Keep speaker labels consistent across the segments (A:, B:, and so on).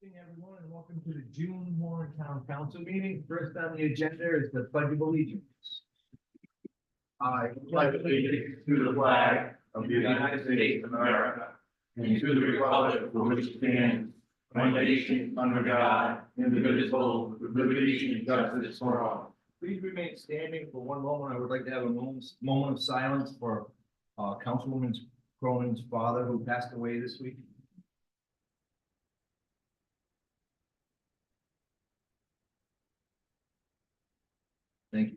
A: Evening, everyone, and welcome to the June Warren Town Council meeting. First on the agenda is the Pledge of Allegiance.
B: I pledge allegiance to the flag of the United States of America and to the republic for which it stands, one nation under God, indivisible, with liberty and justice for all.
A: Please remain standing for one moment. I would like to have a moment of silence for Councilwoman Cronin's father who passed away this week. Thank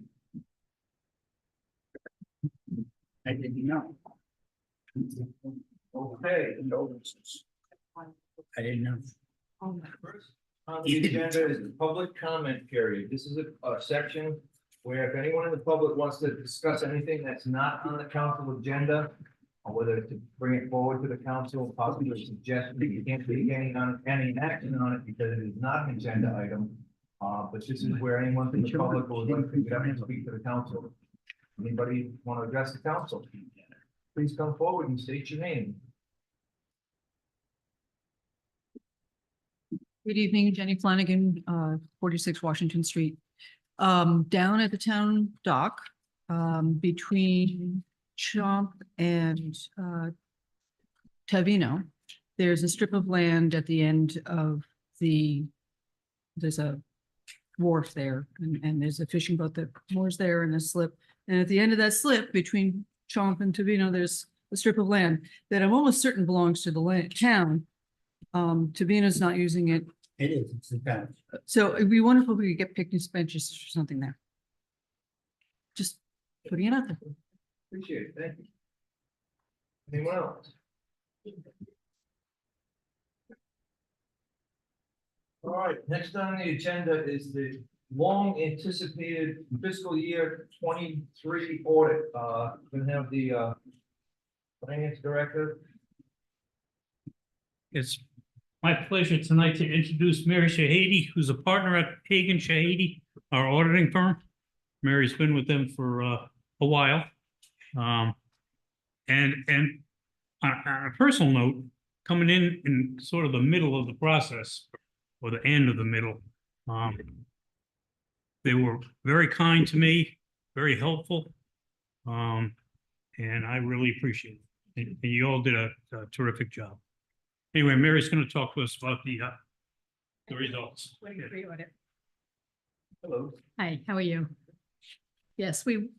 A: you.
C: I didn't know.
A: Okay.
C: I didn't know.
A: First on the agenda is the public comment period. This is a section where if anyone in the public wants to discuss anything that's not on the council agenda, or whether to bring it forward to the council, possibly suggest that you can't take any action on it because it is not an agenda item. But this is where anyone from the public will like to get up and speak to the council. Anybody want to address the council? Please come forward and state your name.
D: Good evening, Jenny Flanagan, 46 Washington Street. Down at the town dock, between Chomp and Tavino, there's a strip of land at the end of there's a wharf there, and there's a fishing boat that moors there and a slip. And at the end of that slip between Chomp and Tavino, there's a strip of land that I'm almost certain belongs to the town. Tavino's not using it.
C: It is, it's the bench.
D: So it'd be wonderful if we could get picnic benches or something there. Just putting it out there.
A: Appreciate it. Thank you. Anyone else? All right, next on the agenda is the long anticipated fiscal year 23 audit. We're gonna have the finance director.
E: It's my pleasure tonight to introduce Mary Shahady, who's a partner at Hagan Shahady, our auditing firm. Mary's been with them for a while. And on a personal note, coming in sort of the middle of the process, or the end of the middle, they were very kind to me, very helpful, and I really appreciate it. And you all did a terrific job. Anyway, Mary's going to talk to us about the results.
A: Hello.
F: Hi, how are you? Yes, we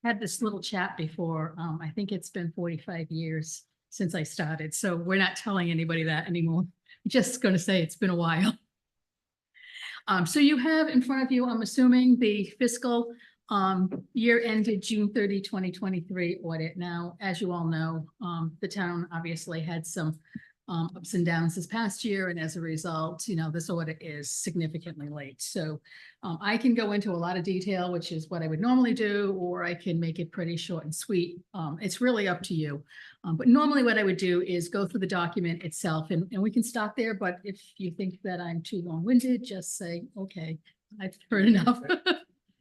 F: had this little chat before. I think it's been 45 years since I started, so we're not telling anybody that anymore. I'm just going to say it's been a while. So you have in front of you, I'm assuming, the fiscal year ended June 30, 2023 audit. Now, as you all know, the town obviously had some ups and downs this past year, and as a result, this audit is significantly late. So I can go into a lot of detail, which is what I would normally do, or I can make it pretty short and sweet. It's really up to you. But normally what I would do is go through the document itself, and we can stop there. But if you think that I'm too long-winded, just say, okay, I've heard enough.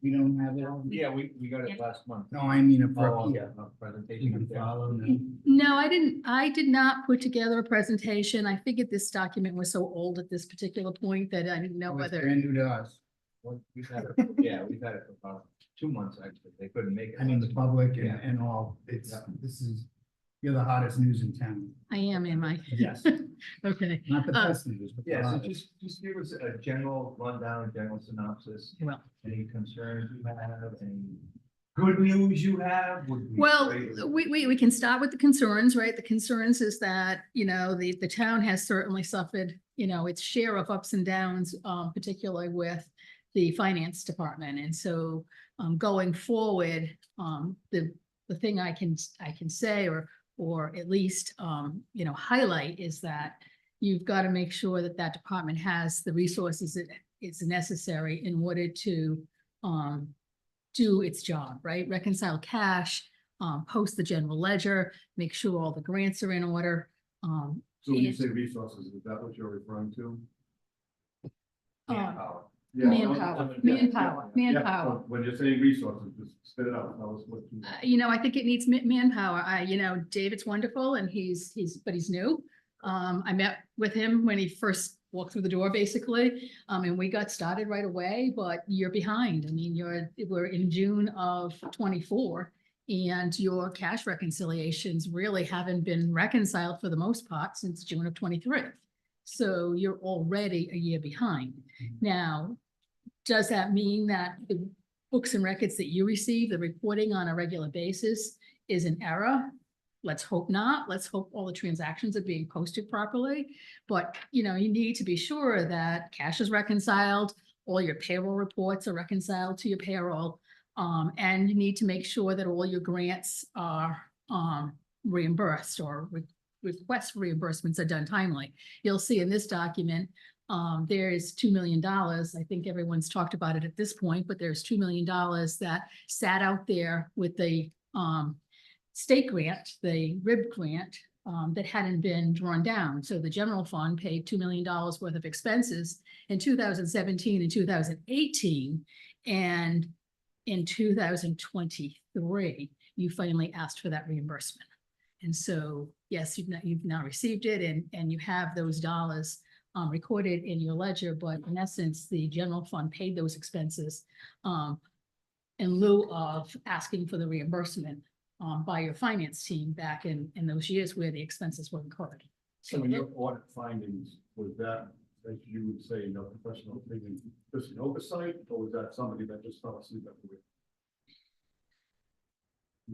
C: We don't have it on.
A: Yeah, we got it last month.
C: No, I mean a
A: Oh,
C: yeah.
A: yeah,
C: You
A: presentation.
C: can follow. No.
F: No, I did not put together a presentation. I figured this document was so old at this particular point that I didn't know
C: It's
F: whether.
C: brand new to us.
A: Well, we've had it, yeah, we've had it for about 2 months, actually. They couldn't make it.
C: I mean, the public
A: Yeah.
C: and all. It's,
A: Yeah.
C: you're the hottest news in town.
F: I am I?
C: Yes.
F: Okay,
C: Not the best news, but the
A: Yeah, so
C: hottest.
A: just give us a general rundown, general synopsis.
F: well.
A: Any concerns you have, any good news you have? would be
F: Well,
A: great.
F: we can start with the concerns, right? The concerns is that, the town has certainly suffered, its share of ups and downs, particularly with the finance department. And so going forward, the thing I can say or at least, highlight is that you've got to make sure that that department has the resources that is necessary in order to do its job, right? Reconcile cash, post the general ledger, make sure all the grants are in order.
B: So when you say resources, is that what you're referring to?
A: Manpower.
B: Yeah,
F: Manpower.
B: so when you're saying resources, just spit it out, tell us what you.
F: I think it needs manpower. David's wonderful and he's new. I met with him when he first walk through the door basically. And we got started right away, but you're behind. I mean, we're in June of 24 and your cash reconciliations really haven't been reconciled for the most part since June of 23. So you're already a year behind. Now, does that mean that the books and records that you receive, the reporting on a regular basis is an error? Let's hope not. Let's hope all the transactions are being posted properly. But, you know, you need to be sure that cash is reconciled, all your payroll reports are reconciled to your payroll. And you need to make sure that all your grants are reimbursed or request for reimbursements are done timely. You'll see in this document, there is $2 million. I think everyone's talked about it at this point, but there's $2 million that sat out there with the state grant, the RIB grant, that hadn't been drawn down. So the general fund paid $2 million worth of expenses in 2017 and 2018. And in 2023, you finally asked for that reimbursement. And so, yes, you've now received it and you have those dollars recorded in your ledger, but in essence, the general fund paid those expenses in lieu of asking for the reimbursement by your finance team back in those years where the expenses were incurred.
B: So in your audit findings, was that, as you would say, no professional opinion, just an oversight, or was that somebody that just fell asleep at the wheel?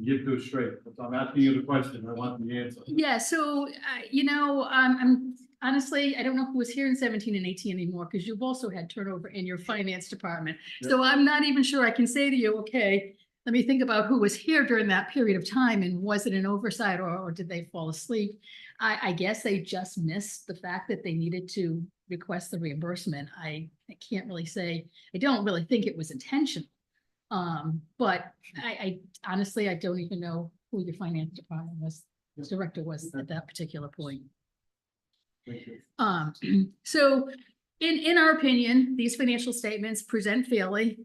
B: Give to it straight. If I'm asking you the question, I want the answer.
F: Yeah, so, you know, I'm honestly, I don't know who was here in 17 and 18 anymore, because you've also had turnover in your finance department. So I'm not even sure I can say to you, okay, let me think about who was here during that period of time and was it an oversight or did they fall asleep? I guess they just missed the fact that they needed to request the reimbursement. I can't really say, I don't really think it was intentional. But I honestly, I don't even know who your finance department director was at that particular point.
B: Thank you.
F: So in our opinion, these financial statements present fairly,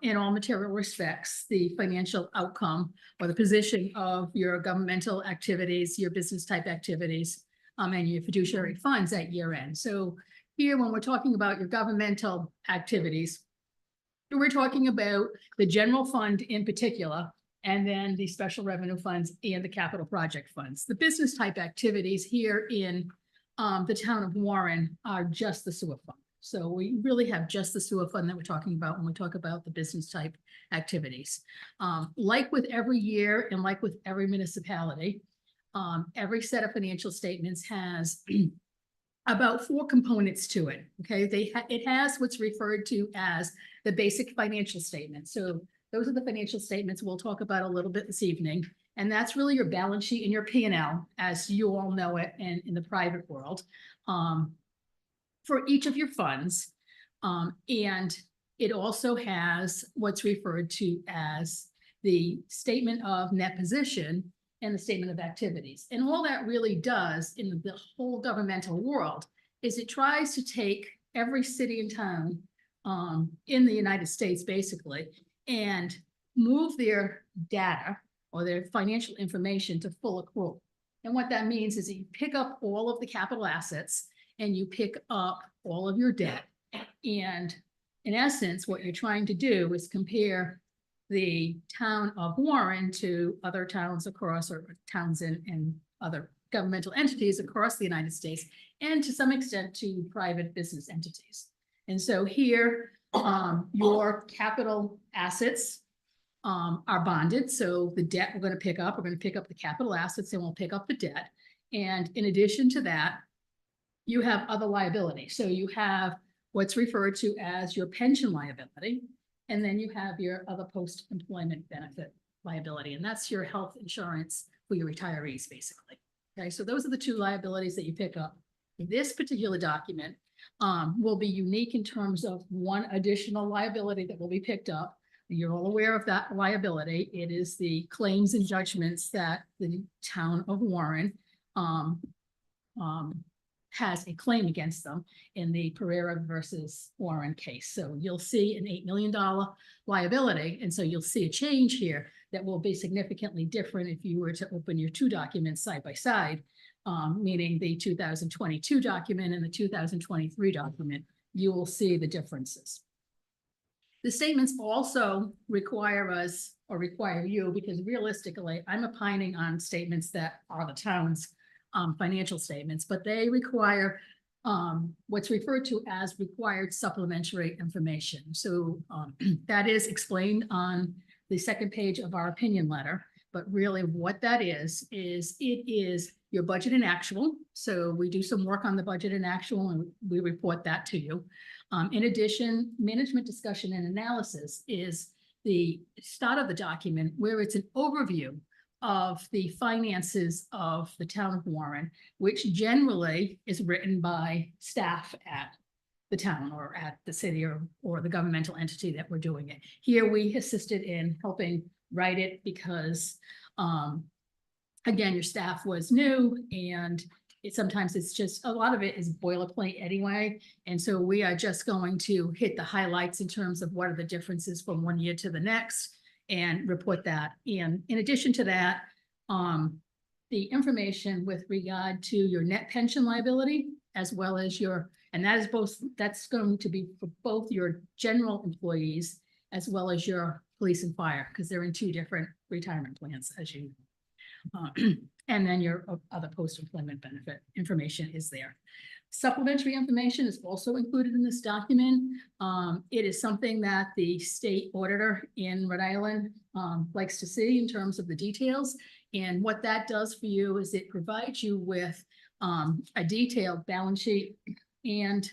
F: in all material respects, the financial outcome or the position of your governmental activities, your business type activities, and your fiduciary funds at year end. So here, when we're talking about your governmental activities, we're talking about the general fund in particular, and then the special revenue funds and the capital project funds. The business type activities here in the town of Warren are just the sewer fund. So we really have just the sewer fund that we're talking about when we talk about the business type activities. Like with every year and like with every municipality, every set of financial statements has about 4 components to it. Okay, it has what's referred to as the basic financial statement. So those are the financial statements we'll talk about a little bit this evening. And that's really your balance sheet and your P&L, as you all know it in the private world, for each of your funds. And it also has what's referred to as the statement of net position and the statement of activities. And all that really does in the whole governmental world is it tries to take every city and town in the United States, basically, and move their data or their financial information to full accrual. And what that means is you pick up all of the capital assets and you pick up all of your debt. And in essence, what you're trying to do is compare the town of Warren to other towns across, or towns and other governmental entities across the United States, and to some extent to private business entities. And so here, your capital assets are bonded. So the debt we're going to pick up the capital assets and we'll pick up the debt. And in addition to that, you have other liabilities. So you have what's referred to as your pension liability, and then you have your other post-employment benefit liability, and that's your health insurance for your retirees, basically. Okay, so those are the 2 liabilities that you pick up. This particular document will be unique in terms of one additional liability that will be picked up. You're all aware of that liability. It is the claims and judgments that the town of Warren has a claim against them in the Pereira versus Warren case. So you'll see an $8 million liability. And so you'll see a change here that will be significantly different if you were to open your 2 documents side by side. meaning the 2022 document and the 2023 document, you will see the differences. The statements also require us, or require you, because realistically, I'm opining on statements that are the town's financial statements, but they require what's referred to as required supplementary information. So that is explained on the second page of our opinion letter. But really what that is it is your budget and actual. So we do some work on the budget and actual, and we report that to you. In addition, management discussion and analysis is the start of the document where it's an overview of the finances of the town of Warren, which generally is written by staff at the town or at the city or the governmental entity that we're doing it. Here we assisted in helping write it because, again, your staff was new and sometimes it's just, a lot of it is boilerplate anyway. And so we are just going to hit the highlights in terms of what are the differences from one year to the next and report that. And in addition to that, the information with regard to your net pension liability, as well as your, and that is both, that's going to be for both your general employees as well as your police and fire, because they're in two different retirement plans, as you know. And then your other post-employment benefit information is there. Supplementary information is also included in this document. It is something that the state auditor in Rhode Island likes to see in terms of the details. And what that does for you is it provides you with a detailed balance sheet and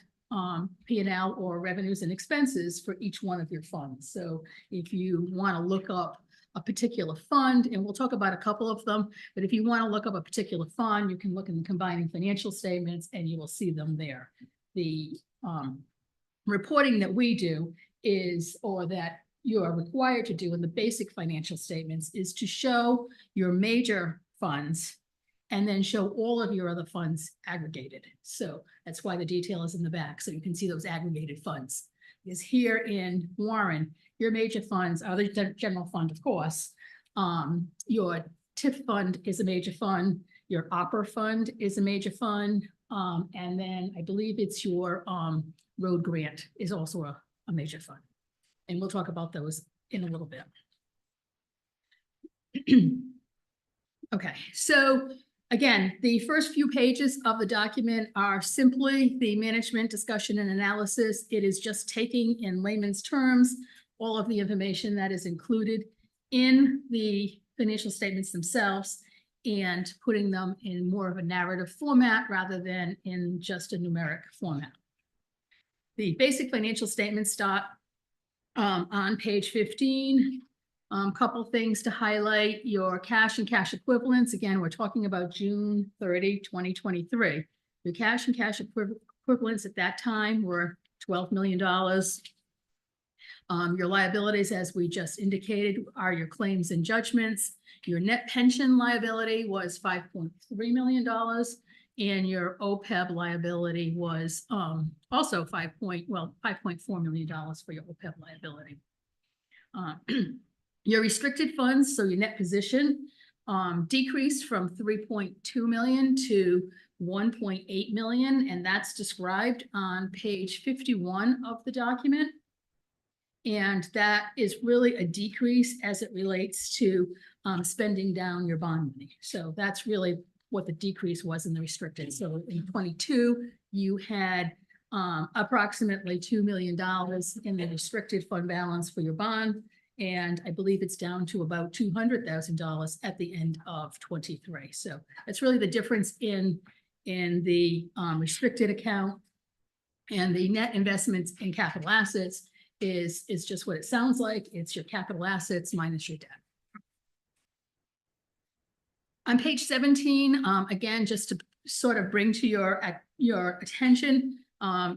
F: P&L or revenues and expenses for each one of your funds. So if you want to look up a particular fund, and we'll talk about a couple of them, but if you want to look up a particular fund, you can look in the combining financial statements and you will see them there. The reporting that we do is, or that you are required to do in the basic financial statements, is to show your major funds and then show all of your other funds aggregated. So that's why the detail is in the back, so you can see those aggregated funds. Is here in Warren, your major funds are the general fund, of course. Your TIF fund is a major fund. Your opera fund is a major fund. And then I believe it's your road grant is also a major fund. And we'll talk about those in a little bit. Okay, so again, the first few pages of the document are simply the management discussion and analysis. It is just taking in layman's terms all of the information that is included in the financial statements themselves and putting them in more of a narrative format rather than in just a numeric format. The basic financial statements start on page 15. Couple things to highlight: your cash and cash equivalents. Again, we're talking about June 30, 2023. Your cash and cash equivalents at that time were $12 million. Your liabilities, as we just indicated, are your claims and judgments. Your net pension liability was $5.3 million, and your OPEB liability was also $5.4 million for your OPEB liability. Your restricted funds, so your net position, decreased from 3.2 million to 1.8 million, and that's described on page 51 of the document. And that is really a decrease as it relates to spending down your bond money. So that's really what the decrease was in the restricted. So in 22, you had approximately $2 million in the restricted fund balance for your bond. And I believe it's down to about $200,000 at the end of 23. So that's really the difference in the restricted account, and the net investments in capital assets is just what it sounds like. It's your capital assets minus your debt. On page 17, again, just to sort of bring to your attention,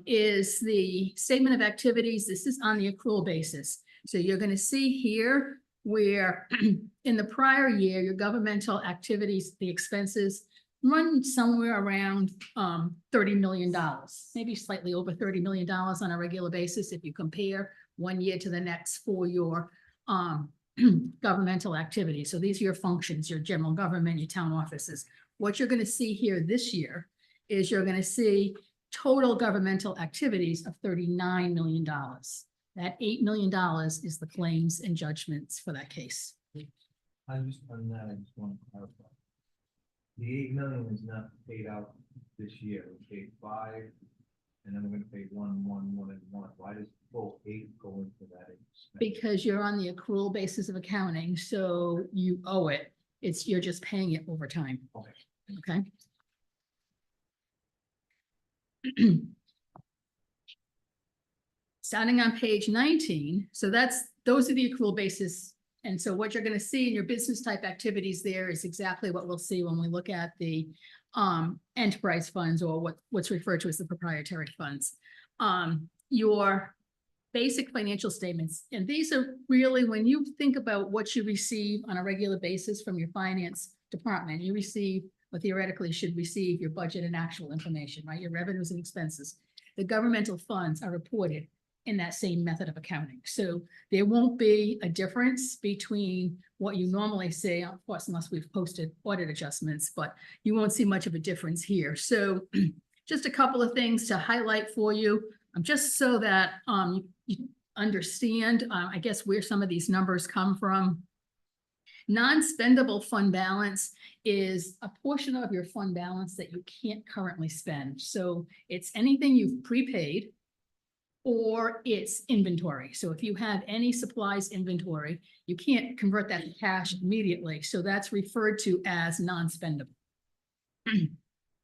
F: is the statement of activities. This is on the accrual basis. So you're going to see here where in the prior year, your governmental activities, the expenses run somewhere around $30 million, maybe slightly over $30 million on a regular basis if you compare one year to the next for your governmental activities. So these are your functions, your general government, your town offices. What you're gonna see here this year is you're gonna see total governmental activities of $39 million. That $8 million is the claims and judgments for that case.
A: I just, on that, I just want to clarify. The 8 million is not paid out this year, we paid 5, and then we're gonna pay 1, and 1. Why does the full 8 go into that expense?
F: Because you're on the accrual basis of accounting, so you owe it. You're just paying it over time.
A: Okay.
F: Okay? Starting on page 19, so those are the accrual basis. And so what you're gonna see in your business type activities there is exactly what we'll see when we look at the enterprise funds, or what's referred to as the proprietary funds. Your basic financial statements, and these are really, when you think about what you receive on a regular basis from your finance department, you receive, or theoretically should receive, your budget and actual information, right? Your revenues and expenses. The governmental funds are reported in that same method of accounting. So there won't be a difference between what you normally see, of course, unless we've posted audit adjustments, but you won't see much of a difference here. So just a couple of things to highlight for you, just so that you understand, I guess, where some of these numbers come from. Non-spendable fund balance is a portion of your fund balance that you can't currently spend. So it's anything you've prepaid, or it's inventory. So if you have any supplies inventory, you can't convert that to cash immediately. So that's referred to as non-spendable.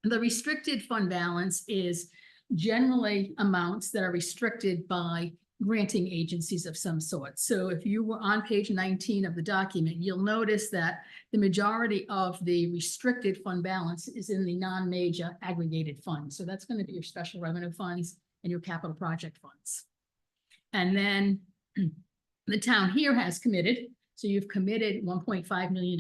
F: The restricted fund balance is generally amounts that are restricted by granting agencies of some sort. So if you were on page 19 of the document, you'll notice that the majority of the restricted fund balance is in the non-major aggregated funds. So that's going to be your special revenue funds and your capital project funds. And then the town here has committed, so you've committed $1.5 million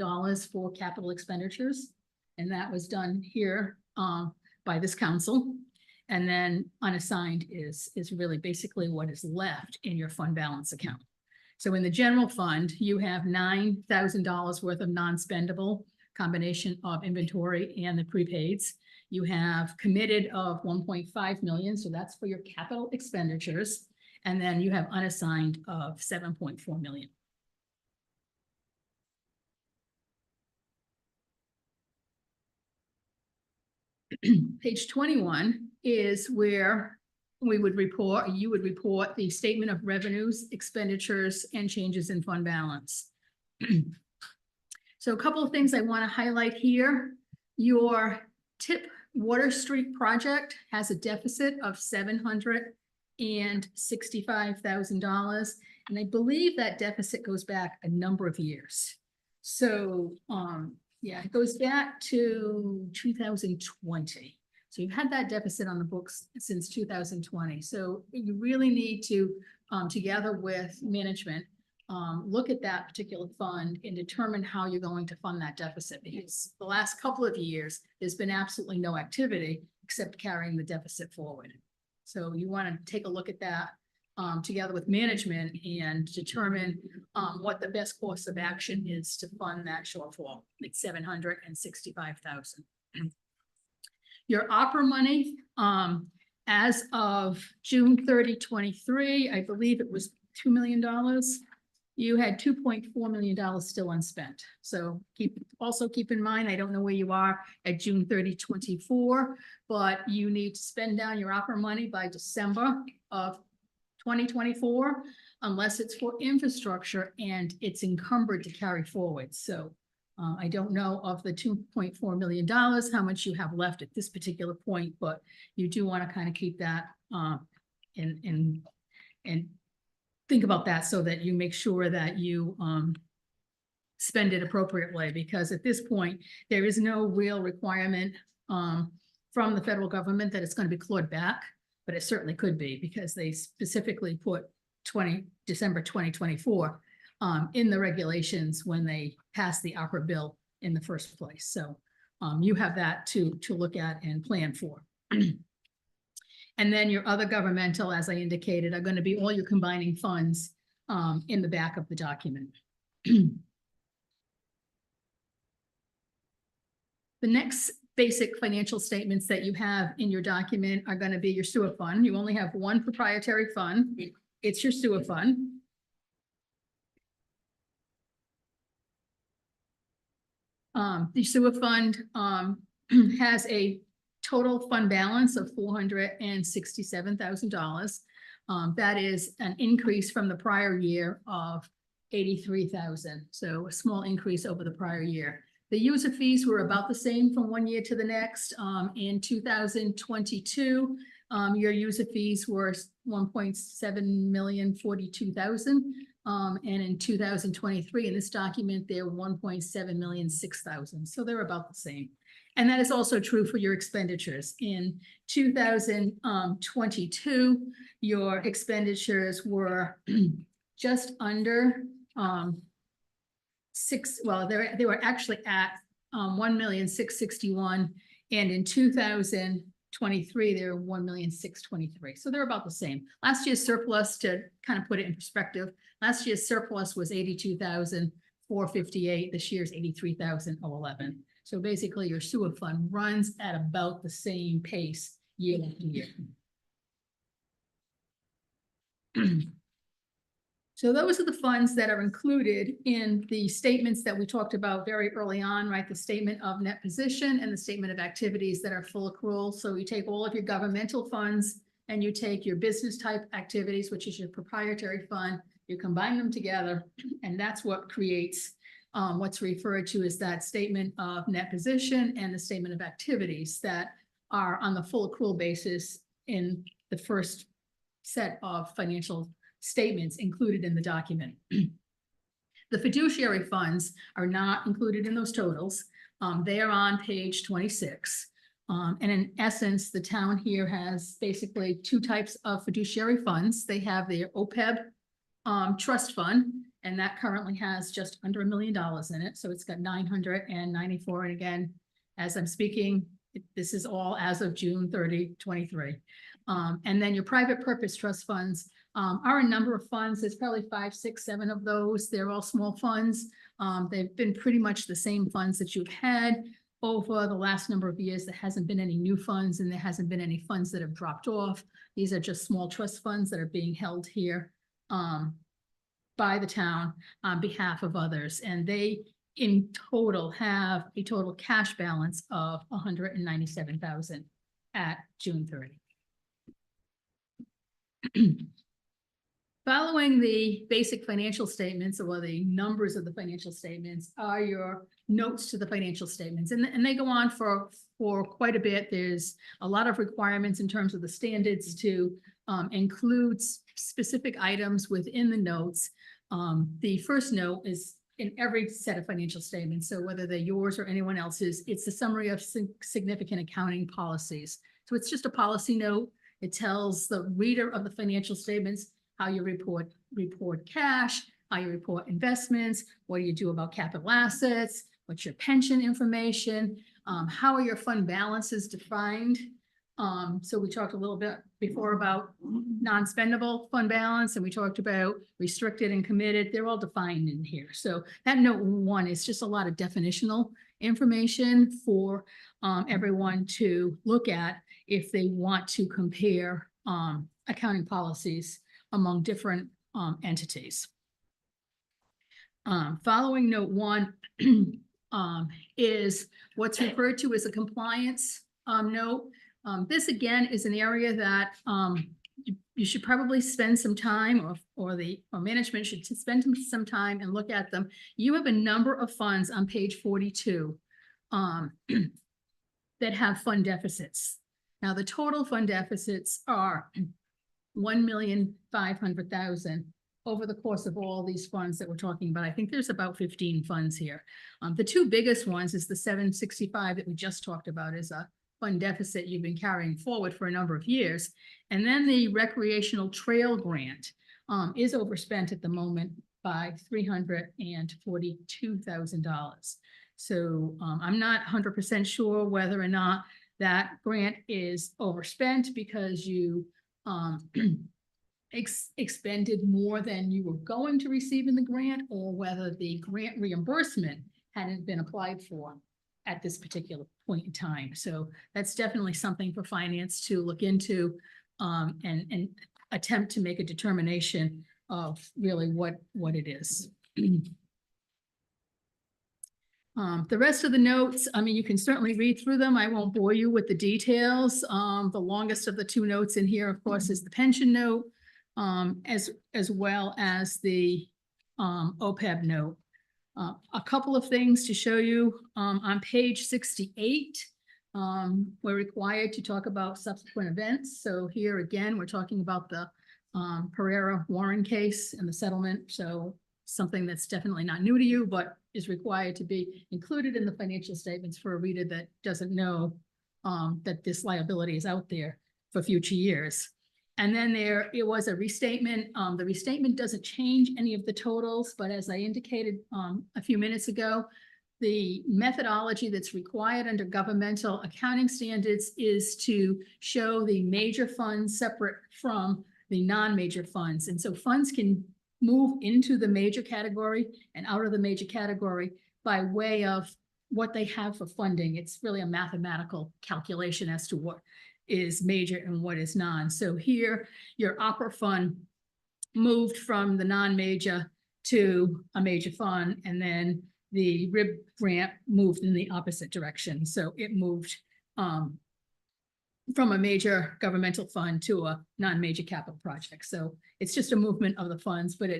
F: for capital expenditures, and that was done here by this council. And then unassigned is really basically what is left in your fund balance account. So in the general fund, you have $9,000 worth of non-spendable, combination of inventory and the prepaids. You have committed of 1.5 million, so that's for your capital expenditures. And then you have unassigned of 7.4 million. Page 21 is where we would report, you would report the statement of revenues, expenditures, and changes in fund balance. So a couple of things I want to highlight here. Your TIP Water Street project has a deficit of $765,000. And I believe that deficit goes back a number of years. So, yeah, it goes back to 2020. So you've had that deficit on the books since 2020. So you really need to, together with management, look at that particular fund and determine how you're going to fund that deficit. Because the last couple of years, there's been absolutely no activity except carrying the deficit forward. So you want to take a look at that together with management and determine what the best course of action is to fund that shortfall, like $765,000. Your opera money, as of June 30, 23, I believe it was $2 million. You had $2.4 million still unspent. So also keep in mind, I don't know where you are at June 30, 24, but you need to spend down your opera money by December of 2024, unless it's for infrastructure and it's encumbered to carry forward. So I don't know of the $2.4 million, how much you have left at this particular point, but you do want to kind of keep that and think about that so that you make sure that you spend it appropriately, because at this point, there is no real requirement from the federal government that it's going to be clawed back, but it certainly could be, because they specifically put December 2024 in the regulations when they passed the opera bill in the first place. So you have that to look at and plan for. And then your other governmental, as I indicated, are going to be all your combining funds in the back of the document. The next basic financial statements that you have in your document are going to be your sewer fund. You only have one proprietary fund. It's your sewer fund. The sewer fund has a total fund balance of $467,000. That is an increase from the prior year of 83,000. So a small increase over the prior year. The user fees were about the same from one year to the next. In 2022, your user fees were 1.742,000. And in 2023, in this document, they're 1.706,000. So they're about the same. And that is also true for your expenditures. In 2022, your expenditures were just under they were actually at 1,661,000, and in 2023 they were 1,623,000. So they're about the same. Last year's surplus, to kind of put it in perspective, last year's surplus was 82,458. This year's 83,011. So basically, your sewer fund runs at about the same pace year after year. So those are the funds that are included in the statements that we talked about very early on, right? The statement of net position and the statement of activities that are full accrual. So you take all of your governmental funds and you take your business type activities, which is your proprietary fund, you combine them together, and that's what creates what's referred to as that statement of net position and the statement of activities that are on the full accrual basis in the first set of financial statements included in the document. The fiduciary funds are not included in those totals. They are on page 26. And in essence, the town here has basically two types of fiduciary funds. They have their OPEB trust fund, and that currently has just under $1 million in it. So it's got 994. And again, as I'm speaking, this is all as of June 30, 23. And then your private purpose trust funds are a number of funds. There's probably 5, 6, 7 of those. They're all small funds. They've been pretty much the same funds that you've had over the last number of years. There hasn't been any new funds, and there hasn't been any funds that have dropped off. These are just small trust funds that are being held here by the town on behalf of others. And they in total have a total cash balance of 197,000 at June 30. Following the basic financial statements, or the numbers of the financial statements, are your notes to the financial statements. And they go on for quite a bit. There's a lot of requirements in terms of the standards to include specific items within the notes. The first note is in every set of financial statements. So whether they're yours or anyone else's, it's a summary of significant accounting policies. So it's just a policy note. It tells the reader of the financial statements how you report cash, how you report investments, what do you do about capital assets, what's your pension information, how are your fund balances defined. So we talked a little bit before about non-spendable fund balance, and we talked about restricted and committed. They're all defined in here. So that note 1 is just a lot of definitional information for everyone to look at if they want to compare accounting policies among different entities. Following note 1 is what's referred to as a compliance note. This again is an area that you should probably spend some time, or management should spend some time and look at them. You have a number of funds on page 42 that have fund deficits. Now the total fund deficits are 1,500,000 over the course of all these funds that we're talking about. I think there's about 15 funds here. The two biggest ones is the 765 that we just talked about, is a fund deficit you've been carrying forward for a number of years. And then the recreational trail grant is overspent at the moment by $342,000. So I'm not 100% sure whether or not that grant is overspent because you expended more than you were going to receive in the grant, or whether the grant reimbursement hadn't been applied for at this particular point in time. So that's definitely something for finance to look into, and attempt to make a determination of really what it is. The rest of the notes, I mean, you can certainly read through them. I won't bore you with the details. The longest of the two notes in here, of course, is the pension note, as well as the OPEB note. A couple of things to show you, on page 68, we're required to talk about subsequent events. So here again, we're talking about the Pereira Warren case and the settlement. So something that's definitely not new to you, but is required to be included in the financial statements for a reader that doesn't know that this liability is out there for future years. And then it was a restatement. The restatement doesn't change any of the totals, but as I indicated a few minutes ago, the methodology that's required under governmental accounting standards is to show the major funds separate from the non-major funds. And so funds can move into the major category and out of the major category by way of what they have for funding. It's really a mathematical calculation as to what is major and what is non. So here, your opera fund moved from the non-major to a major fund, and then the RIB grant moved in the opposite direction. So it moved from a major governmental fund to a non-major capital project. So it's just a movement of the funds, but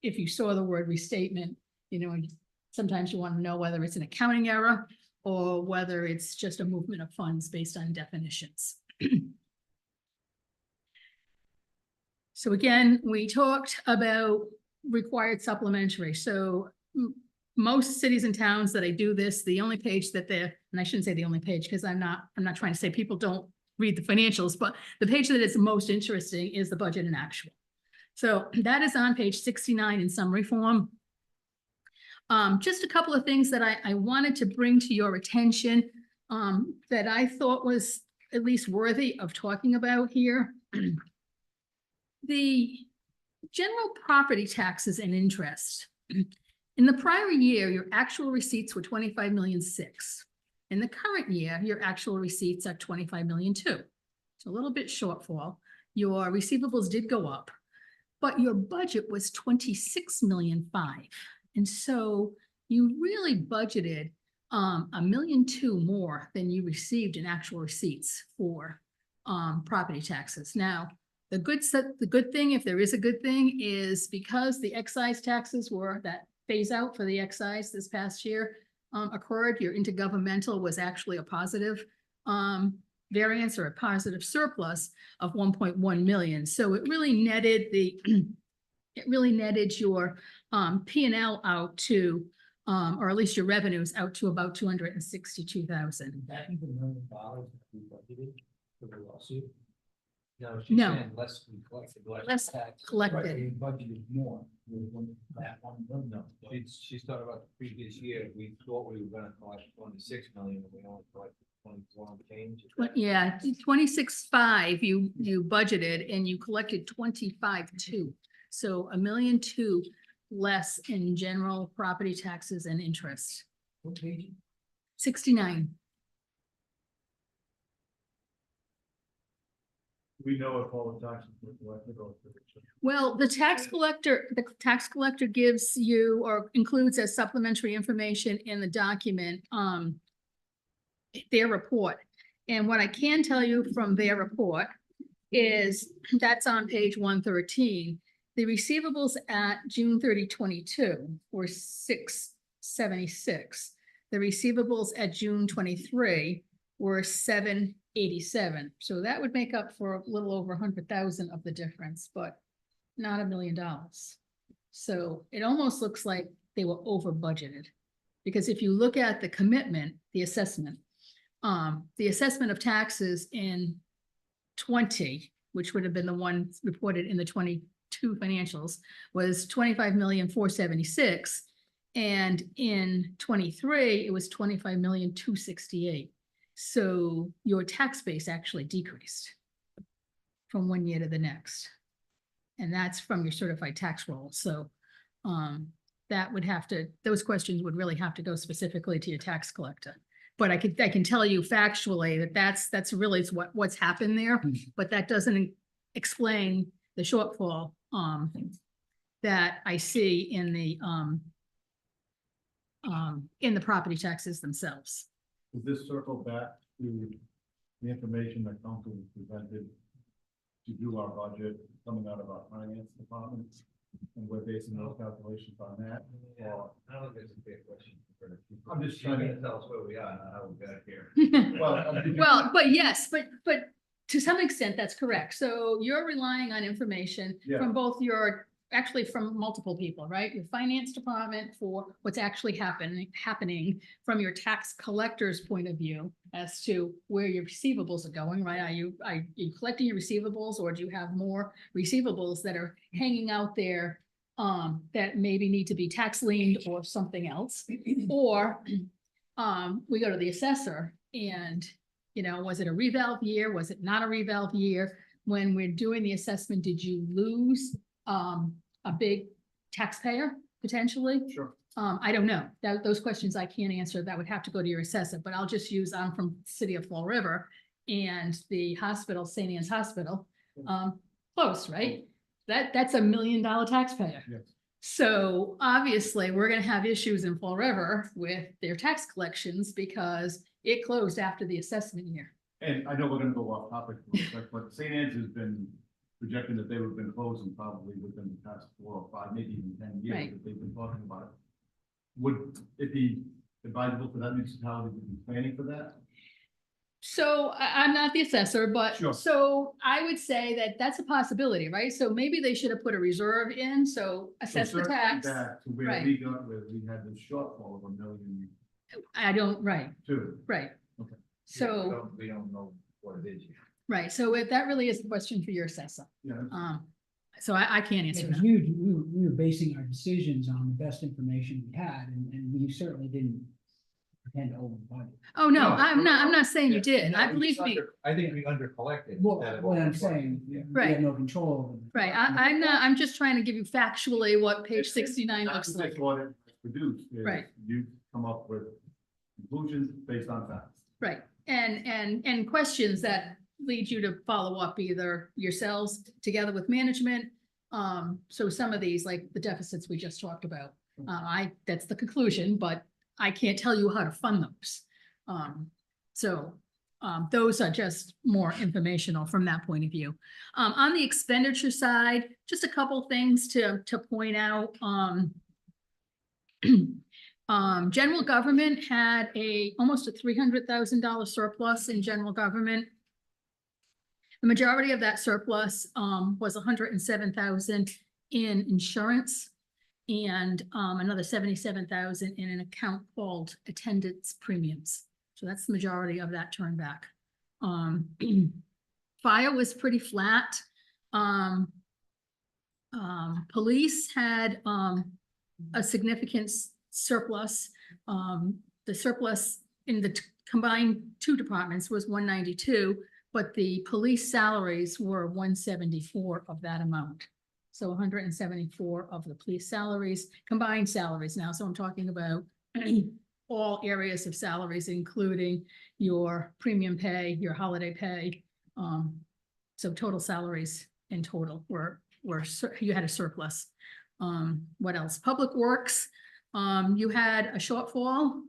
F: if you saw the word restatement, you know, sometimes you want to know whether it's an accounting error or whether it's just a movement of funds based on definitions. So again, we talked about required supplementary. So most cities and towns that I do this, the only page that they're, and I shouldn't say the only page because I'm not trying to say people don't read the financials, but the page that is most interesting is the budget and actual. So that is on page 69 in summary form. Just a couple of things that I wanted to bring to your attention that I thought was at least worthy of talking about here. The general property taxes and interest. In the prior year, your actual receipts were 25.6 million. In the current year, your actual receipts are 25.2 million. It's a little bit shortfall. Your receivables did go up, but your budget was 26.5 million. And so you really budgeted $1.2 million more than you received in actual receipts for property taxes. Now, the good thing, if there is a good thing, is because the excise taxes were that phase out for the excise this past year occurred, your intergovernmental was actually a positive variance or a positive surplus of 1.1 million. So it really netted your P&L out to, or at least your revenues out to about 262,000.
A: That even $1 million that we budgeted for the lawsuit? No, she's
F: No.
A: saying less we collected.
F: Less
A: tax.
F: collected.
A: Right, we budgeted more. That $1 million. No, she's talking about the previous year. We thought we were gonna collect 26 million, and we only collected 24 and change.
F: Yeah, 26.5 you budgeted and you collected 25.2. So $1.2 million less in general property taxes and interest.
A: What page?
F: 69.
B: We know if all the taxes were collected or.
F: Well, the tax collector gives you or includes as supplementary information in the document, their report. And what I can tell you from their report is that's on page 113. The receivables at June 30, 22 were 676. The receivables at June 23 were 787. So that would make up for a little over 100,000 of the difference, but not $1 million. So it almost looks like they were over budgeted. Because if you look at the commitment, the assessment of taxes in 20, which would have been the one reported in the 22 financials, was 25,476,000. And in 23, it was 25,268,000. So your tax base actually decreased from one year to the next. And that's from your certified tax roll. So that would have to, those questions would really have to go specifically to your tax collector. But I can tell you factually that that's really what's happened there, but that doesn't explain the shortfall that I see in the property taxes themselves.
B: Does this circle back to the information that council presented to do our budget coming out of our finance department? And we're basing those calculations on that?
A: Yeah,
B: Or-
A: I don't think it's a fair question. for the people.
B: I'm just
A: She's
B: trying to-
A: gonna tell us where we are, not how we got here.
F: Well, but yes, but to some extent, that's correct. So you're relying on information
B: Yeah.
F: from actually from multiple people, right? Your finance department for what's actually happening from your tax collector's point of view as to where your receivables are going, right? Are you collecting your receivables, or do you have more receivables that are hanging out there that maybe need to be tax liened or something else? Or we go to the assessor and, was it a revalve year? Was it not a revalve year? When we're doing the assessment, did you lose a big taxpayer potentially?
B: Sure.
F: I don't know. Those questions I can't answer. That would have to go to your assessor, but I'll just use, I'm from the city of Fall River, and the hospital, St. Anne's Hospital, closed, right? That's $1 million taxpayer.
B: Yes.
F: So obviously, we're gonna have issues in Fall River with their tax collections because it closed after the assessment year.
B: And I know we're gonna go off topic, but St. Anne's has been projecting that they would have been closing probably within the past 4 or 5, maybe even 10 years
F: Right.
B: that they've been talking about it. Would it be advisable for that municipality to be planning for that?
F: So I'm not the assessor, but
B: Sure.
F: so I would say that that's a possibility, right? So maybe they should have put a reserve in, so assess the
B: circling
F: tax.
B: back to where
F: Right.
B: we got, where we had this shortfall of $1 million
F: I don't, right,
B: too.
F: right.
B: Okay.
F: So,
A: We don't know what it is yet.
F: right, so that really is a question for your assessor.
B: Yeah.
F: So I can't answer
C: Because
F: that.
C: we were basing our decisions on the best information we had, and we certainly didn't pretend to over budget.
F: Oh, no,
B: No,
F: I'm not saying you
B: yeah.
F: did.
A: No,
F: I
A: we
F: believe
A: just
F: me,
A: I think we under collected.
C: Well, what I'm saying, we
F: Right.
C: have no control over. it.
F: right, I'm just trying to give you factually what page 69
B: That's
F: looks
B: what
F: like.
B: this audit produced, is
F: Right.
B: you come up with conclusions based on facts.
F: Right, and questions that lead you to follow up either yourselves together with management. So some of these, like the deficits we just talked about, that's the conclusion, but I can't tell you how to fund those. Those are just more informational from that point of view. On the expenditure side, just a couple things to point out. General government had almost a $300,000 surplus in general government. The majority of that surplus was $107,000 in insurance and another $77,000 in an account called attendance premiums. So that's the majority of that turn back. Fire was pretty flat. Police had a significant surplus. The surplus in the combined two departments was 192, but the police salaries were 174 of that amount. So 174 of the police salaries, combined salaries now. So I'm talking about all areas of salaries, including your premium pay, your holiday pay. So total salaries in total you had a surplus. What else? Public Works, you had a shortfall,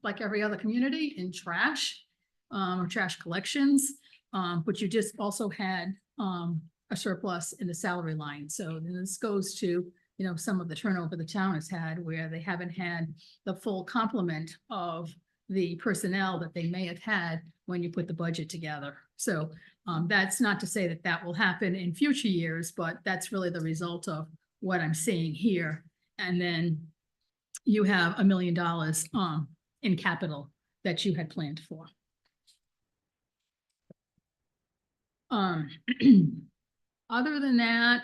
F: like every other community, in trash, or trash collections. But you just also had a surplus in the salary line. So this goes to, some of the turnover the town has had where they haven't had the full complement of the personnel that they may have had when you put the budget together. So that's not to say that that will happen in future years, but that's really the result of what I'm seeing here. And then you have $1 million in capital that you had planned for. Other than that,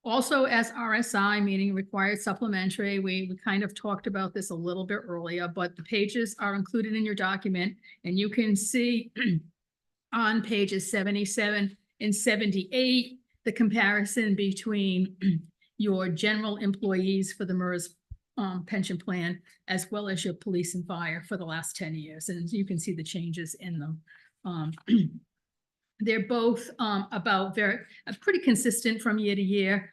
F: also as RSI, meaning required supplementary, we kind of talked about this a little bit earlier, but the pages are included in your document, and you can see on pages 77 and 78 the comparison between your general employees for the MERS pension plan, as well as your police and fire for the last 10 years. And you can see the changes in them. They're both about pretty consistent from year to year.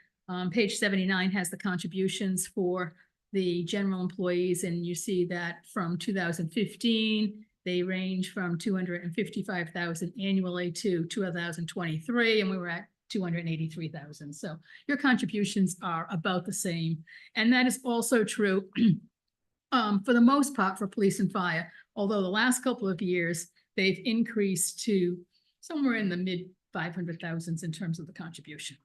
F: Page 79 has the contributions for the general employees, and you see that from 2015, they range from 255,000 annually to 2023, and we were at 283,000. So your contributions are about the same. And that is also true for the most part for police and fire, although the last couple of years, they've increased to somewhere in the mid 500,000s in terms of the contribution.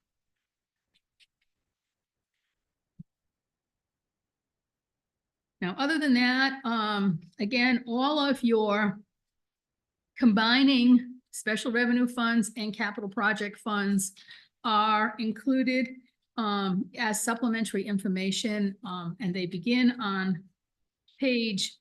F: Now, other than that, again, all of your combining special revenue funds and capital project funds are included as supplementary information, and they begin on page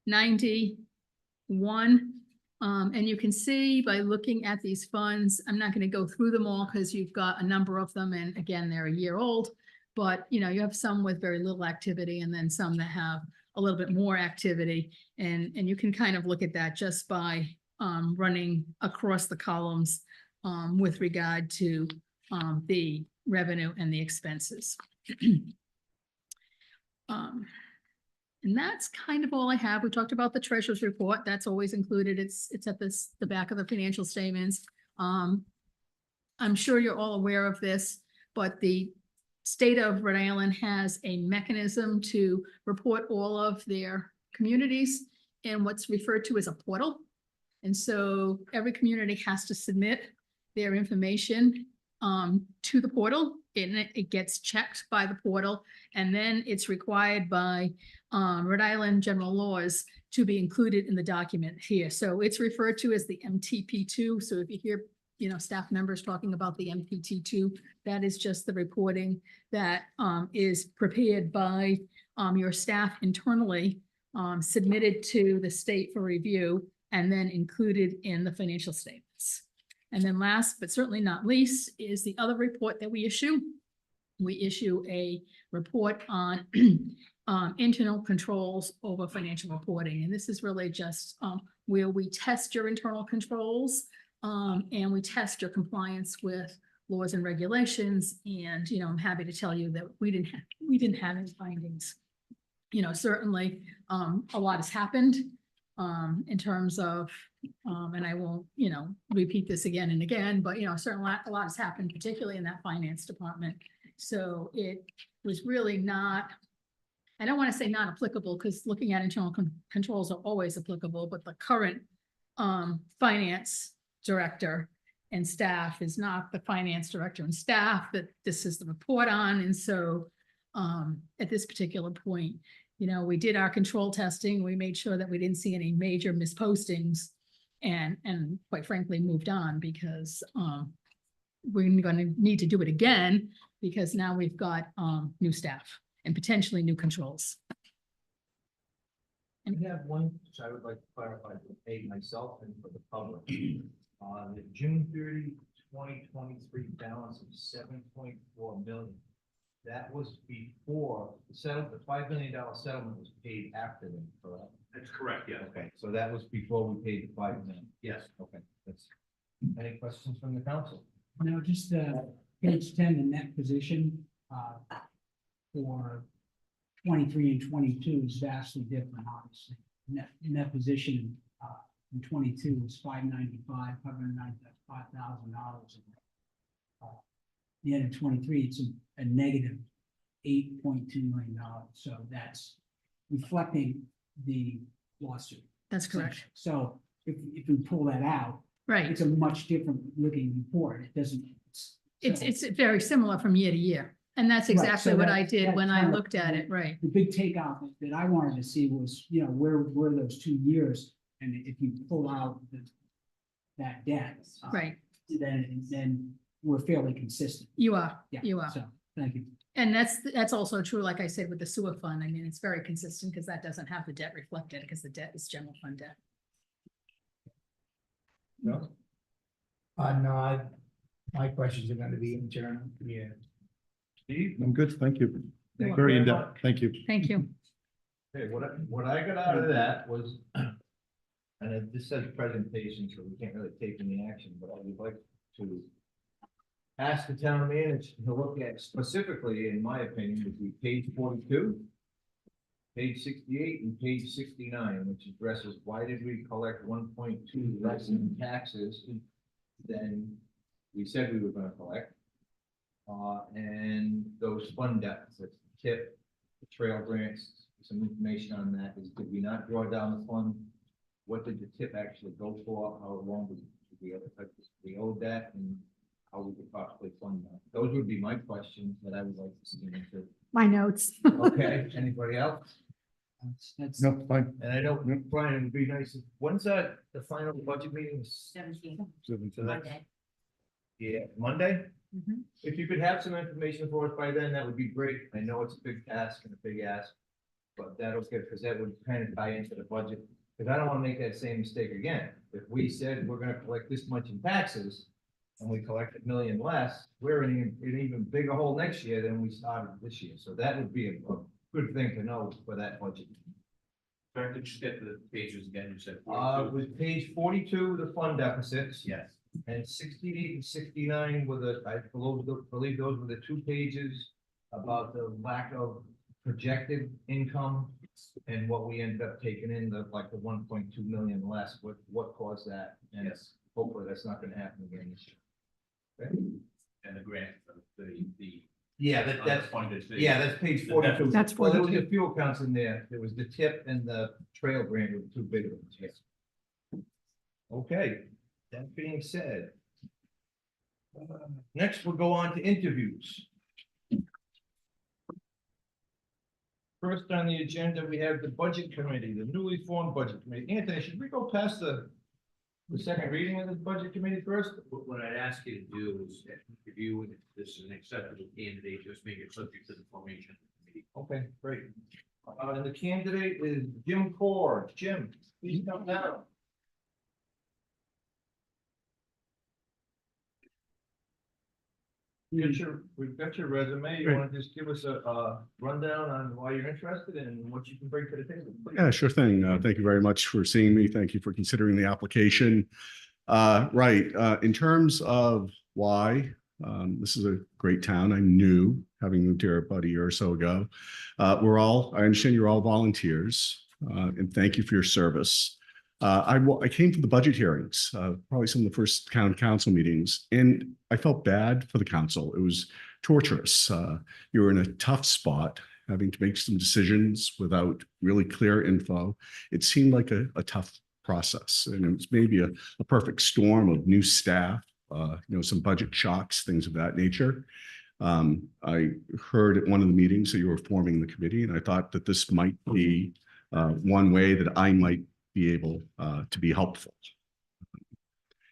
F: 91. And you can see by looking at these funds, I'm not going to go through them all because you've got a number of them, and again, they're a year old. But, you know, you have some with very little activity and then some that have a little bit more activity. And you can kind of look at that just by running across the columns with regard to the revenue and the expenses. And that's kind of all I have. We talked about the treasurer's report. That's always included. It's at the back of the financial statements. I'm sure you're all aware of this, but the state of Rhode Island has a mechanism to report all of their communities in what's referred to as a portal. And so every community has to submit their information to the portal, and it gets checked by the portal, and then it's required by Rhode Island general laws to be included in the document here. So it's referred to as the MTP2. So if you hear staff members talking about the MPT2, that is just the reporting that is prepared by your staff internally, submitted to the state for review, and then included in the financial statements. And then last, but certainly not least, is the other report that we issue. We issue a report on internal controls over financial reporting. And this is really just where we test your internal controls and we test your compliance with laws and regulations. And, I'm happy to tell you that we didn't have any findings. Certainly a lot has happened in terms of, and I won't, repeat this again and again, but, certainly a lot has happened, particularly in that finance department. So it was really not, I don't want to say not applicable, because looking at internal controls are always applicable, but the current finance director and staff is not the finance director and staff that this is the report on. And so at this particular point, we did our control testing. We made sure that we didn't see any major mispostings, and quite frankly moved on, because we're going to need to do it again, because now we've got new staff and potentially new controls.
A: I have one, which I would like to clarify for myself and for the public. The June 30, 2023 balance of 7.4 million. That was before the $5 million settlement was paid after that, correct?
B: That's correct, yeah.
A: Okay, so that was before we paid the $5 million.
B: Yes.
A: Okay, that's, any questions from the council?
C: No, just page 10, the net position for 23 and 22 is vastly different, obviously. Net position in 22 is $595,000. The end of 23, it's a negative $8.2 million. So that's reflecting the lawsuit.
F: That's correct.
C: So if we pull that out,
F: Right.
C: it's a much different looking report. It doesn't.
F: It's very similar from year to year. And that's
C: Right,
F: exactly
C: so
F: what
C: that-
F: I did
C: that
F: when I
C: kind of-
F: looked at it, right?
C: The big takeout that I wanted to see was, where were those 2 years? And if you pull out that debt.
F: Right.
C: Then we're fairly consistent.
F: You are,
C: Yeah.
F: you are.
C: So, thank you.
F: And that's also true, like I said, with the sewer fund. I mean, it's very consistent because that doesn't have the debt reflected, because the debt is general fund debt.
A: No?
G: No,
C: My questions are gonna be internal.
A: Yeah. Steve?
G: I'm good, thank you.
A: Thank you
G: Very
A: very
G: in-depth,
A: much.
G: thank you.
F: Thank you.
A: Okay, what I got out of that was, and this says presentation, so we can't really take any action, but I would like to ask the town manager to look at specifically, in my opinion, would be page 42, page 68, and page 69, which addresses why did we collect 1.2 less in taxes than we said we were gonna collect? And those fund deficits, tip, the trail grants, some information on that is, did we not draw down the fund? What did the tip actually go for? How long did we owed that, and how we could possibly fund that? Those would be my questions that I would like to see answered.
F: My notes.
A: Okay, anybody else?
C: That's
G: No, fine.
A: And I know, Brian, it'd be nice, when's that, the final budget meeting?
F: 17.
A: So that's, yeah, Monday?
F: Mhm.
A: If you could have some information for us by then, that would be great. I know it's a big task and a big ask. But that'll get, because that would kind of tie into the budget, because I don't want to make that same mistake again. If we said we're gonna collect this much in taxes, and we collect $1 million less, we're in an even bigger hole next year than we started this year. So that would be a good thing to know for that budget.
B: Sorry, could you just get the pages again, you said.
A: With page 42, the fund deficits.
B: Yes.
A: And 68 and 69 were the, I believe those were the 2 pages about the lack of projected income and what we ended up taking in, the 1.2 million less, what caused that? And
B: Yes.
A: hopefully that's not gonna happen again this year. Okay?
B: And the grant, the.
A: Yeah, that's,
B: Unfunded fee.
A: yeah, that's page 42.
F: That's
A: Well, there was
F: 42.
A: a few accounts in there. There was the tip and the trail grant were the 2 big ones, yes. Okay, that being said. Next, we'll go on to interviews. First on the agenda, we have the budget committee, the newly formed budget committee. Anthony, should we go past the second reading of the budget committee first?
H: What I'd ask you to do is, if you, if this is an acceptable candidate, just make it subject to the formation of the committee.
A: Okay, great. And the candidate is Jim Core. Jim, please come down. We've got your resume. You
G: Great.
A: want to just give us a rundown on why you're interested and what you can bring to the table? please?
G: Yeah, sure thing. Thank you very much for seeing me. Thank you for considering the application. Right, in terms of why, this is a great town. I'm new, having moved here about a year or so ago. I understand you're all volunteers, and thank you for your service. I came to the budget hearings, probably some of the first town council meetings, and I felt bad for the council. It was torturous. You were in a tough spot, having to make some decisions without really clear info. It seemed like a tough process, and it was maybe a perfect storm of new staff, some budget shocks, things of that nature. I heard at one of the meetings that you were forming the committee, and I thought that this might be one way that I might be able to be helpful.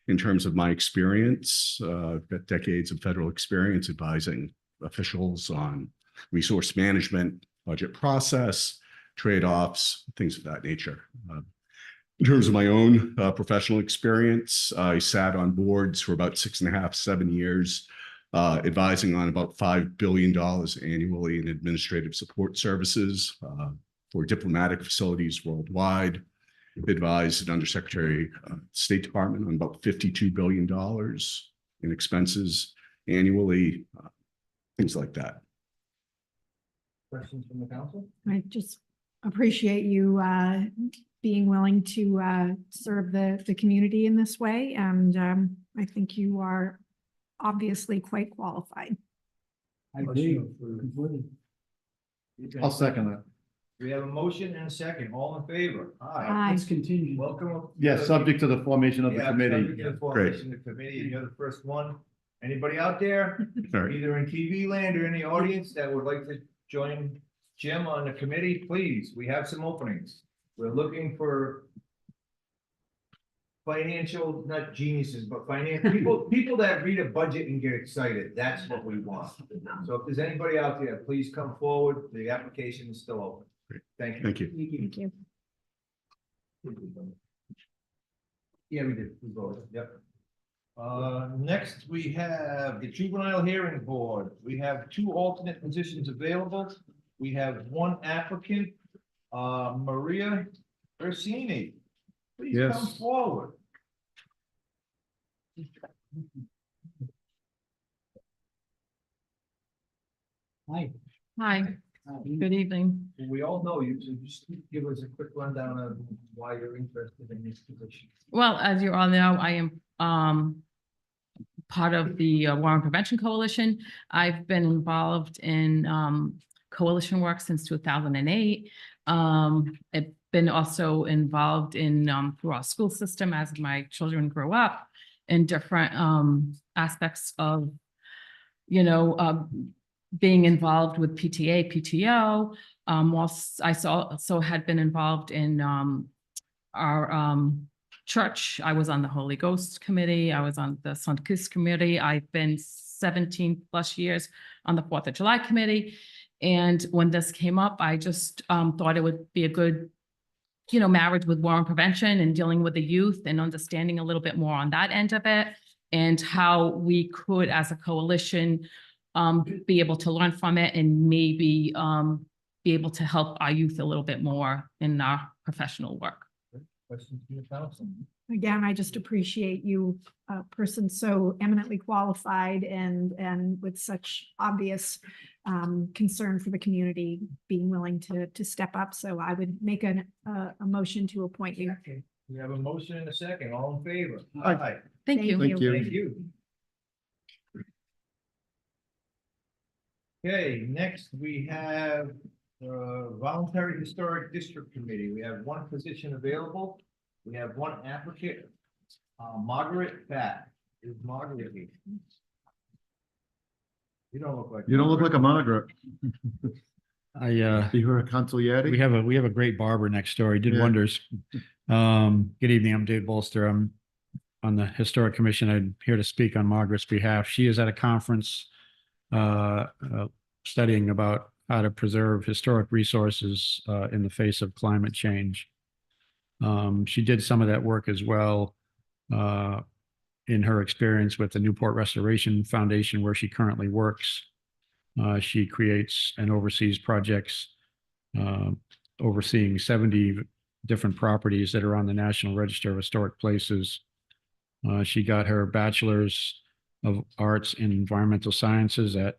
G: In terms of my experience, I've got decades of federal experience advising officials on resource management, budget process, trade-offs, things of that nature. In terms of my own professional experience, I sat on boards for about 6.5, 7 years, advising on about $5 billion annually in administrative support services for diplomatic facilities worldwide. Advised an Undersecretary of State Department on about $52 billion in expenses annually, things like that.
A: Questions from the council?
I: I just appreciate you being willing to serve the community in this way, and I think you are obviously quite qualified.
C: I agree completely.
G: I'll second that.
A: We have a motion and a second. All in favor?
I: Aye.
C: Let's continue.
A: Welcome.
G: Yes, subject to the formation of the
A: Yeah,
G: committee.
A: subject to the formation of the committee, and you're the first one. Anybody out there,
G: All right.
A: either in TV land or in the audience that would like to join Jim on the committee, please, we have some openings. We're looking for financial, not geniuses, but financial, people that read a budget and get excited. That's what we want. So if there's anybody out there, please come forward. The application is still open.
G: Great.
A: Thank you.
G: Thank you.
I: Thank you.
A: Yeah, we did. We voted. Yep. Next, we have the Juvenile Hearing Board. We have 2 alternate positions available. We have 1 applicant, Maria Ursini. Please come
G: Yes.
A: forward.
C: Hi.
F: Hi, good evening.
A: We all know you, so just give us a quick rundown of why you're interested in this position.
J: Well, as you all know, I am part of the Warren Prevention Coalition. I've been involved in coalition work since 2008. I've been also involved in through our school system as my children grew up in different aspects of, you know, being involved with PTA, PTO. Whilst I also had been involved in our church. I was on the Holy Ghost Committee. I was on the Santa Cruz Committee. I've been 17 plus years on the 4th of July Committee. And when this came up, I just thought it would be a good, you know, marriage with Warren Prevention and dealing with the youth and understanding a little bit more on that end of it and how we could, as a coalition, be able to learn from it and maybe be able to help our youth a little bit more in our professional work.
A: Questions from the council?
I: Again, I just appreciate you, a person so eminently qualified and with such obvious concern for the community, being willing to step up. So I would make a motion to appoint you.
A: We have a motion and a second. All in favor?
G: Aye.
J: Thank you.
G: Thank you.
A: Thank you. Okay, next we have Voluntary Historic District Committee. We have 1 position available. We have 1 applicant, Margaret Batt. Is Margaret here? You don't look like.
K: You don't look like a Margaret.
B: I,
K: You were a consigliere?
B: we have a great barber next door. He did
K: Yeah.
B: wonders. Good evening. I'm Dave Bolster. I'm on the Historic Commission. I'm here to speak on Margaret's behalf. She is at a conference studying about how to preserve historic resources in the face of climate change. She did some of that work as well in her experience with the Newport Restoration Foundation, where she currently works. She creates and oversees projects overseeing 70 different properties that are on the National Register of Historic Places. She got her Bachelor's of Arts in Environmental Sciences at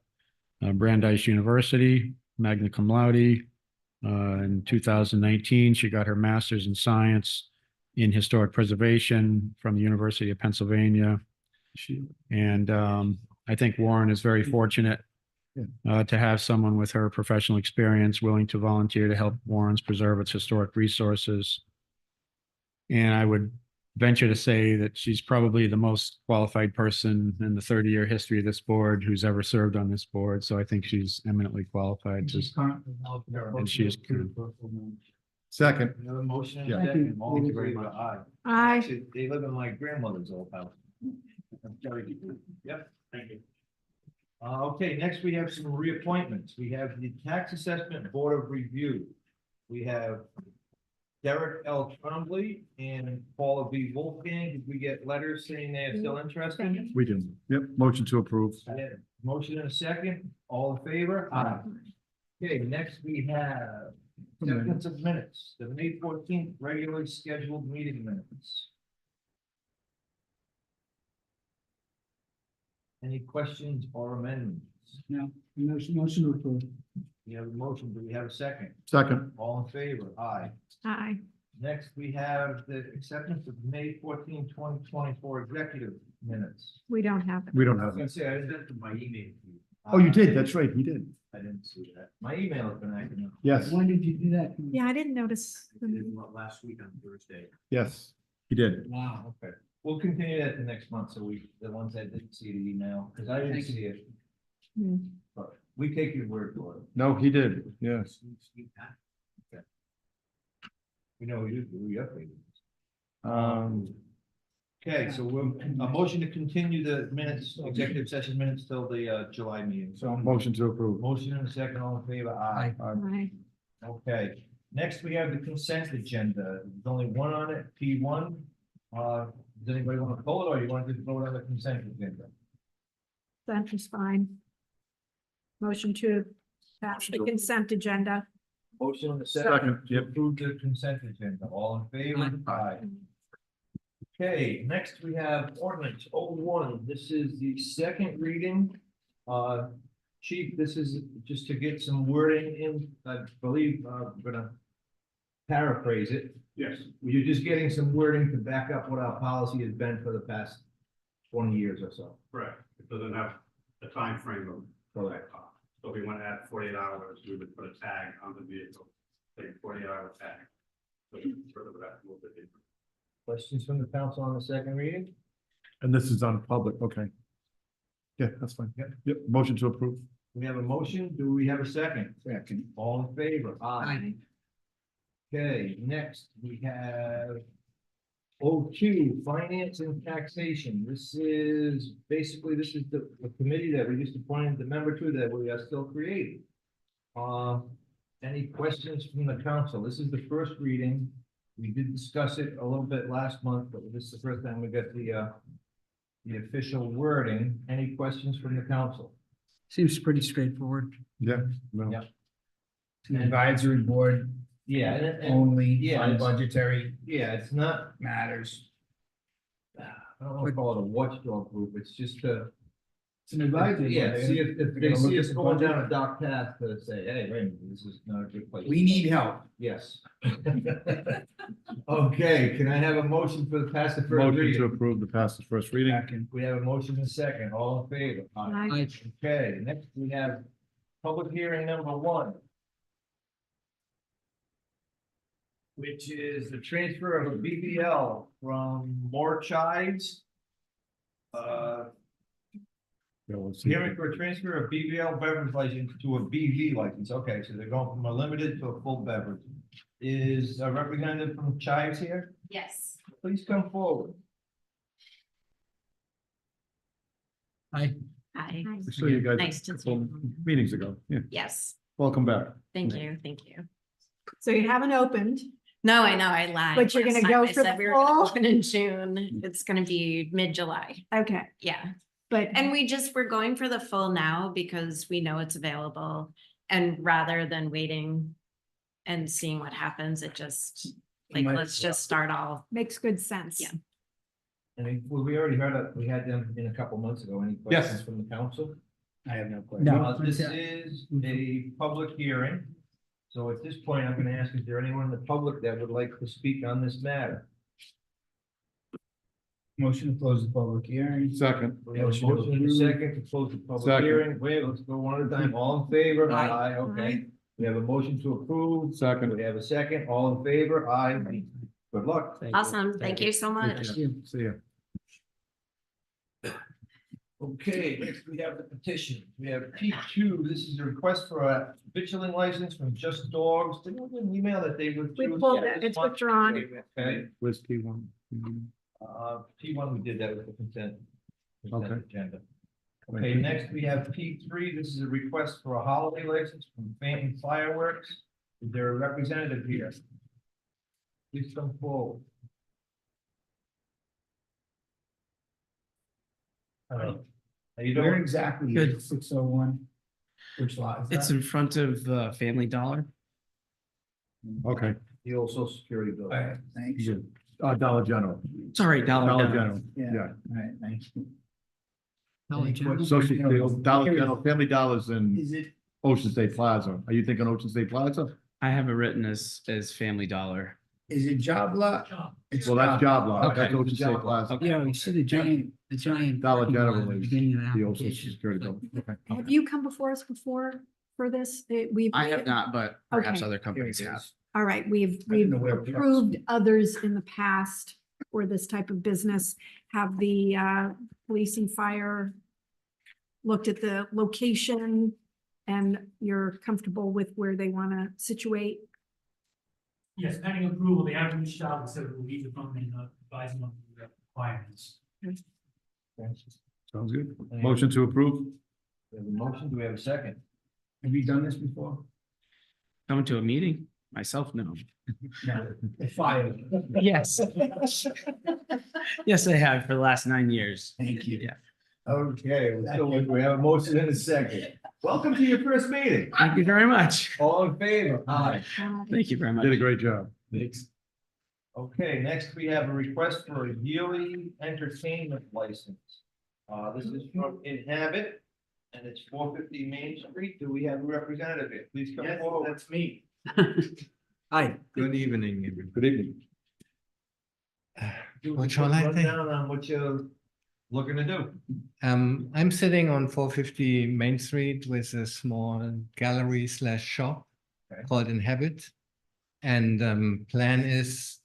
B: Brandeis University, magna cum laude. In 2019, she got her Master's in Science in Historic Preservation from the University of Pennsylvania. And I think Warren is very fortunate to have someone with her professional experience willing to volunteer to help Warren's preserve its historic resources. And I would venture to say that she's probably the most qualified person in the 30-year history of this board who's ever served on this board. So I think she's eminently qualified to. And she is.
K: Second.
A: We have a motion and a
K: Yeah.
A: second. All in favor? Aye.
I: Aye.
A: Actually, they live in my grandmother's old house. I'm sorry. Yep, thank you. Okay, next we have some reappointments. We have the Tax Assessment Board of Review. We have Derek L. Trombley and Paula B. Wolfgang. Did we get letters saying they're still interested?
K: We do. Yep, motion to approve.
A: Yeah. Motion and a second. All in favor? Aye. Okay, next we have acceptance of minutes, the May 14th regularly scheduled meeting minutes. Any questions or amendments?
C: No, motion to approve.
A: We have a motion. Do we have a second?
K: Second.
A: All in favor? Aye.
I: Aye.
A: Next, we have the acceptance of May 14, 2024 executive minutes.
I: We don't have it.
K: We don't
A: I was
K: have
A: gonna
K: it.
A: say, I sent to my email. to you.
K: Oh, you did. That's right. He did.
A: I didn't see that. My email has been acting up.
K: Yes,
C: When did you do that?
I: Yeah, I didn't notice.
H: I did it last week on Thursday.
K: yes, he did.
C: Wow.
A: Okay, we'll continue that the next month, so the ones that didn't see the email, because I didn't
C: Thank you.
A: see it,
I: Hmm.
A: but we take your word for it.
K: No, he did. Yes.
A: We know you, we updated.
K: Um,
A: Okay, so we'll, a motion to continue the minutes, executive session minutes till the July meeting.
K: so motion to approve.
A: Motion and a second, all in favor, aye.
I: Aye.
A: Okay, next we have the consent agenda. There's only one on it, P1. Does anybody want to pull it, or you want to just vote on the consent agenda?
I: That is fine. Motion to pass the consent agenda.
A: Motion on the second.
K: Second,
A: To
K: yep.
A: approve the consent agenda. All in favor? Aye. Okay, next we have ordinance 01. This is the second reading. Chief, this is just to get some wording in, I believe, I'm gonna paraphrase it.
B: Yes,
A: You're just getting some wording to back up what our policy has been for the past 20 years or so.
B: correct. It doesn't have a time frame of,
A: Correct.
B: so if we want to add 48 hours, we would put a tag on the vehicle, say 48-hour tag. So sort of that a little bit different.
A: Questions from the council on the second reading?
K: And this is on public, okay. Yeah, that's fine. Yep, motion to approve.
A: We have a motion. Do we have a second?
C: Second.
A: All in favor?
C: Aye.
A: Okay, next we have 02, finance and taxation. This is basically, this is the committee that we just appointed the member to that we are still creating. Any questions from the council? This is the first reading. We did discuss it a little bit last month, but this is the first time we got the official wording. Any questions from the council?
C: Seems pretty straightforward.
K: Yeah, no.
A: Yeah.
C: It's an advisory board
A: Yeah, and
C: only
A: Yeah,
C: on
A: it's-
C: budgetary
A: yeah, it's not,
C: matters.
A: I don't want to call it a watchdog group. It's just
C: It's an advisory.
A: yeah,
C: board.
A: see if
C: They're
A: they
C: gonna look
A: see
C: at
A: us
C: the
A: going
C: budget.
A: down a dark path to say, hey, wait a minute, this is not a good place.
C: We need help.
A: Yes. Okay, can I have a motion for the pass the first
K: Motion to
A: reading?
K: approve the pass the first reading.
C: Second.
A: We have a motion and a second, all in favor?
I: Aye.
A: Okay, next we have public hearing number 1. Which is the transfer of a BBL from More Chives.
K: Yeah, we'll see.
A: Hearing for a transfer of BBL beverage license to a BV license. Okay, so they're going from a limited to a full beverage. Is a representative from Chives here?
J: Yes.
A: Please come forward.
C: Aye.
L: Hi,
K: I saw you guys
L: Nice to
K: a
L: see
K: couple
L: you.
K: meetings ago. Yeah,
L: yes,
K: welcome back.
L: thank you, thank you.
I: So you haven't opened.
L: No, I know, I lied.
I: But you're
L: last
I: gonna
L: time.
I: go
L: I
I: for
L: said
I: the
L: we were gonna
I: fall?
L: Open in June, it's gonna be mid-July,
I: Okay,
L: yeah.
I: but
L: And we're going for the full now because we know it's available. And rather than waiting and seeing what happens, it just, like,
C: might
L: let's
C: as well.
L: just start all.
I: makes good sense.
L: Yeah.
A: And we already heard it, we had them in a couple months ago. Any
K: Yes.
A: questions from the council?
C: I have no question. No.
A: This is a public hearing. So at this point, I'm gonna ask, is there anyone in the public that would like to speak on this matter?
C: Motion to close the public hearing.
K: Second.
A: We have a motion and a second to close the public
K: Second.
A: hearing. Wait, let's go one at a time. All in favor?
C: Aye.
A: Okay. We have a motion to approve.
K: Second.
A: We have a second. All in favor? Aye. Good luck.
L: Awesome, thank you so much.
K: See ya.
A: Okay, next we have the petition. We have P2. This is a request for a vitrilling license from Just Dogs. Didn't we get an email that they would?
I: We pulled it, it's withdrawn.
A: Okay,
K: Where's P1?
A: P1, we did that with the consent
K: Okay.
A: agenda. Okay, next we have P3. This is a request for a holiday license from Phantom Fireworks. Is there a representative here? Please come forward. Hello. How you
C: Where
A: doing?
C: exactly
M: Good.
C: is 601? Which lot is that?
M: It's in front of Family Dollar.
K: Okay.
A: The old social security bill.
C: All right, thanks.
K: Yeah. Dollar General.
M: Sorry, Dollar
K: Dollar
M: General.
K: General,
C: Yeah,
K: yeah.
C: all right, thanks.
D: Dollar General.
K: Social, Security, Dollar General, Family Dollars in
C: Is it,
K: Ocean State Plaza. Are you thinking Ocean State Plaza?
M: I have it written as Family Dollar.
C: is it job lot? It's
K: Well, that's job lot.
M: Okay.
K: That's Ocean State Plaza.
C: Yeah, you see the giant.
K: Dollar
C: parking lot
K: General
C: at the
K: is
C: beginning of
K: The old Social
C: application.
K: Security bill. Okay.
I: Have you come before us before for this? We've.
M: I have not, but perhaps
I: Okay.
M: other companies
C: Here it
M: have.
C: is.
I: All right, we've
C: didn't know where it was.
I: approved others in the past for this type of business. Have the police and fire looked at the location and you're comfortable with where they want to situate?
N: Yes, pending approval, they have reached out and said we'll leave the company and advise them of the requirements.
K: Sounds good. Motion to approve?
A: We have a motion. Do we have a second?
C: Have you done this before?
M: Coming to a meeting? Myself, no.
C: No, the fire.
M: Yes. Yes, I have for the last 9 years.
K: Thank you.
M: Yeah.
A: Okay, so we have a motion in a second. Welcome to your first meeting.
M: Thank you very much.
A: All in favor? Aye.
M: Thank you very much.
K: Did a great job. Thanks.
A: Okay, next we have a request for a yearly entertainment license. This is from Inhabit, and it's 450 Main Street. Do we have a representative here? Please come forward.
N: That's me.
O: Hi,
B: Good evening, everyone.
K: Good evening.
A: Do
O: What
A: a
O: shall
A: quick
O: I think?
A: rundown on what you're looking to do.
O: I'm sitting on 450 Main Street with a small gallery slash shop
A: Okay.
O: called Inhabit. And plan is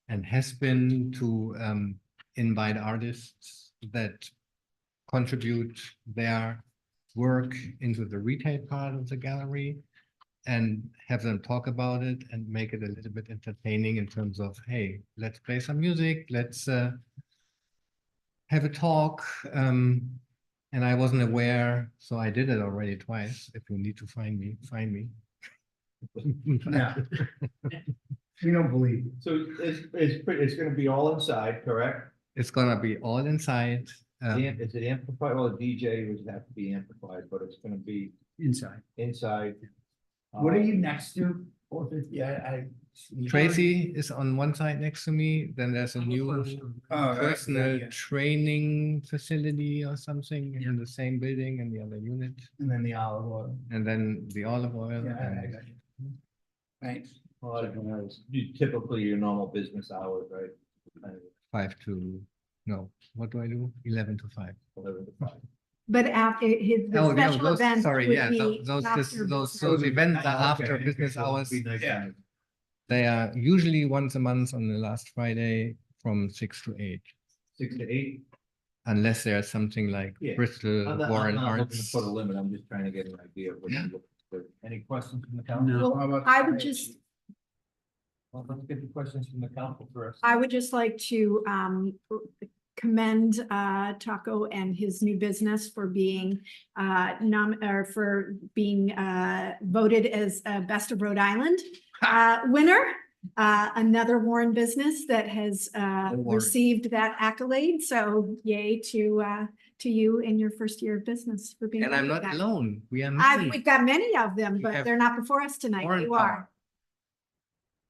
O: and has been to invite artists that contribute their work into the retail part of the gallery and have them talk about it and make it a little bit entertaining in terms of, hey, let's play some music, let's have a talk. And I wasn't aware, so I did it already twice. If you need to find me, find me.
K: Yeah. We don't believe.
A: So it's gonna be all inside, correct?
O: It's gonna be all inside.
A: Is it amplified? Well, DJ would have to be amplified, but it's gonna be
C: Inside.
A: inside.
C: What are you next to? 450, I.
O: Tracy is on one side next to me, then there's a new personal training facility or something in the same building in the other unit.
C: And then the olive oil.
O: And then the olive oil.
C: Yeah, I
O: and-
C: got you. Thanks.
A: You typically your normal business hours, right?
O: 5 to, no, what do I do? 11 to 5.
A: 11 to 5.
I: But after his the
O: Oh, yeah,
I: special
O: those,
I: event
O: sorry,
I: would
O: yeah,
I: be
O: those
I: after
O: those
I: business.
O: events are
A: Oh,
O: after
A: okay.
O: business
A: Okay, so
O: hours.
A: it'd be nice.
C: Yeah.
O: They are usually once a month on the last Friday from 6 to 8.
A: 6 to 8.
O: Unless there's something like
A: Yeah.
O: Bristol
A: I'm
O: Warren
A: not looking to
O: Arts.
A: put a limit. I'm just trying to get an idea of what you're looking for. Any questions from the council?
C: No.
I: Well, I would just,
A: Well, let's get the questions from the council first.
I: I would just like to commend Taco and his new business for being voted as Best of Rhode Island winner. Another Warren business that has
O: Warren.
I: received that accolade. So yay to you in your first year of business for being.
O: And I'm not
I: recognized.
O: alone. We are
I: We've
O: many.
I: got many of them,
O: We
I: but
O: have
I: they're not before us tonight.
O: Warren
I: You
O: power.
I: are.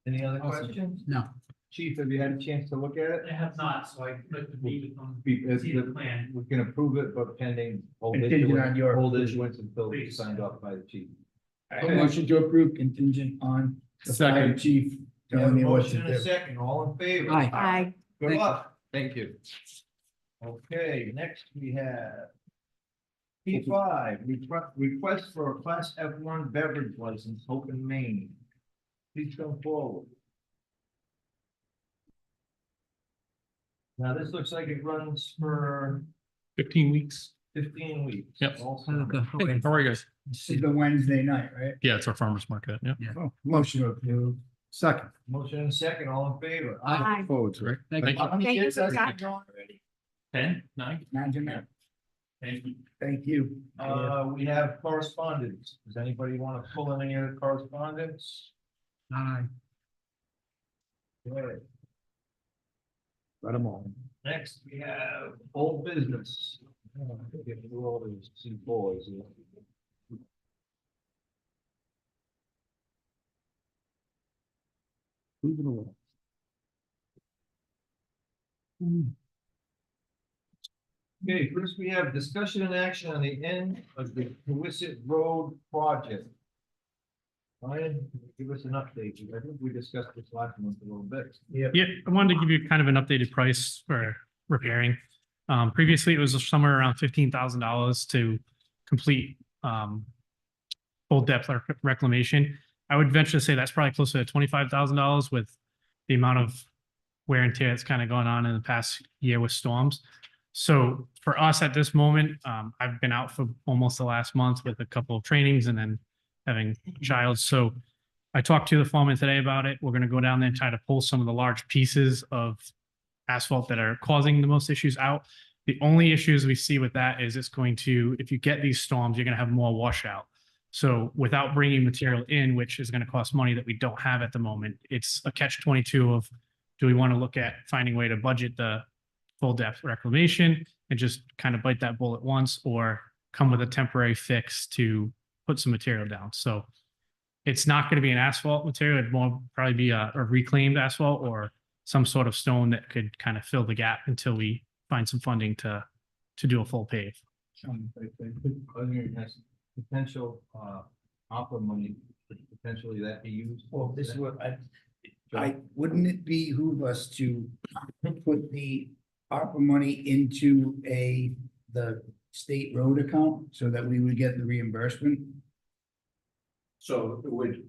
A: Any other
C: Awesome.
A: questions?
C: No.
A: Chief, have you had a chance to look at it?
N: I have not, so I'd like to meet with them,
A: Because
N: see the plan.
A: we can approve it, but pending hold
C: Contingent on
A: issuance,
C: your
A: hold
C: approval.
A: issuance until it's
N: Please.
A: signed off by the chief.
C: Motion to approve contingent on the fire
M: Second.
C: chief
A: We have a
C: telling me what
A: motion
C: to
A: and a
C: do.
A: second, all in favor?
C: Aye.
I: Aye.
A: Good
C: Thank you.
A: luck.
O: Thank you.
A: Okay, next we have P5, request for a class F1 beverage license, Hope in Maine. Please come forward. Now, this looks like it runs for
E: 15 weeks.
A: 15 weeks.
E: Yep.
A: Also,
E: Hey, how are you guys?
C: This is the Wednesday night, right?
E: Yeah, it's our farmer's market. Yeah.
C: Oh, motion to approve. Second.
A: Motion and second, all in favor?
I: Aye.
K: Forward to it.
E: Thank you.
A: How many
I: Thank you
A: kids
I: for
A: has he
I: that.
A: got already?
N: 10, 9?
C: Imagine that.
N: Thank you.
C: Thank you.
A: We have correspondence. Does anybody want to pull any other correspondence?
C: Aye.
A: Good.
K: Let them all.
A: Next, we have old business. Get through all these two boys.
K: Moving along.
A: Okay, first we have discussion and action on the end of the Cohasset Road project. Ryan, give us an update. I think we discussed this last month a little bit.
E: Yeah, I wanted to give you kind of an updated price for repairing. Previously, it was somewhere around $15,000 to complete full depth reclamation. I would venture to say that's probably closer to $25,000 with the amount of wear and tear that's kind of gone on in the past year with storms. So for us at this moment, I've been out for almost the last month with a couple of trainings and then having a child. So I talked to the foreman today about it. We're going to go down there and try to pull some of the large pieces of asphalt that are causing the most issues out. The only issues we see with that is it's going to, if you get these storms, you're going to have more washout. So without bringing material in, which is going to cost money that we don't have at the moment, it's a catch-22 of, do we want to look at finding a way to budget the
N: full depth reclamation and just kind of bite that bullet once, or come with a temporary fix to put some material down. So it's not going to be an asphalt material. It'd more probably be a reclaimed asphalt or some sort of stone that could kind of fill the gap until we find some funding to do a full pave.
A: Has potential, opera money, could potentially that be used?
B: Well, this is what wouldn't it behoove us to put the ARPA money into the state road account so that we would get the reimbursement?
H: So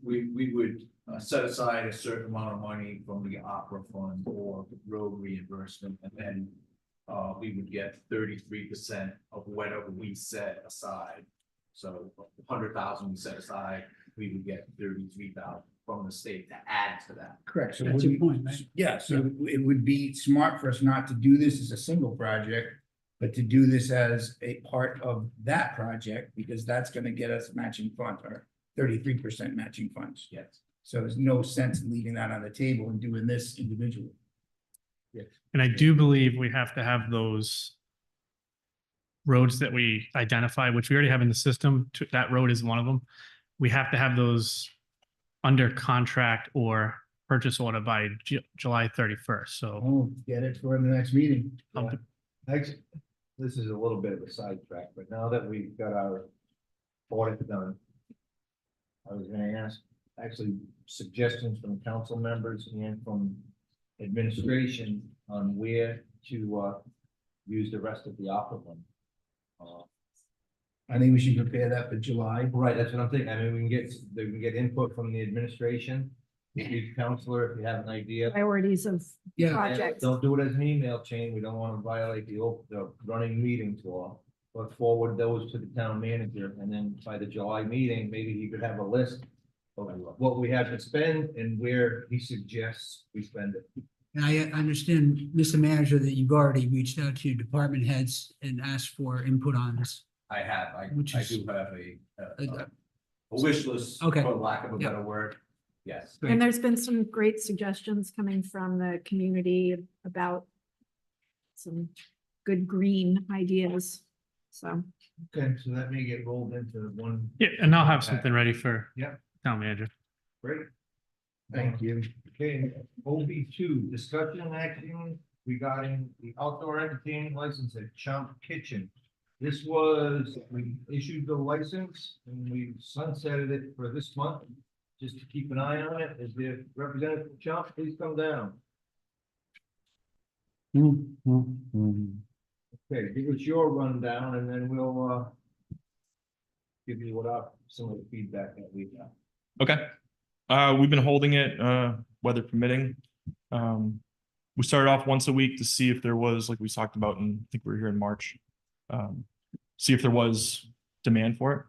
H: we would set aside a certain amount of money from the opera fund for road reimbursement, and then we would get 33% of whatever we set aside. So 100,000 we set aside, we would get 33,000 from the state to add to that.
B: Correct. So
C: That's your point, right?
B: yeah, so it would be smart for us not to do this as a single project, but to do this as a part of that project, because that's gonna get us matching funds or 33% matching funds.
H: Yes.
B: So there's no sense in leaving that on the table and doing this individually.
N: And I do believe we have to have those roads that we identify, which we already have in the system. That road is one of them. We have to have those under contract or purchase order by July 31st. So
B: Oh, get it for the next meeting.
A: Next, this is a little bit of a sidetrack, but now that we've got our audit done, I was gonna ask, actually, suggestions from council members and from administration on where to, use the rest of the opera fund.
B: I think we should prepare that for July.
A: Right, that's what I'm thinking. I mean, we can get input from the administration. Each counselor, if you have an idea.
I: Priorities of
B: Yeah.
I: projects.
A: Don't do it as an email chain. We don't want to violate the running meeting law. But forward those to the town manager, and then by the July meeting, maybe he could have a list of what we have to spend and where he suggests we spend it.
C: And I understand, Mr. Manager, that you've already reached out to department heads and asked for input on this.
H: I have,
C: Which
H: I
C: is-
H: do have a wish list,
C: Okay.
H: for lack of a
C: Yeah.
H: better word. Yes.
I: And there's been some great suggestions coming from the community about some good green ideas. So,
A: Okay, so that may get rolled into one.
N: yeah, and I'll have something ready for
A: Yeah.
N: town manager.
A: Great.
B: Thank you.
A: Okay, OB2, discussion and action regarding the outdoor entertainment license at Chump Kitchen. This was, we issued the license and we sunsetted it for this month. Just to keep an eye on it. Is there representative from Chump, please come down. Okay, give us your rundown and then we'll, give you some of the feedback that we got.
P: Okay. We've been holding it, weather permitting. We started off once a week to see if there was, like we talked about, and I think we were here in March. See if there was demand for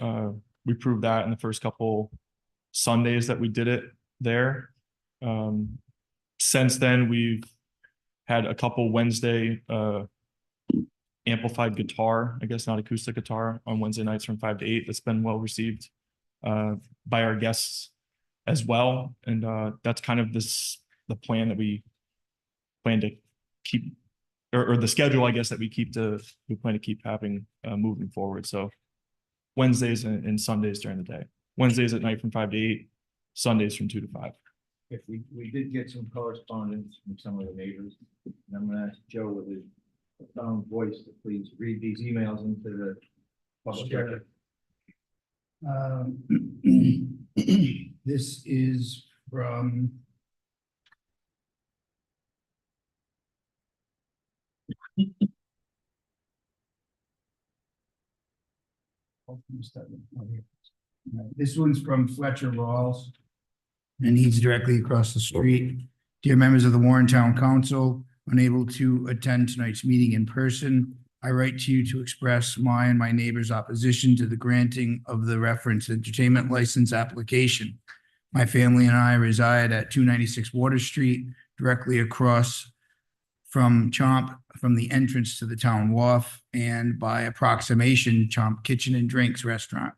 P: it. We proved that in the first couple Sundays that we did it there. Since then, we've had a couple Wednesday, amplified guitar, I guess not acoustic guitar, on Wednesday nights from 5 to 8. That's been well received by our guests as well. And that's kind of the plan that we plan to keep, or the schedule, I guess, that we plan to keep having moving forward. So Wednesdays and Sundays during the day. Wednesdays at night from 5 to 8, Sundays from 2 to 5.
A: If we did get some correspondence from some of the neighbors, and I'm gonna ask Joe with his profound voice to please read these emails into the public record.
B: This is from. This one's from Fletcher Rawls. And he's directly across the street. Dear members of the Warren Town Council, unable to attend tonight's meeting in person, I write to you to express my and my neighbor's opposition to the granting of the reference entertainment license application. My family and I reside at 296 Water Street, directly across from Chomp, from the entrance to the town wharf, and by approximation, Chomp Kitchen and Drinks Restaurant.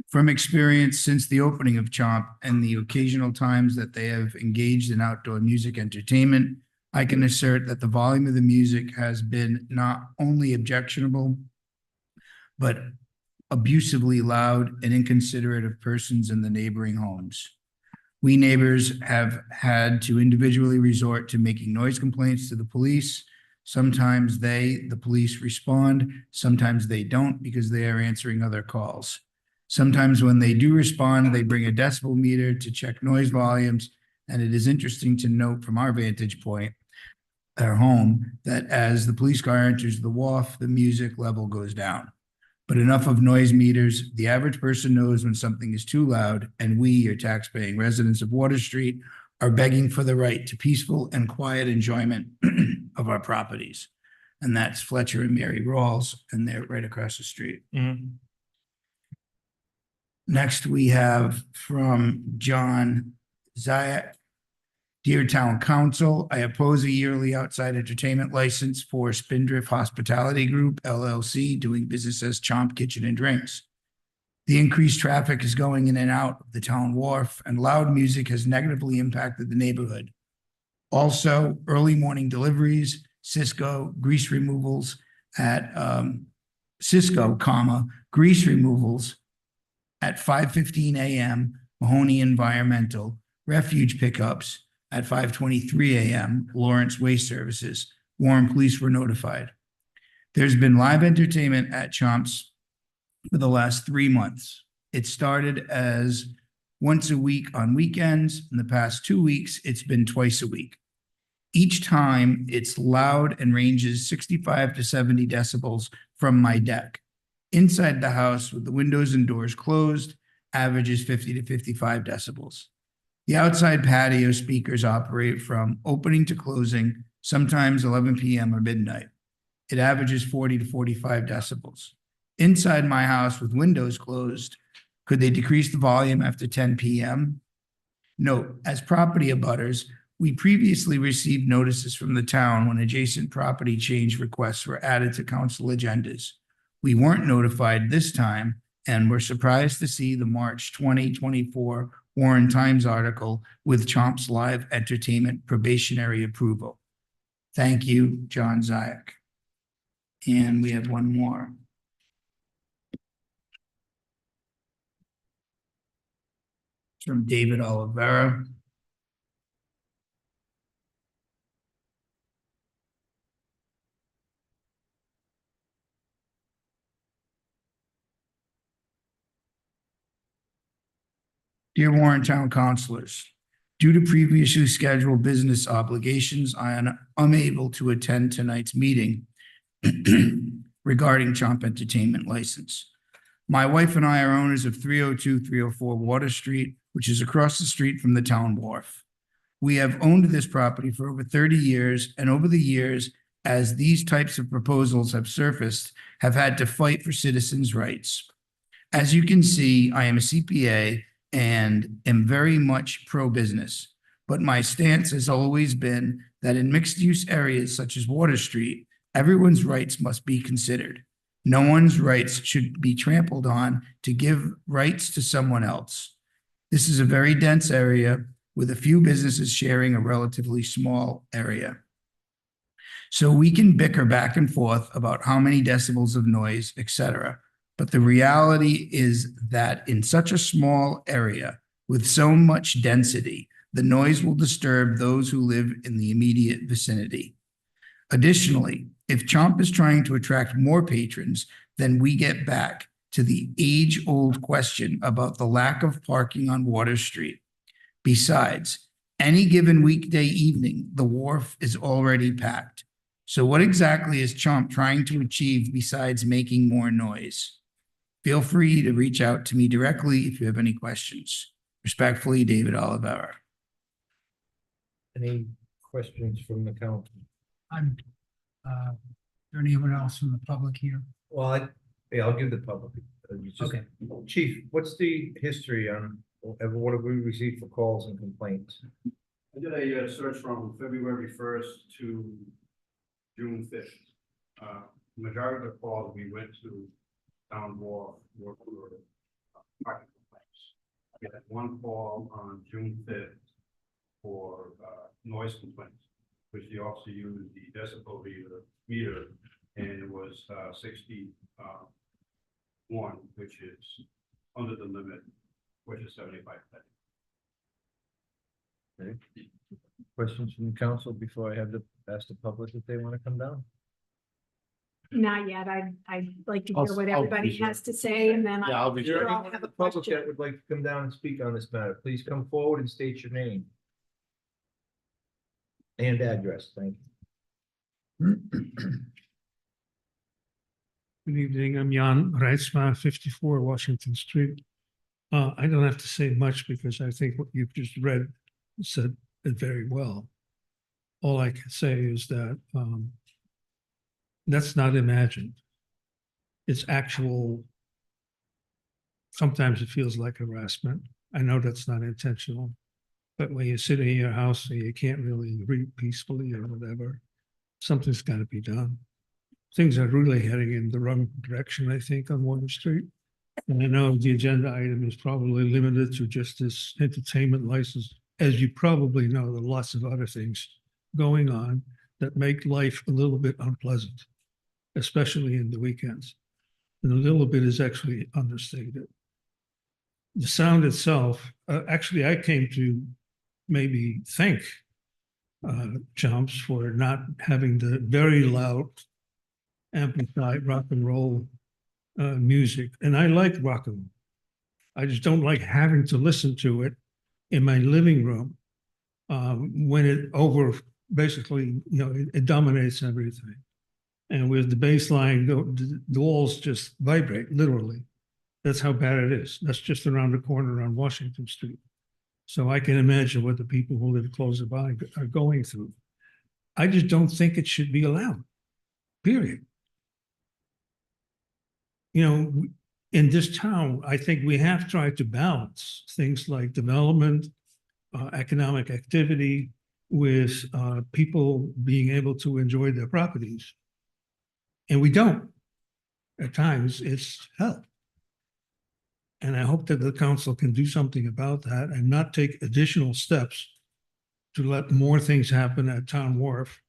B: From experience since the opening of Chomp and the occasional times that they have engaged in outdoor music entertainment,
Q: I can assert that the volume of the music has been not only objectionable, but abusively loud and inconsiderate of persons in the neighboring homes. We neighbors have had to individually resort to making noise complaints to the police. Sometimes the police respond, sometimes they don't because they are answering other calls. Sometimes when they do respond, they bring a decibel meter to check noise volumes. And it is interesting to note from our vantage point at our home that as the police car enters the wharf, the music level goes down. But enough of noise meters. The average person knows when something is too loud, and we, your tax-paying residents of Water Street, are begging for the right to peaceful and quiet enjoyment of our properties. And that's Fletcher and Mary Rawls, and they're right across the street. Next, we have from John Zayak. Dear Town Council, I oppose a yearly outside entertainment license for Spindrift Hospitality Group, LLC, doing business as Chomp Kitchen and Drinks. The increased traffic is going in and out of the town wharf, and loud music has negatively impacted the neighborhood. Also, early morning deliveries, Cisco, grease removals at grease removals at 5:15 a.m., Mahoney Environmental, refuge pickups at 5:23 a.m., Lawrence Waste Services. Warren Police were notified. There's been live entertainment at Chomp's for the last 3 months. It started as once a week on weekends. In the past 2 weeks, it's been twice a week. Each time it's loud and ranges 65 to 70 decibels from my deck. Inside the house with the windows and doors closed, averages 50 to 55 decibels. The outside patio speakers operate from opening to closing, sometimes 11 p.m. or midnight. It averages 40 to 45 decibels. Inside my house with windows closed, could they decrease the volume after 10 p.m.? Note, as property abutters, we previously received notices from the town when adjacent property change requests were added to council agendas. We weren't notified this time and were surprised to see the March 2024 Warren Times article with Chomp's live entertainment probationary approval. Thank you, John Zayak. And we have one more. It's from David Oliveira. Dear Warren Town Councilors, due to previously scheduled business obligations, I am unable to attend tonight's meeting regarding Chomp Entertainment license. My wife and I are owners of 302-304 Water Street, which is across the street from the town wharf. We have owned this property for over 30 years, and over the years, as these types of proposals have surfaced, have had to fight for citizens' rights. As you can see, I am a CPA and am very much pro-business, but my stance has always been that in mixed-use areas such as Water Street, everyone's rights must be considered. No one's rights should be trampled on to give rights to someone else. This is a very dense area with a few businesses sharing a relatively small area. So we can bicker back and forth about how many decibels of noise, etc. But the reality is that in such a small area with so much density, the noise will disturb those who live in the immediate vicinity. Additionally, if Chomp is trying to attract more patrons, then we get back to the age-old question about the lack of parking on Water Street. Besides, any given weekday evening, the wharf is already packed. So what exactly is Chomp trying to achieve besides making more noise? Feel free to reach out to me directly if you have any questions. Respectfully, David Oliveira.
A: Any questions from the council?
C: Is there anyone else from the public here?
A: Well, I'll give the public.
C: Okay.
A: Chief, what's the history on, what have we received for calls and complaints?
R: I did a search from February 1st to June 5th. Majority of the calls we went to town wharf were parking complaints. I had one call on June 5th for noise complaints. which the officer used the decibel meter, and it was 61, which is under the limit, which is 75.
A: Questions from the council before I have to ask the public if they want to come down?
I: Not yet. I'd like to
K: I'll-
I: hear what
K: I'll
I: everybody
K: be sure.
I: has to say and then.
K: Yeah, I'll be
A: Is there
K: sure.
I: I'll
A: anyone in
I: have
A: the
I: a
A: public
I: question.
A: that would like to come down and speak on this matter? Please come forward and state your name. And address, thank you.
E: Good evening, I'm Jan Reitsma, 54 Washington Street. I don't have to say much because I think what you've just read said it very well. All I can say is that that's not imagined. It's actual. Sometimes it feels like harassment. I know that's not intentional. But when you sit in your house and you can't really read peacefully or whatever, something's got to be done. Things are really heading in the wrong direction, I think, on Water Street. And I know the agenda item is probably limited to just this entertainment license. As you probably know, there are lots of other things going on that make life a little bit unpleasant, especially in the weekends. And a little bit is actually understated. The sound itself, actually, I came to maybe thank Chumps for not having the very loud amplified rock and roll music. And I like rock and roll. I just don't like having to listen to it in my living room when it basically, it dominates everything. And with the bass line, the walls just vibrate, literally. That's how bad it is. That's just around the corner on Washington Street. So I can imagine what the people who live closer by are going through. I just don't think it should be allowed, period. In this town, I think we have tried to balance things like development, economic activity with people being able to enjoy their properties. And we don't. At times, it's hell. And I hope that the council can do something about that and not take additional steps to let more things happen at Town Wharf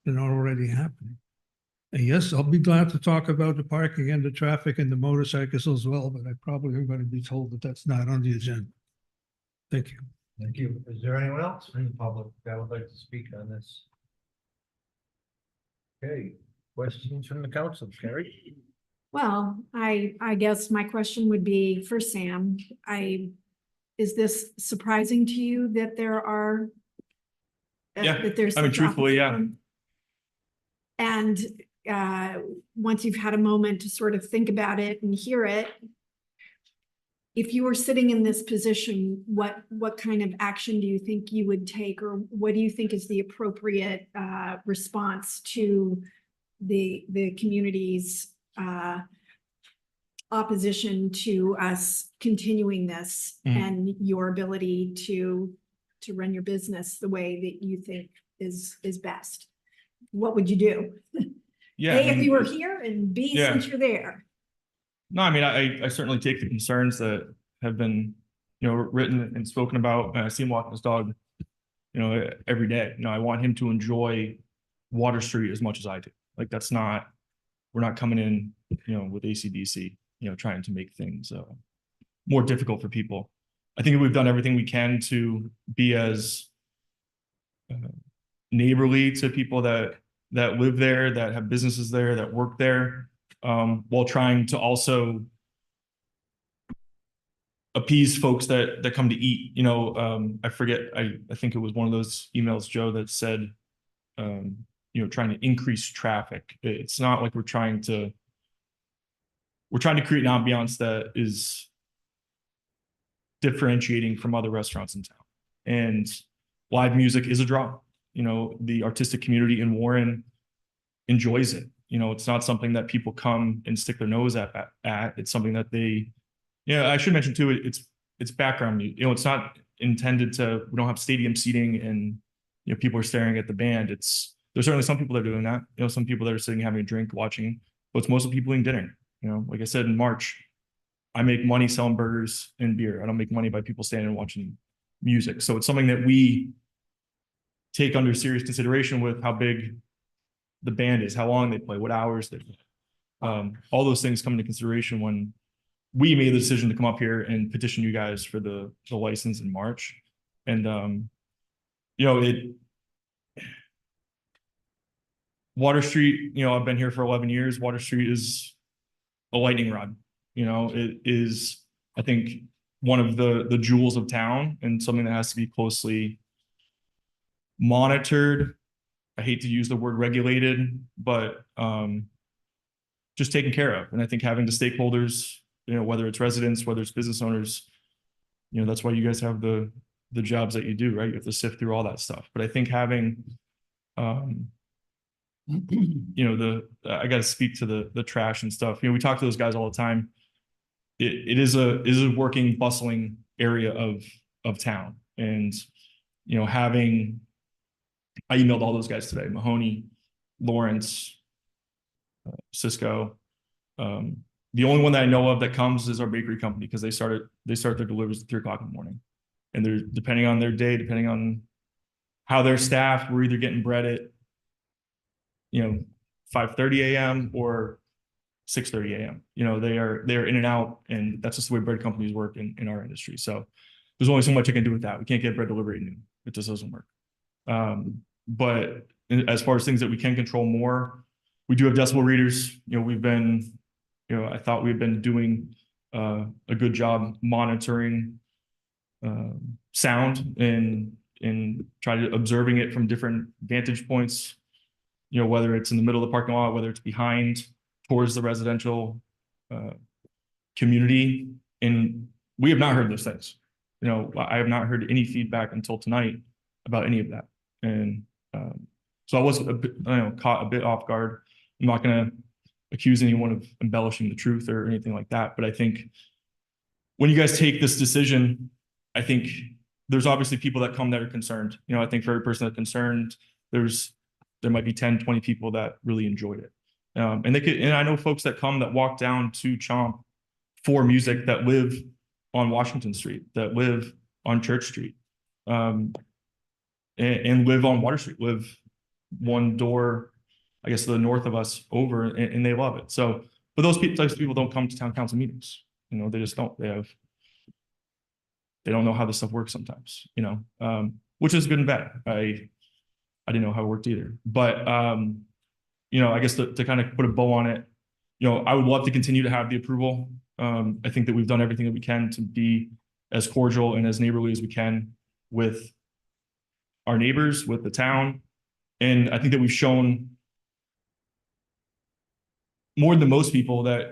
E: than are already happening. And yes, I'll be glad to talk about the parking and the traffic and the motorcycles as well, but I probably am going to be told that that's not on the agenda. Thank you.
A: Thank you. Is there anyone else in the public that would like to speak on this? Okay, questions from the council, Carrie?
I: Well, I guess my question would be for Sam. Is this surprising to you that there are?
P: Yeah,
I: that there's
P: I mean,
I: such
P: truthfully, yeah.
I: opposition? And once you've had a moment to sort of think about it and hear it, if you were sitting in this position, what kind of action do you think you would take, or what do you think is the appropriate response to the community's opposition to us continuing this and your ability to run your business the way that you think is best? What would you do?
P: Yeah.
I: A, if you were here, and B,
P: Yeah.
I: since you're there.
P: No, I mean, I certainly take the concerns that have been, written and spoken about. I see him walking his dog, every day. I want him to enjoy Water Street as much as I do. Like, we're not coming in, with AC/DC, trying to make things more difficult for people. I think we've done everything we can to be as neighborly to people that live there, that have businesses there, that work there, while trying to also appease folks that come to eat. I forget, I think it was one of those emails, Joe, that said, trying to increase traffic. It's not like we're trying to create an ambiance that is differentiating from other restaurants in town. And live music is a draw. The artistic community in Warren enjoys it. It's not something that people come and stick their nose at. It's something that I should mention too, it's background music. It's not intended we don't have stadium seating and, people are staring at the band. There's certainly some people that are doing that. Some people that are sitting, having a drink, watching, but it's mostly people eating dinner. Like I said, in March, I make money selling burgers and beer. I don't make money by people standing and watching music. So it's something that we take under serious consideration with how big the band is, how long they play, what hours they play. All those things come into consideration when we made the decision to come up here and petition you guys for the license in March. And, you know, Water Street, you know, I've been here for 11 years. Water Street is a lightning rod. You know, it is, I think, one of the jewels of town and something that has to be closely monitored. I hate to use the word regulated, but just taken care of. And I think having the stakeholders, you know, whether it's residents, whether it's business owners, you know, that's why you guys have the jobs that you do, right? You have to sift through all that stuff. But I think having, you know, I got to speak to the trash and stuff. You know, we talk to those guys all the time. It is a working, bustling area of town. And, you know, I emailed all those guys today, Mahoney, Lawrence, Cisco. The only one that I know of that comes is our bakery company, because they start their deliveries at 3 o'clock in the morning. And they're, depending on their day, depending on how they're staffed, we're either getting bread at, you know, 5:30 a.m. or 6:30 a.m. You know, they're in and out, and that's just the way bread companies work in our industry. So there's only so much I can do with that. We can't get bread delivery at noon. It just doesn't work. But as far as things that we can control more, we do have decibel readers. You know, I thought we've been doing a good job monitoring sound and observing it from different vantage points. You know, whether it's in the middle of the parking lot, whether it's behind towards the residential community. And we have not heard those things. You know, I have not heard any feedback until tonight about any of that. And so I was caught a bit off guard. I'm not going to accuse anyone of embellishing the truth or anything like that. But I think when you guys take this decision, I think there's obviously people that come that are concerned. You know, I think for every person that's concerned, there might be 10, 20 people that really enjoyed it. And I know folks that walk down to Chomp for music that live on Washington Street, that live on Church Street, and live on Water Street, live one door, I guess, to the north of us over, and they love it. So, but those types of people don't come to town council meetings. You know, they just don't. They don't know how this stuff works sometimes, you know, which is good and bad. I didn't know how it worked either. But, you know, I guess to kind of put a bow on it, you know, I would love to continue to have the approval. I think that we've done everything that we can to be as cordial and as neighborly as we can with our neighbors, with the town. And I think that we've shown more than most people that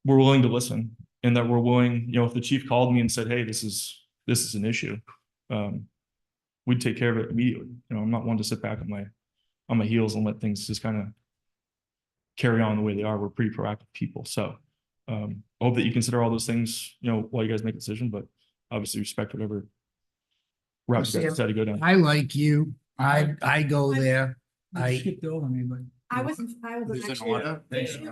P: we're willing to listen, and that we're willing, you know, if the chief called me and said, hey, this is an issue, we'd take care of it immediately. You know, I'm not one to sit back on my heels and let things just kind of carry on the way they are. We're pretty proactive people. So I hope that you consider all those things, you know, while you guys make a decision, but obviously respect whatever route you guys decide to go down.
Q: I like you. I go there.
C: You skipped over me, but.
I: I wasn't actually.
H: order?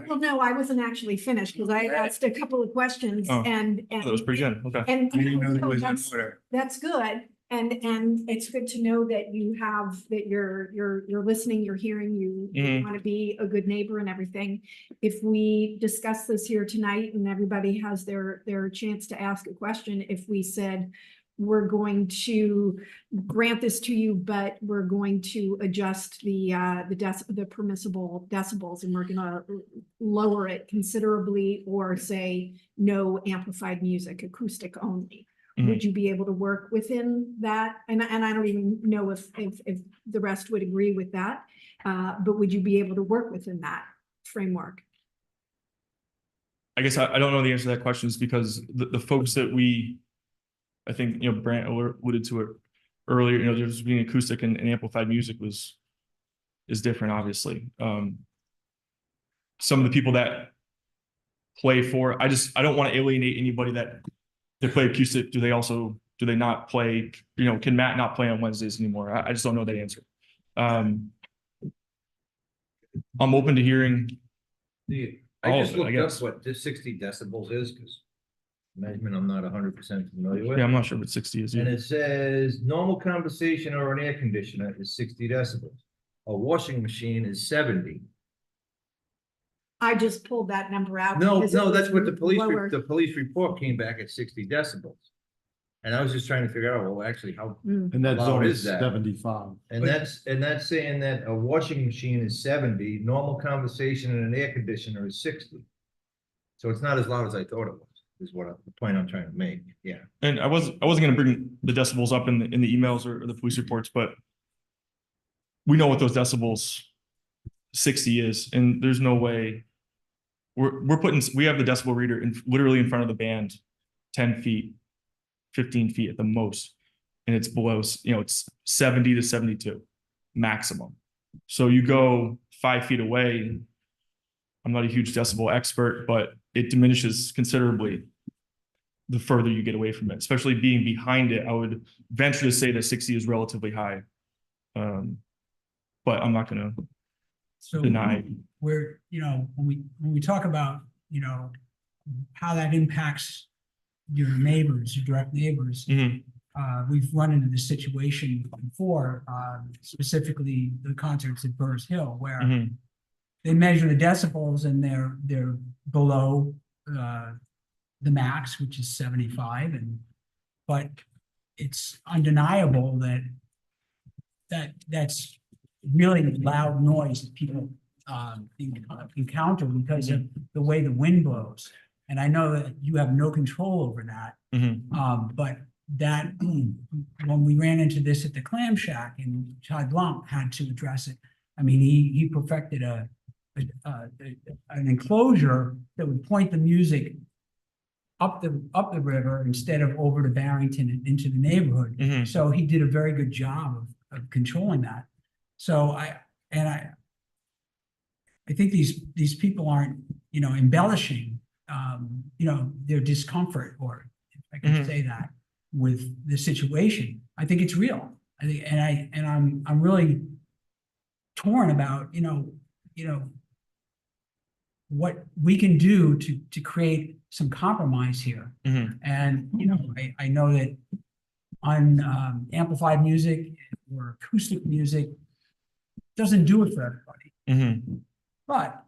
I: Well, no, I wasn't actually finished because I asked a couple of questions
P: Oh,
I: and.
P: That was pretty good. Okay.
I: And
Q: I didn't know there was an
I: that's-
Q: order.
I: That's good. And it's good to know that you're listening, you're hearing, you
P: Mhm.
I: want to be a good neighbor and everything. If we discuss this here tonight and everybody has their chance to ask a question, if we said, we're going to grant this to you, but we're going to adjust the permissible decibels, and we're gonna lower it considerably, or say no amplified music, acoustic only.
P: Mhm.
I: Would you be able to work within that? And I don't even know if the rest would agree with that, but would you be able to work within that framework?
P: I guess I don't know the answer to that question, is because the folks that I think, you know, Brant alluded to it earlier, you know, there's being acoustic and amplified music is different, obviously. Some of the people that play for, I don't want to alienate anybody that they play acoustic. Do they not play, you know, can Matt not play on Wednesdays anymore? I just don't know that answer. I'm open to hearing.
A: I
P: all
A: just
P: of it,
A: looked up
P: guess.
A: what this 60 decibels is, because measurement I'm not 100% familiar with.
P: Yeah, I'm not sure what 60 is.
A: And
P: either.
A: it says normal conversation or an air conditioner is 60 decibels. A washing machine is 70.
I: I just pulled that number out.
A: No,
I: because it
A: no, that's
I: was
A: what the
I: lower.
A: police report came back at 60 decibels. And I was just trying to figure out, well, actually, how
I: Mm.
K: And that
A: loud
K: zone
A: is
K: is
A: that?
K: 75.
A: And that's saying that a washing machine is 70, normal conversation and an air conditioner is 60. So it's not as loud as I thought it was, is what the point I'm trying to make, yeah.
P: And I wasn't gonna bring the decibels up in the emails or the police reports, but we know what those decibels 60 is, and there's no way we have the decibel reader literally in front of the band, 10 feet, 15 feet at the most. And it's below, it's 70 to 72 maximum. So you go 5 feet away. I'm not a huge decibel expert, but it diminishes considerably the further you get away from it, especially being behind it. I would venture to say that 60 is relatively high. But I'm not gonna
C: So
P: deny.
C: where, when we talk about, how that impacts your neighbors, your direct neighbors,
P: Mhm.
C: we've run into this situation before, specifically the concerts at Burrs Hill, where
P: Mhm.
C: they measure the decibels and they're below the max, which is 75, but it's undeniable that's really loud noise that people encounter because of the way the wind blows. And I know that you have no control over that. But that, when we ran into this at the Clam Shack and Todd Blum had to address it, I mean, he perfected an enclosure that would point the music up the river instead of over to Barrington and into the neighborhood.
P: Mhm.
C: So he did a very good job of controlling that. So I think these people aren't, embellishing, their discomfort, or if I can
P: Mhm.
C: say that, with the situation. I think it's real. I think, I'm really torn about, what we can do to create some compromise here.
P: Mhm.
C: And, I know that on amplified music or acoustic music doesn't do it for everybody.
P: Mhm.
C: But,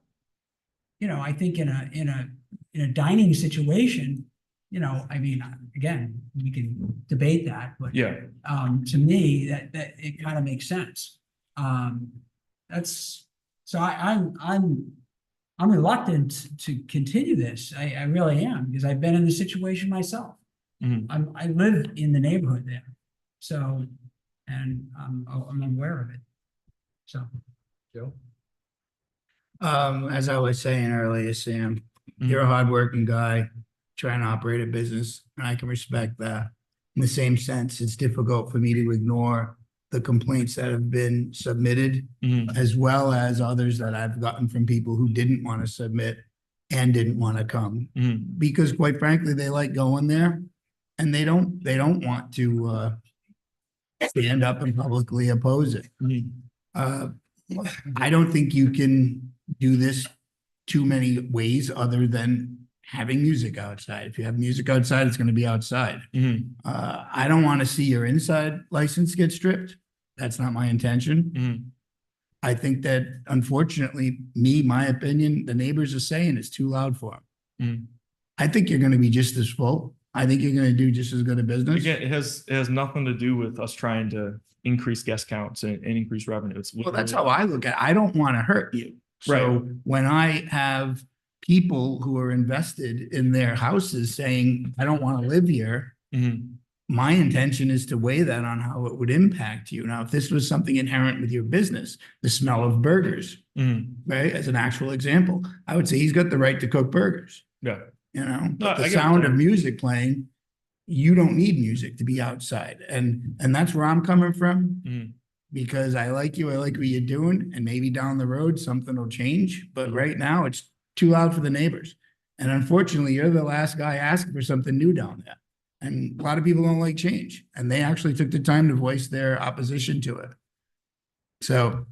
C: I think in a dining situation, I mean, again, we can debate that, but
P: Yeah.
C: to me, that it kind of makes sense. So I'm reluctant to continue this. I really am, because I've been in the situation myself.
P: Mhm.
C: I live in the neighborhood there. So, and I'm aware of it. So.
A: Joe?
Q: As I was saying earlier, Sam, you're a hardworking guy trying to operate a business, and I can respect that. In the same sense, it's difficult for me to ignore the complaints that have been submitted, as well as others that I've gotten from people who didn't want to submit and didn't want to come. Because quite frankly, they like going there, and they don't want to stand up and publicly oppose it. I don't think you can do this too many ways other than having music outside. If you have music outside, it's going to be outside. I don't want to see your inside license get stripped. That's not my intention. I think that unfortunately, my opinion, the neighbors are saying it's too loud for them. I think you're going to be just as full. I think you're going to do just as good a business.
P: Again, it has nothing to do with us trying to increase guest counts and increase revenue. It's
Q: Well, that's how I look at it. I don't want to hurt you. So
P: Right.
Q: when I have people who are invested in their houses saying, I don't want to live here, my intention is to weigh that on how it would impact you. Now, if this was something inherent with your business, the smell of burgers, right, as an actual example, I would say he's got the right to cook burgers.
P: Yeah.
Q: But
P: I
Q: the
P: get
Q: sound
P: that.
Q: of music playing, you don't need music to be outside. And that's where I'm coming from. Because I like you, I like what you're doing, and maybe down the road, something will change. But right now, it's too loud for the neighbors. And unfortunately, you're the last guy asking for something new down there. And a lot of people don't like change, and they actually took the time to voice their opposition to it. So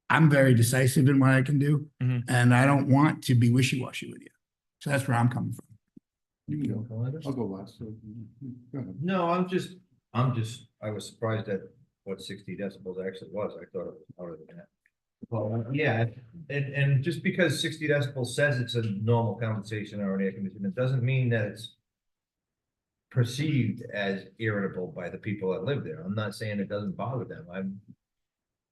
Q: I'm very decisive in what I can do, and I don't want to be wishy-washy with you. So that's where I'm coming from.
K: You can go. I'll go last. So, go ahead.
A: No, I was surprised at what 60 decibels actually was. I thought it was louder than that. Well, yeah, and just because 60 decibels says it's a normal conversation or an air conditioner, it doesn't mean that it's perceived as irritable by the people that live there. I'm not saying it doesn't bother them.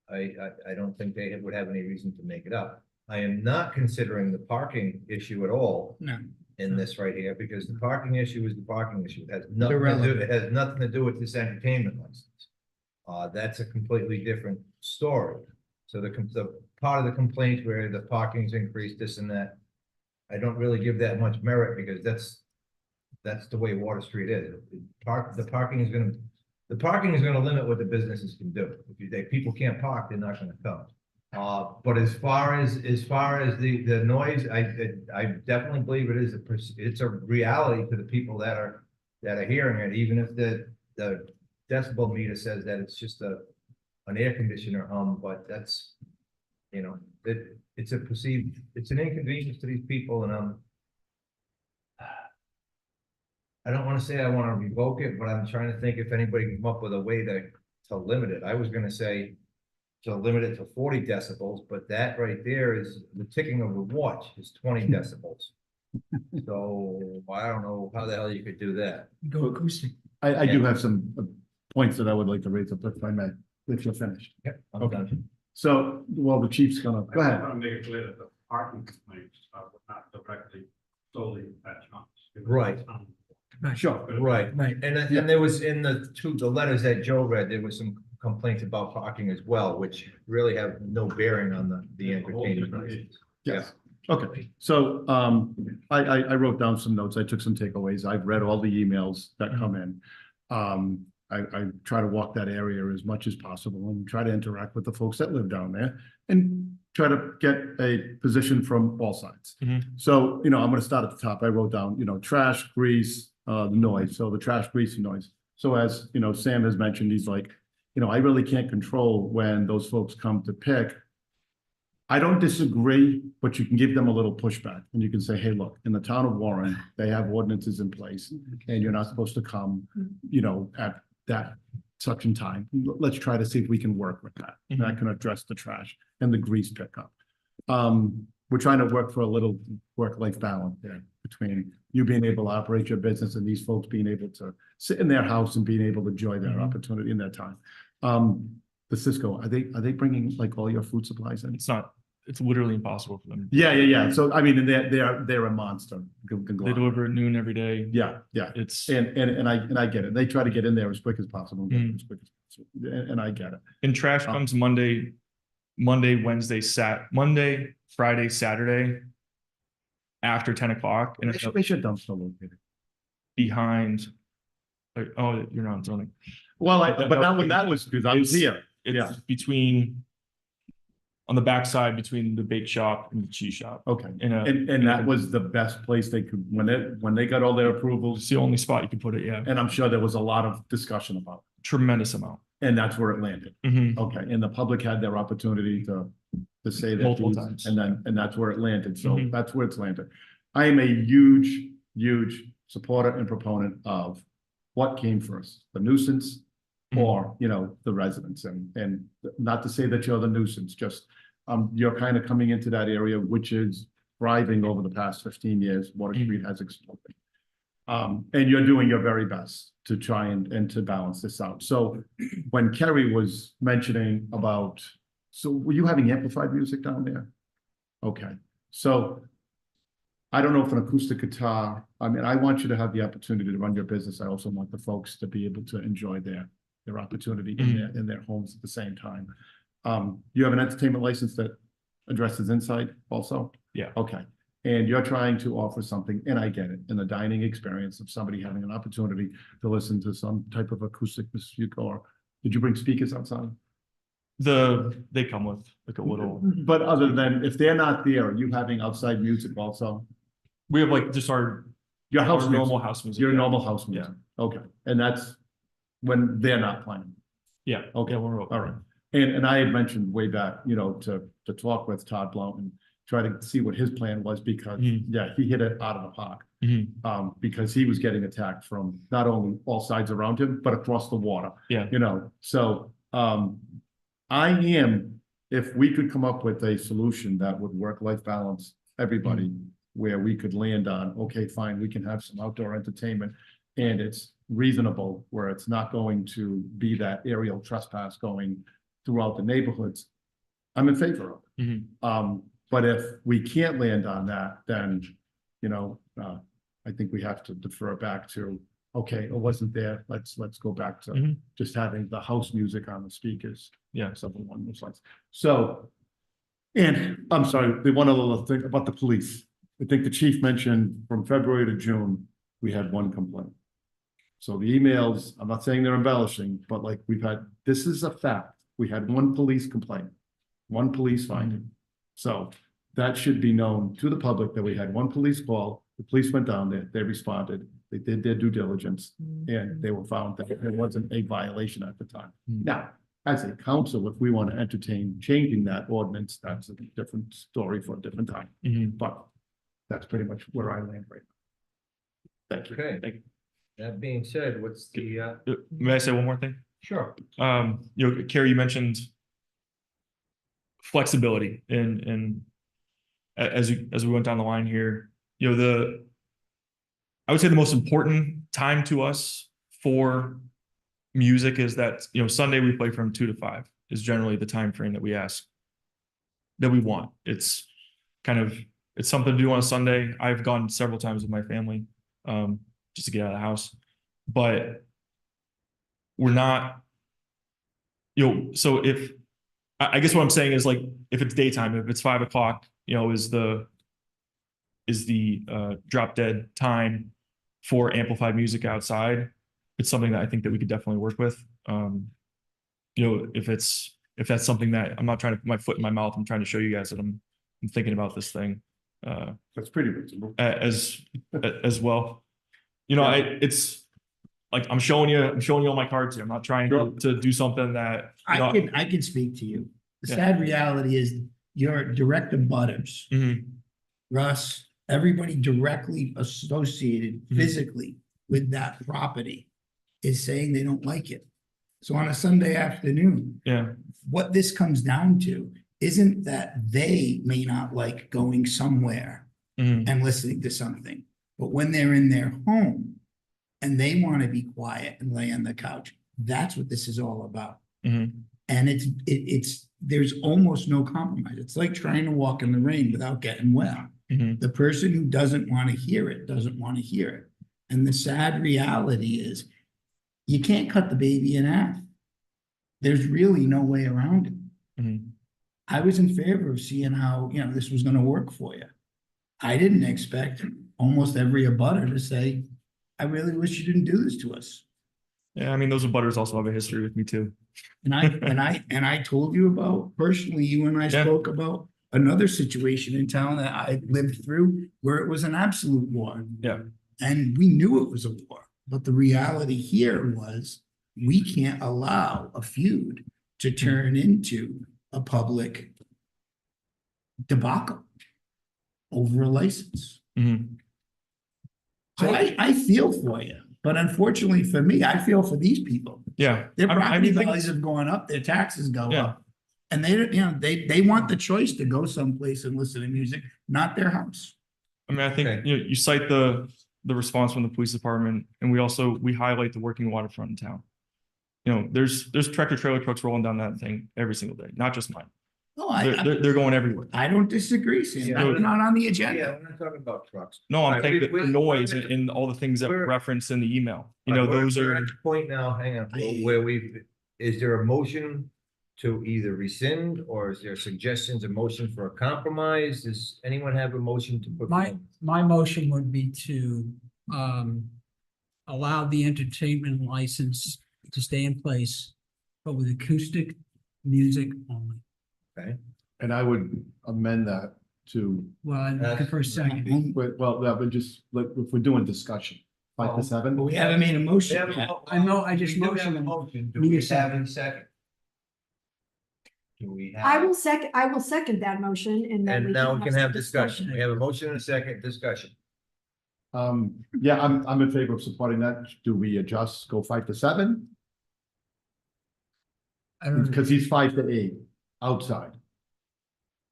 A: I don't think they would have any reason to make it up. I am not considering the parking issue at all.
C: No.
A: In this right here, because the parking issue is the parking issue. It has nothing to do, it has nothing to do with this entertainment license. That's a completely different story. So the part of the complaint where the parking's increased, this and that, I don't really give that much merit because that's the way Water Street is. The parking is gonna limit what the businesses can do. If people can't park, they're not gonna come. But as far as the noise, I definitely believe it's a reality to the people that are hearing it, even if the decibel meter says that it's just an air conditioner hum, but that's, you know, it's an inconvenience to these people, and I don't want to say I want to revoke it, but I'm trying to think if anybody can come up with a way to limit it. I was gonna say to limit it to 40 decibels, but that right there is the ticking of a watch is 20 decibels. So I don't know how the hell you could do that.
C: Go acoustic.
K: I do have some points that I would like to raise up if I may, if you're finished.
A: Yep, I'm
K: Okay.
A: done.
K: So, well, the chief's gonna, go
R: I
K: ahead.
R: want to make it clear that the parking complaints are not directly solely at John's.
A: Right.
K: Sure.
A: Right,
C: Right.
A: and there was in the letters that Joe read, there was some complaints about parking as well, which really have no bearing on the entertainment license.
K: Yes. Okay, so I wrote down some notes. I took some takeaways. I've read all the emails that come in. I try to walk that area as much as possible and try to interact with the folks that live down there and try to get a position from all sides. So, you know, I'm gonna start at the top. I wrote down, you know, trash, grease, the noise. So the trash, grease, and noise. So as, you know, Sam has mentioned, he's like, you know, I really can't control when those folks come to pick. I don't disagree, but you can give them a little pushback and you can say, hey, look, in the town of Warren, they have ordinances in place and you're not supposed to come, you know, at that such and time. Let's try to see if we can work with that. And that can address the trash and the grease pickup. We're trying to work for a little work-life balance there between you being able to operate your business and these folks being able to sit in their house and being able to enjoy their opportunity in their time. The Cisco, are they bringing like all your food supplies in?
P: It's literally impossible for them.
K: Yeah. So I mean, they're a monster.
P: They deliver at noon every day.
K: Yeah.
P: It's
K: and I get it. They try to get in there as quick as possible. As quick as possible. And I get it.
P: and trash comes Monday, Wednesday, Monday, Friday, Saturday after 10 o'clock and it's
K: Where's your dumpster located?
P: behind. Oh, you're not zoning.
K: Well, but not when that was because I was here.
P: It's between on the backside between the bake shop and the cheese shop.
K: Okay.
P: And
K: And that was the best place they could, when they got all their approvals.
P: It's the only spot you could put it, yeah.
K: And I'm sure there was a lot of discussion about it.
P: Tremendous amount.
K: And that's where it landed. Okay, and the public had their opportunity to say that.
P: Multiple times.
K: And that's where it landed. So
P: Mhm.
K: that's where it's landed. I am a huge supporter and proponent of what came first, the nuisance or, you know, the residents. And not to say that you're the nuisance, just you're kind of coming into that area, which is thriving over the past 15 years. Water Street has exploded. And you're doing your very best to try and to balance this out. So when Kerry was mentioning about, so were you having amplified music down there? Okay, so I don't know if an acoustic guitar, I mean, I want you to have the opportunity to run your business. I also want the folks to be able to enjoy their opportunity in their homes at the same time. You have an entertainment license that addresses inside also?
P: Yeah.
K: Okay. And you're trying to offer something, and I get it, in the dining experience of somebody having an opportunity to listen to some type of acoustic music, or did you bring speakers outside?
P: They come with like a little.
K: But other than, if they're not there, are you having outside music also?
P: We have like just
K: Your house
P: our
K: music.
P: normal house music.
K: Your
P: yeah.
K: normal house music. Okay, and that's when they're not playing.
P: Yeah.
K: Okay.
P: Yeah, we're
K: All right. And I had mentioned way back, you know, to talk with Todd Blount and try to see what his plan was because, yeah, he hit it out of the park. Because he was getting attacked from not only all sides around him, but across the water.
P: Yeah.
K: You know, so, I am, if we could come up with a solution that would work-life balance everybody, where we could land on, okay, fine, we can have some outdoor entertainment, and it's reasonable, where it's not going to be that aerial trespass going throughout the neighborhoods, I'm in favor of it. But if we can't land on that, then, you know, I think we have to defer back to, okay, it wasn't there, let's go back to just having the house music on the speakers.
P: Yeah.
K: Something along those lines. So, and I'm sorry, the one other thing about the police. I think the chief mentioned from February to June, we had one complaint. So the emails, I'm not saying they're embellishing, but like this is a fact. We had one police complaint, one police finding. So that should be known to the public that we had one police call, the police went down there, they responded, they did their due diligence, and they were found that there wasn't a violation at the time. Now, as a council, if we want to entertain changing that ordinance, that's a different story for a different time. But that's pretty much where I land right now. Thank you.
A: Okay.
P: Thank you.
A: That being said, what's the,
P: May I say one more thing?
A: sure.
P: You know, Carrie, you mentioned flexibility and as we went down the line here, you know, I would say the most important time to us for music is that, you know, Sunday we play from 2 to 5 is generally the time frame that we want. It's something to do on a Sunday. I've gone several times with my family, just to get out of the house, but we're not, you know, so I guess what I'm saying is, like, if it's daytime, if it's 5 o'clock, you know, is the drop dead time for amplified music outside. It's something that I think that we could definitely work with. You know, if that's something that I'm not trying to put my foot in my mouth, I'm trying to show you guys that I'm thinking about this thing.
K: That's pretty reasonable.
P: As well. You know, it's like, I'm showing you all my cards here. I'm not trying to do something that, you know,
Q: I can speak to you. The
P: Yeah.
Q: sad reality is your direct abutters, Russ, everybody directly associated physically with that property is saying they don't like it. So on a Sunday afternoon,
P: yeah,
Q: what this comes down to isn't that they may not like going somewhere and listening to something, but when they're in their home and they want to be quiet and lay on the couch, that's what this is all about. And there's almost no compromise. It's like trying to walk in the rain without getting wet. The person who doesn't want to hear it doesn't want to hear it. And the sad reality is you can't cut the baby in half. There's really no way around it. I was in favor of seeing how, you know, this was going to work for you. I didn't expect almost every abutter to say, I really wish you didn't do this to us.
P: yeah. I mean, those abutters also have a history with me too.
Q: And I told you about, personally, you and I spoke about another situation in town that I lived through where it was an absolute war.
P: Yeah.
Q: And we knew it was a war, but the reality here was we can't allow a feud to turn into a public debacle over a license. So I feel for you, but unfortunately for me, I feel for these people.
P: Yeah.
Q: Their
P: I
Q: property
P: mean,
Q: values have gone up, their taxes go
P: Yeah.
Q: up. And they want the choice to go someplace and listen to music, not their house.
P: I mean, I think,
A: Okay.
P: you know, you cite the response from the police department, and we highlight the working waterfront in town. You know, there's tractor trailer trucks rolling down that thing every single day, not just mine.
Q: No,
P: They're going everywhere.
Q: I don't disagree, Sam.
A: Yeah.
Q: That's not on the
A: Yeah,
Q: agenda.
A: we're not talking about trucks.
P: No,
A: All
P: I'm
A: right,
P: saying that
A: we-
P: the noise and all the things that were
A: we're-
P: referenced in the email, you
A: All
P: know,
A: right,
P: those
A: we're
P: are,
A: at the point now, hang on, where is there a motion to either rescind, or is there suggestions, a motion for a compromise? Does anyone have a motion to put?
C: My motion would be to allow the entertainment license to stay in place, but with acoustic music only.
A: Okay.
K: And I would amend that to,
C: Well, I'm looking for a second.
K: well, that would just, like, if we're doing discussion, 5 to 7.
Q: But we haven't made a motion yet.
C: I know, I just
A: We do have a
C: motioned.
A: motion. Do
C: Need
A: we
C: a
A: have a second? Do we have?
I: I will second that motion and then
A: And now we can have
I: some
A: discussion. We have a motion and a second discussion.
K: Yeah, I'm in favor of supporting that. Do we adjust, go 5 to 7?
C: I don't,
K: Because he's 5 to 8 outside.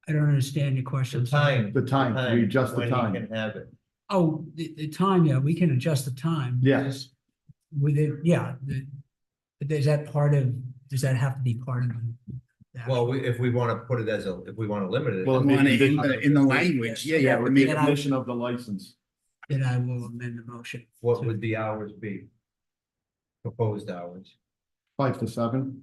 C: I don't understand your question.
A: The time.
K: The time, we adjust the
A: when he
K: time.
A: Can have it.
C: Oh, the time, yeah, we can adjust the time.
K: Yes.
C: With it, yeah, but is that part of, does that have to be part of?
A: Well, if we want to put it as if we want to limit it.
K: Well,
Q: In the language, yeah, you have to make
K: The
Q: it.
K: condition of the license.
C: Then I will amend the motion.
A: What would the hours be? Proposed hours.
K: 5 to 7.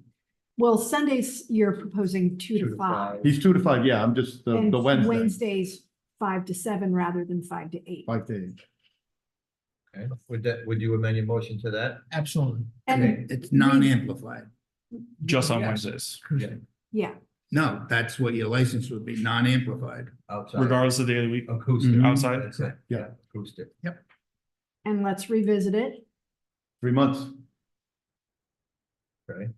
I: Well, Sundays, you're proposing 2 to 5.
K: He's 2 to 5, yeah, I'm just
I: And
K: the Wednesday,
I: Wednesdays, 5 to 7 rather than 5 to 8.
K: 5 to 8.
A: Okay, would you amend your motion to that?
C: Absolutely.
I: And
Q: It's non-amplified.
P: Just on
C: Yes.
P: Wednesdays,
I: yeah,
Q: No, that's what your license would be, non-amplified.
A: Outside.
P: regardless of the day of the week.
A: Acoustic.
K: Mhm.
P: Outside?
A: That's it.
K: Yeah.
A: Acoustic.
I: and let's revisit it.
K: 3 months.
A: Okay.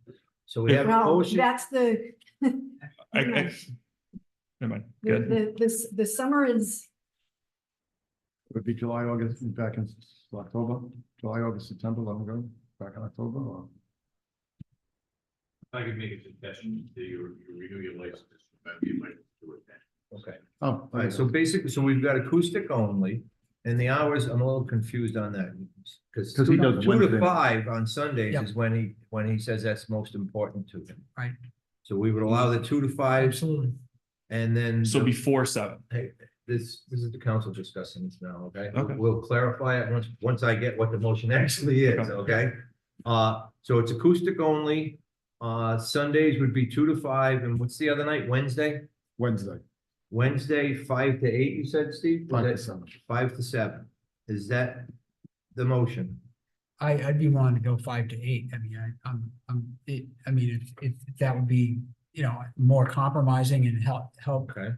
A: So we have a
I: Well,
A: motion.
I: that's the,
P: Never mind, good.
I: the summer is,
K: Would be July, August, back in October, July, August, September, let me go, back in October, or?
R: I can make a suggestion to you renew your license, maybe you might do it then.
A: Okay.
K: Oh,
A: All right, so basically, so we've got acoustic only, and the hours, I'm a little confused on that. Because
K: 'Cause he does
A: 2 to
K: Wednesday.
A: 5 on Sundays
C: Yep.
A: is when he says that's most important to him.
C: Right.
A: So we would allow the 2 to 5,
C: Absolutely.
A: and then.
P: So before 7.
A: Hey, this is the council discussing this now, okay?
P: Okay.
A: We'll clarify it once I get what the motion actually is,
P: Okay.
A: okay? So it's acoustic only, Sundays would be 2 to 5, and what's the other night, Wednesday?
K: Wednesday,
A: Wednesday, 5 to 8, you said, Steve? Was
K: 5 to
A: that
K: 7.
A: 5 to 7, is that the motion?
C: I'd be willing to go 5 to 8. I mean, I mean, if that would be, you know, more compromising and help.
A: Okay.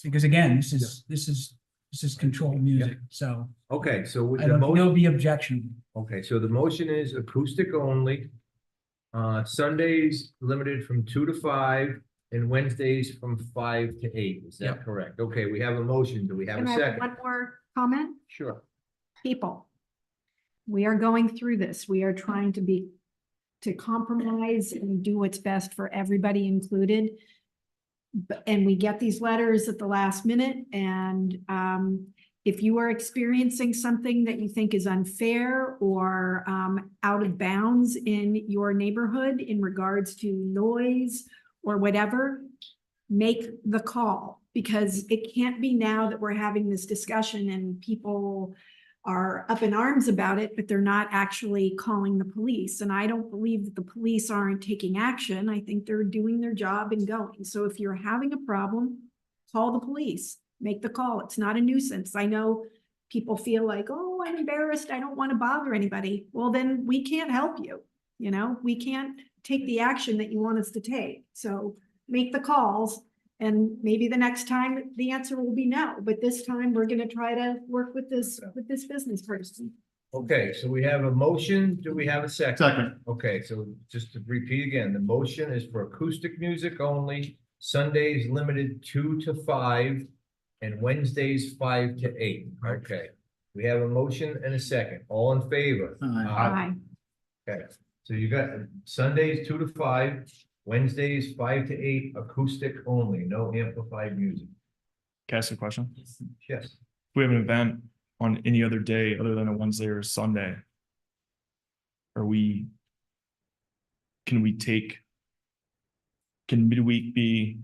C: Because again, this is controlled music, so
A: Okay, so with
C: I
A: the
C: don't think
A: motion,
C: there'll be objection.
A: okay, so the motion is acoustic only. Sundays limited from 2 to 5, and Wednesdays from 5 to 8, is that
C: Yep.
A: correct? Okay, we have a motion, do we have
I: can
A: a
I: I have
A: second?
I: one more comment?
A: Sure.
I: People. We are going through this. We are trying to compromise and do what's best for everybody included. And we get these letters at the last minute, and if you are experiencing something that you think is unfair or out of bounds in your neighborhood in regards to noise or whatever, make the call, because it can't be now that we're having this discussion and people are up in arms about it, but they're not actually calling the police. And I don't believe that the police aren't taking action. I think they're doing their job and going. So if you're having a problem, call the police, make the call. It's not a nuisance. I know people feel like, oh, I'm embarrassed, I don't want to bother anybody. Well, then we can't help you. You know, we can't take the action that you want us to take. So make the calls. And maybe the next time the answer will be no, but this time we're gonna try to work with this business person.
A: Okay, so we have a motion, do we have a second?
K: Second.
A: Okay, so just to repeat again, the motion is for acoustic music only, Sundays limited 2 to 5, and Wednesdays 5 to 8, okay. We have a motion and a second, all in favor?
I: Aye.
A: Okay, so you got Sundays 2 to 5, Wednesdays 5 to 8, acoustic only, no amplified music.
P: Can I ask a question?
A: Yes.
P: If we have an event on any other day other than a Wednesday or a Sunday, can midweek be,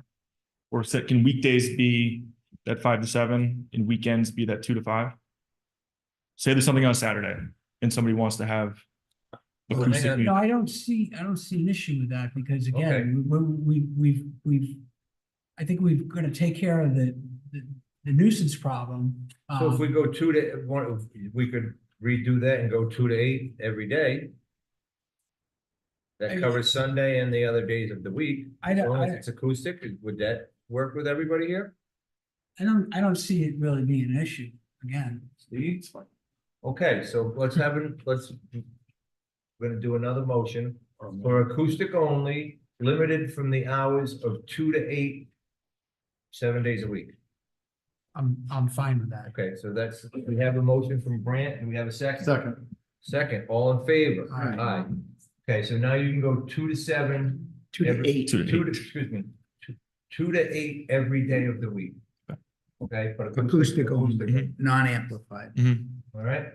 P: can weekdays be that 5 to 7 and weekends be that 2 to 5? Say there's something on Saturday and somebody wants to have acoustic
C: No,
P: music.
C: I don't see an issue with that, because again, I think we're gonna take care of the nuisance problem.
A: So if we go 2 to 1, we could redo that and go 2 to 8 every day. That covers Sunday and the other days of the week. As long as it's acoustic, would that work with everybody here?
C: I don't see it really being an issue, again.
A: Steve? Okay, so we're gonna do another motion for acoustic only, limited from the hours of 2 to 8, 7 days a week.
C: I'm fine with that.
A: Okay, so that's, we have a motion from Brant, and we have a second.
K: Second.
A: Second, all in favor?
C: Aye.
A: Aye. Okay, so now you can go 2 to 7.
Q: 2 to
A: every-
Q: 8.
A: 2 to, excuse me, 2 to 8 every day of the week. Okay, but
Q: Acoustic only, non-amplified.
A: All right,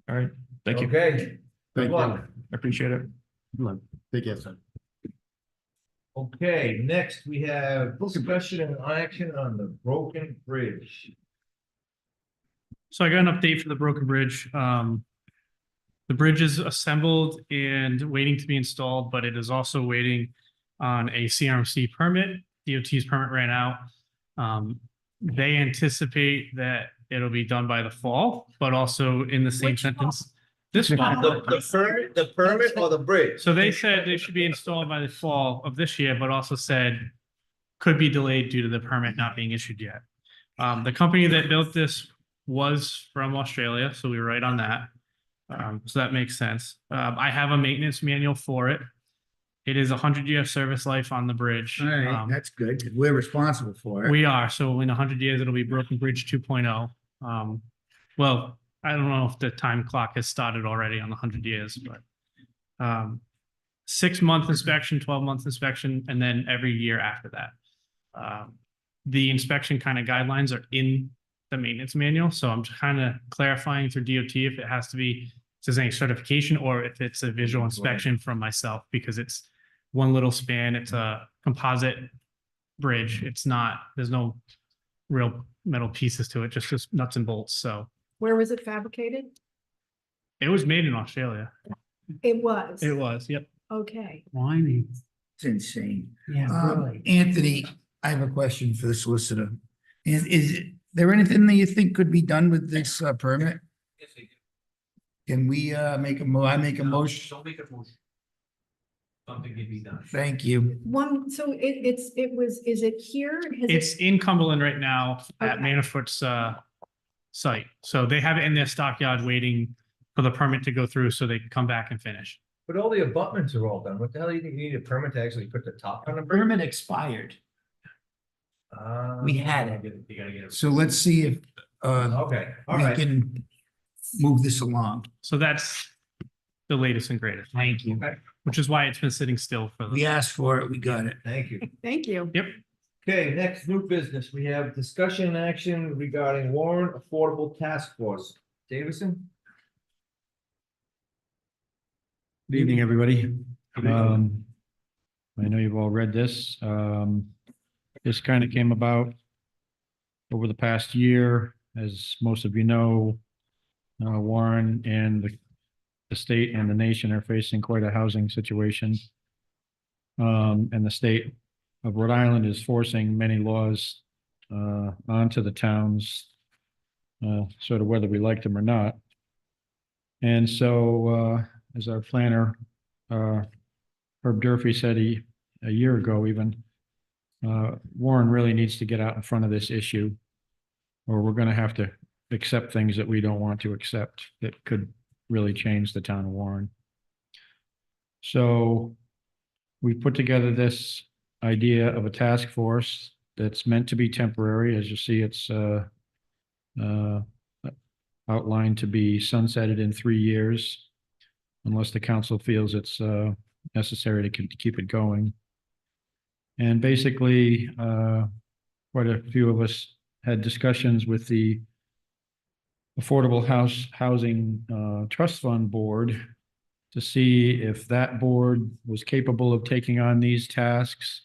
P: All right, thank you.
A: okay. Good
K: Thank you.
A: luck.
P: I appreciate it.
K: Take care, son.
A: Okay, next we have discussion and action on the broken bridge.
N: So I got an update for the broken bridge. The bridge is assembled and waiting to be installed, but it is also waiting on a CRMC permit. DOT's permit ran out. They anticipate that it'll be done by the fall, but also in the same sentence. This fall.
A: The permit or the bridge?
N: So they said they should be installed by the fall of this year, but also said could be delayed due to the permit not being issued yet. The company that built this was from Australia, so we were right on that. So that makes sense. I have a maintenance manual for it. It is 100-year service life on the bridge.
Q: All right, that's good, 'cause we're responsible for it.
N: We are, so in 100 years, it'll be Broken Bridge 2.0. Well, I don't know if the time clock has started already on the 100 years, but 6-month inspection, 12-month inspection, and then every year after that. The inspection kind of guidelines are in the maintenance manual, so I'm kind of clarifying through DOT if it has to be, if there's any certification or if it's a visual inspection from myself, because it's one little span, it's a composite bridge. It's not, there's no real metal pieces to it, just nuts and bolts. So
I: Where was it fabricated?
N: it was made in Australia.
I: It was.
N: It was, yep.
I: Okay.
C: Blimey.
Q: It's insane.
C: Yeah, really.
Q: Anthony, I have a question for the solicitor. Is there anything that you think could be done with this permit? Can we I make a motion?
A: Don't make a motion. Something can be done.
Q: Thank you.
I: So is it here? Has it-
N: It's in Cumberland right now at
I: Okay.
N: Manafort's site. So they have it in their stockyard waiting for the permit to go through so they can come back and finish.
A: But all the abutments are all done. What the hell do you think you need a permit to actually put the top on a bridge?
Q: Permit expired. We had it.
A: You gotta get it.
Q: So let's see if
A: Okay, all
Q: we
A: right.
Q: can move this along.
N: So that's the latest and greatest,
Q: Thank you.
N: which is why it's been sitting still for
Q: We
N: the.
Q: asked for it, we got it.
A: Thank you.
I: Thank you.
N: Yep.
A: Okay, next new business. We have discussion and action regarding Warren Affordable Task Force. Davison?
S: Good evening, everybody. I know you've all read this. This kind of came about over the past year. As most of you know, Warren and the state and the nation are facing quite a housing situation. And the state of Rhode Island is forcing many laws onto the towns, sort of whether we like them or not. And so, as our planner, Herb Durfee said a year ago even, Warren really needs to get out in front of this issue, or we're going to have to accept things that we don't want to accept that could really change the town of Warren. So we put together this idea of a task force that's meant to be temporary. As you see, it's outlined to be sunsetted in 3 years, unless the council feels it's necessary to keep it going. And basically, quite a few of us had discussions with the Affordable Housing Trust Fund Board to see if that board was capable of taking on these tasks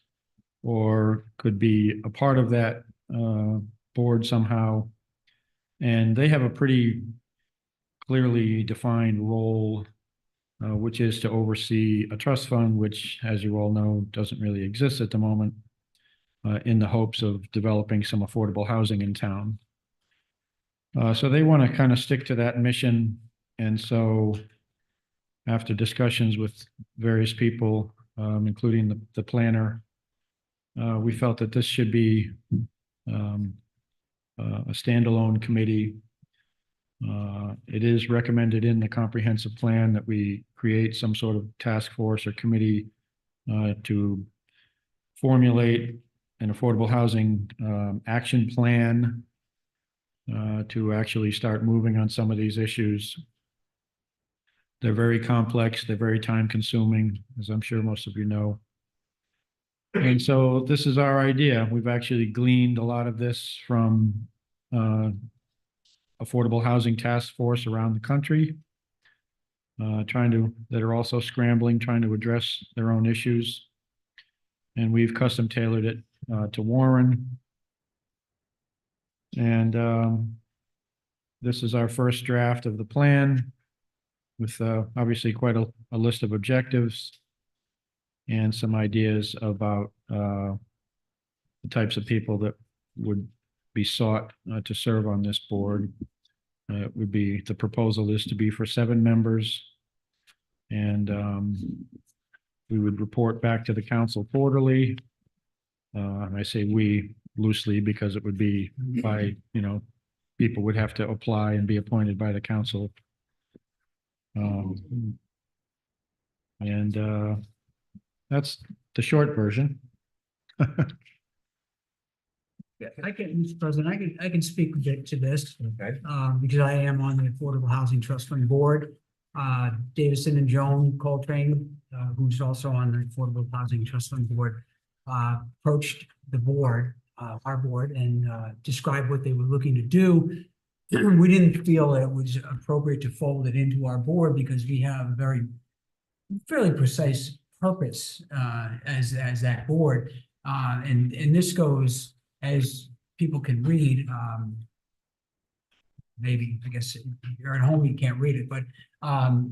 S: or could be a part of that board somehow. And they have a pretty clearly defined role, which is to oversee a trust fund, which, as you all know, doesn't really exist at the moment, in the hopes of developing some affordable housing in town. So they want to kind of stick to that mission. And so after discussions with various people, including the planner, we felt that this should be a standalone committee. It is recommended in the comprehensive plan that we create some sort of task force or committee to formulate an affordable housing action plan to actually start moving on some of these issues. They're very complex, they're very time consuming, as I'm sure most of you know. And so this is our idea. We've actually gleaned a lot of this from affordable housing task force around the country, that are also scrambling, trying to address their own issues. And we've custom tailored it to Warren. And this is our first draft of the plan with obviously quite a list of objectives and some ideas about the types of people that would be sought to serve on this board. The proposal is to be for 7 members. And we would report back to the council quarterly. And I say we loosely because it would be by, people would have to apply and be appointed by the council. That's the short version.
C: Yeah, Mr. President, I can speak a bit to this.
A: Okay.
C: Because I am on the Affordable Housing Trust Fund Board. Davison and Joan Coltrane, who's also on the Affordable Housing Trust Fund Board, approached the board, our board, and described what they were looking to do. We didn't feel that it was appropriate to fold it into our board because we have a fairly precise purpose as that board. And this goes, as people can read, maybe, I guess, if you're at home, you can't read it, but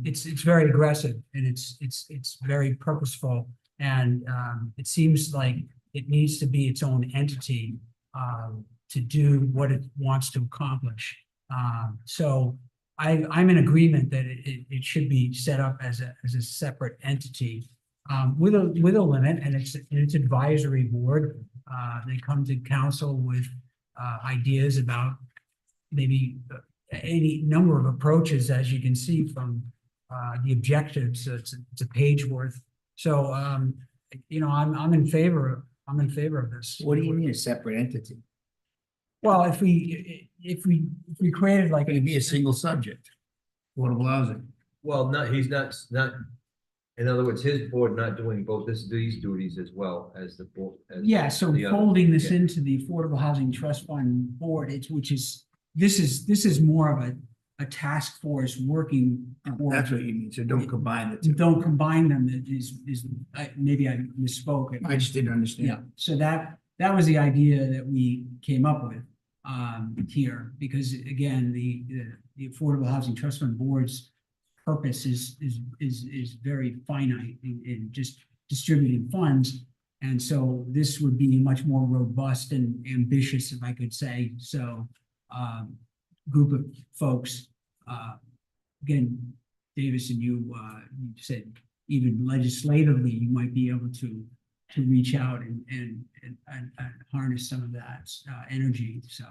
C: it's very aggressive and it's very purposeful. And it seems like it needs to be its own entity to do what it wants to accomplish. So I'm in agreement that it should be set up as a separate entity with a limit, and it's advisory board. They come to council with ideas about maybe any number of approaches, as you can see from the objectives. It's a page worth. So I'm in favor of this.
Q: What do you mean a separate entity?
C: Well, if we created like
Q: It'd be a single subject, affordable housing.
A: Well, he's not, in other words, his board not doing both these duties as well as the board.
C: Yeah, so
A: the other.
C: folding this
A: Yeah.
C: into the Affordable Housing Trust Fund Board, this is more of a task force working.
Q: That's what you mean. So don't combine the two.
C: Don't combine them. Maybe I misspoke.
Q: I just didn't understand.
C: Yeah, so that was the idea that we came up with here, because again, the Affordable Housing Trust Fund Board's purpose is very finite in just distributing funds. And so this would be much more robust and ambitious, if I could say so, group of folks. Again, Davis, and you said even legislatively, you might be able to reach out and harness some of that energy. So.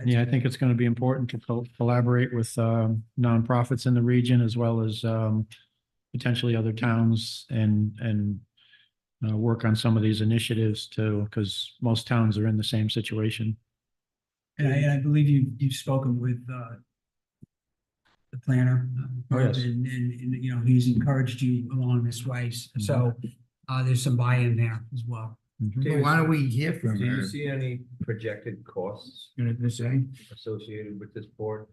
S: Yeah, I think it's going to be important to collaborate with nonprofits in the region as well as potentially other towns and work on some of these initiatives too, because most towns are in the same situation.
C: And I believe you've spoken with the planner.
S: Oh, yes.
C: And he's encouraged you along this way. So there's some buy-in there as well.
Q: Okay, why don't we hear from
A: Do you
Q: her?
A: see any projected costs
Q: You know what I'm saying?
A: associated with this board?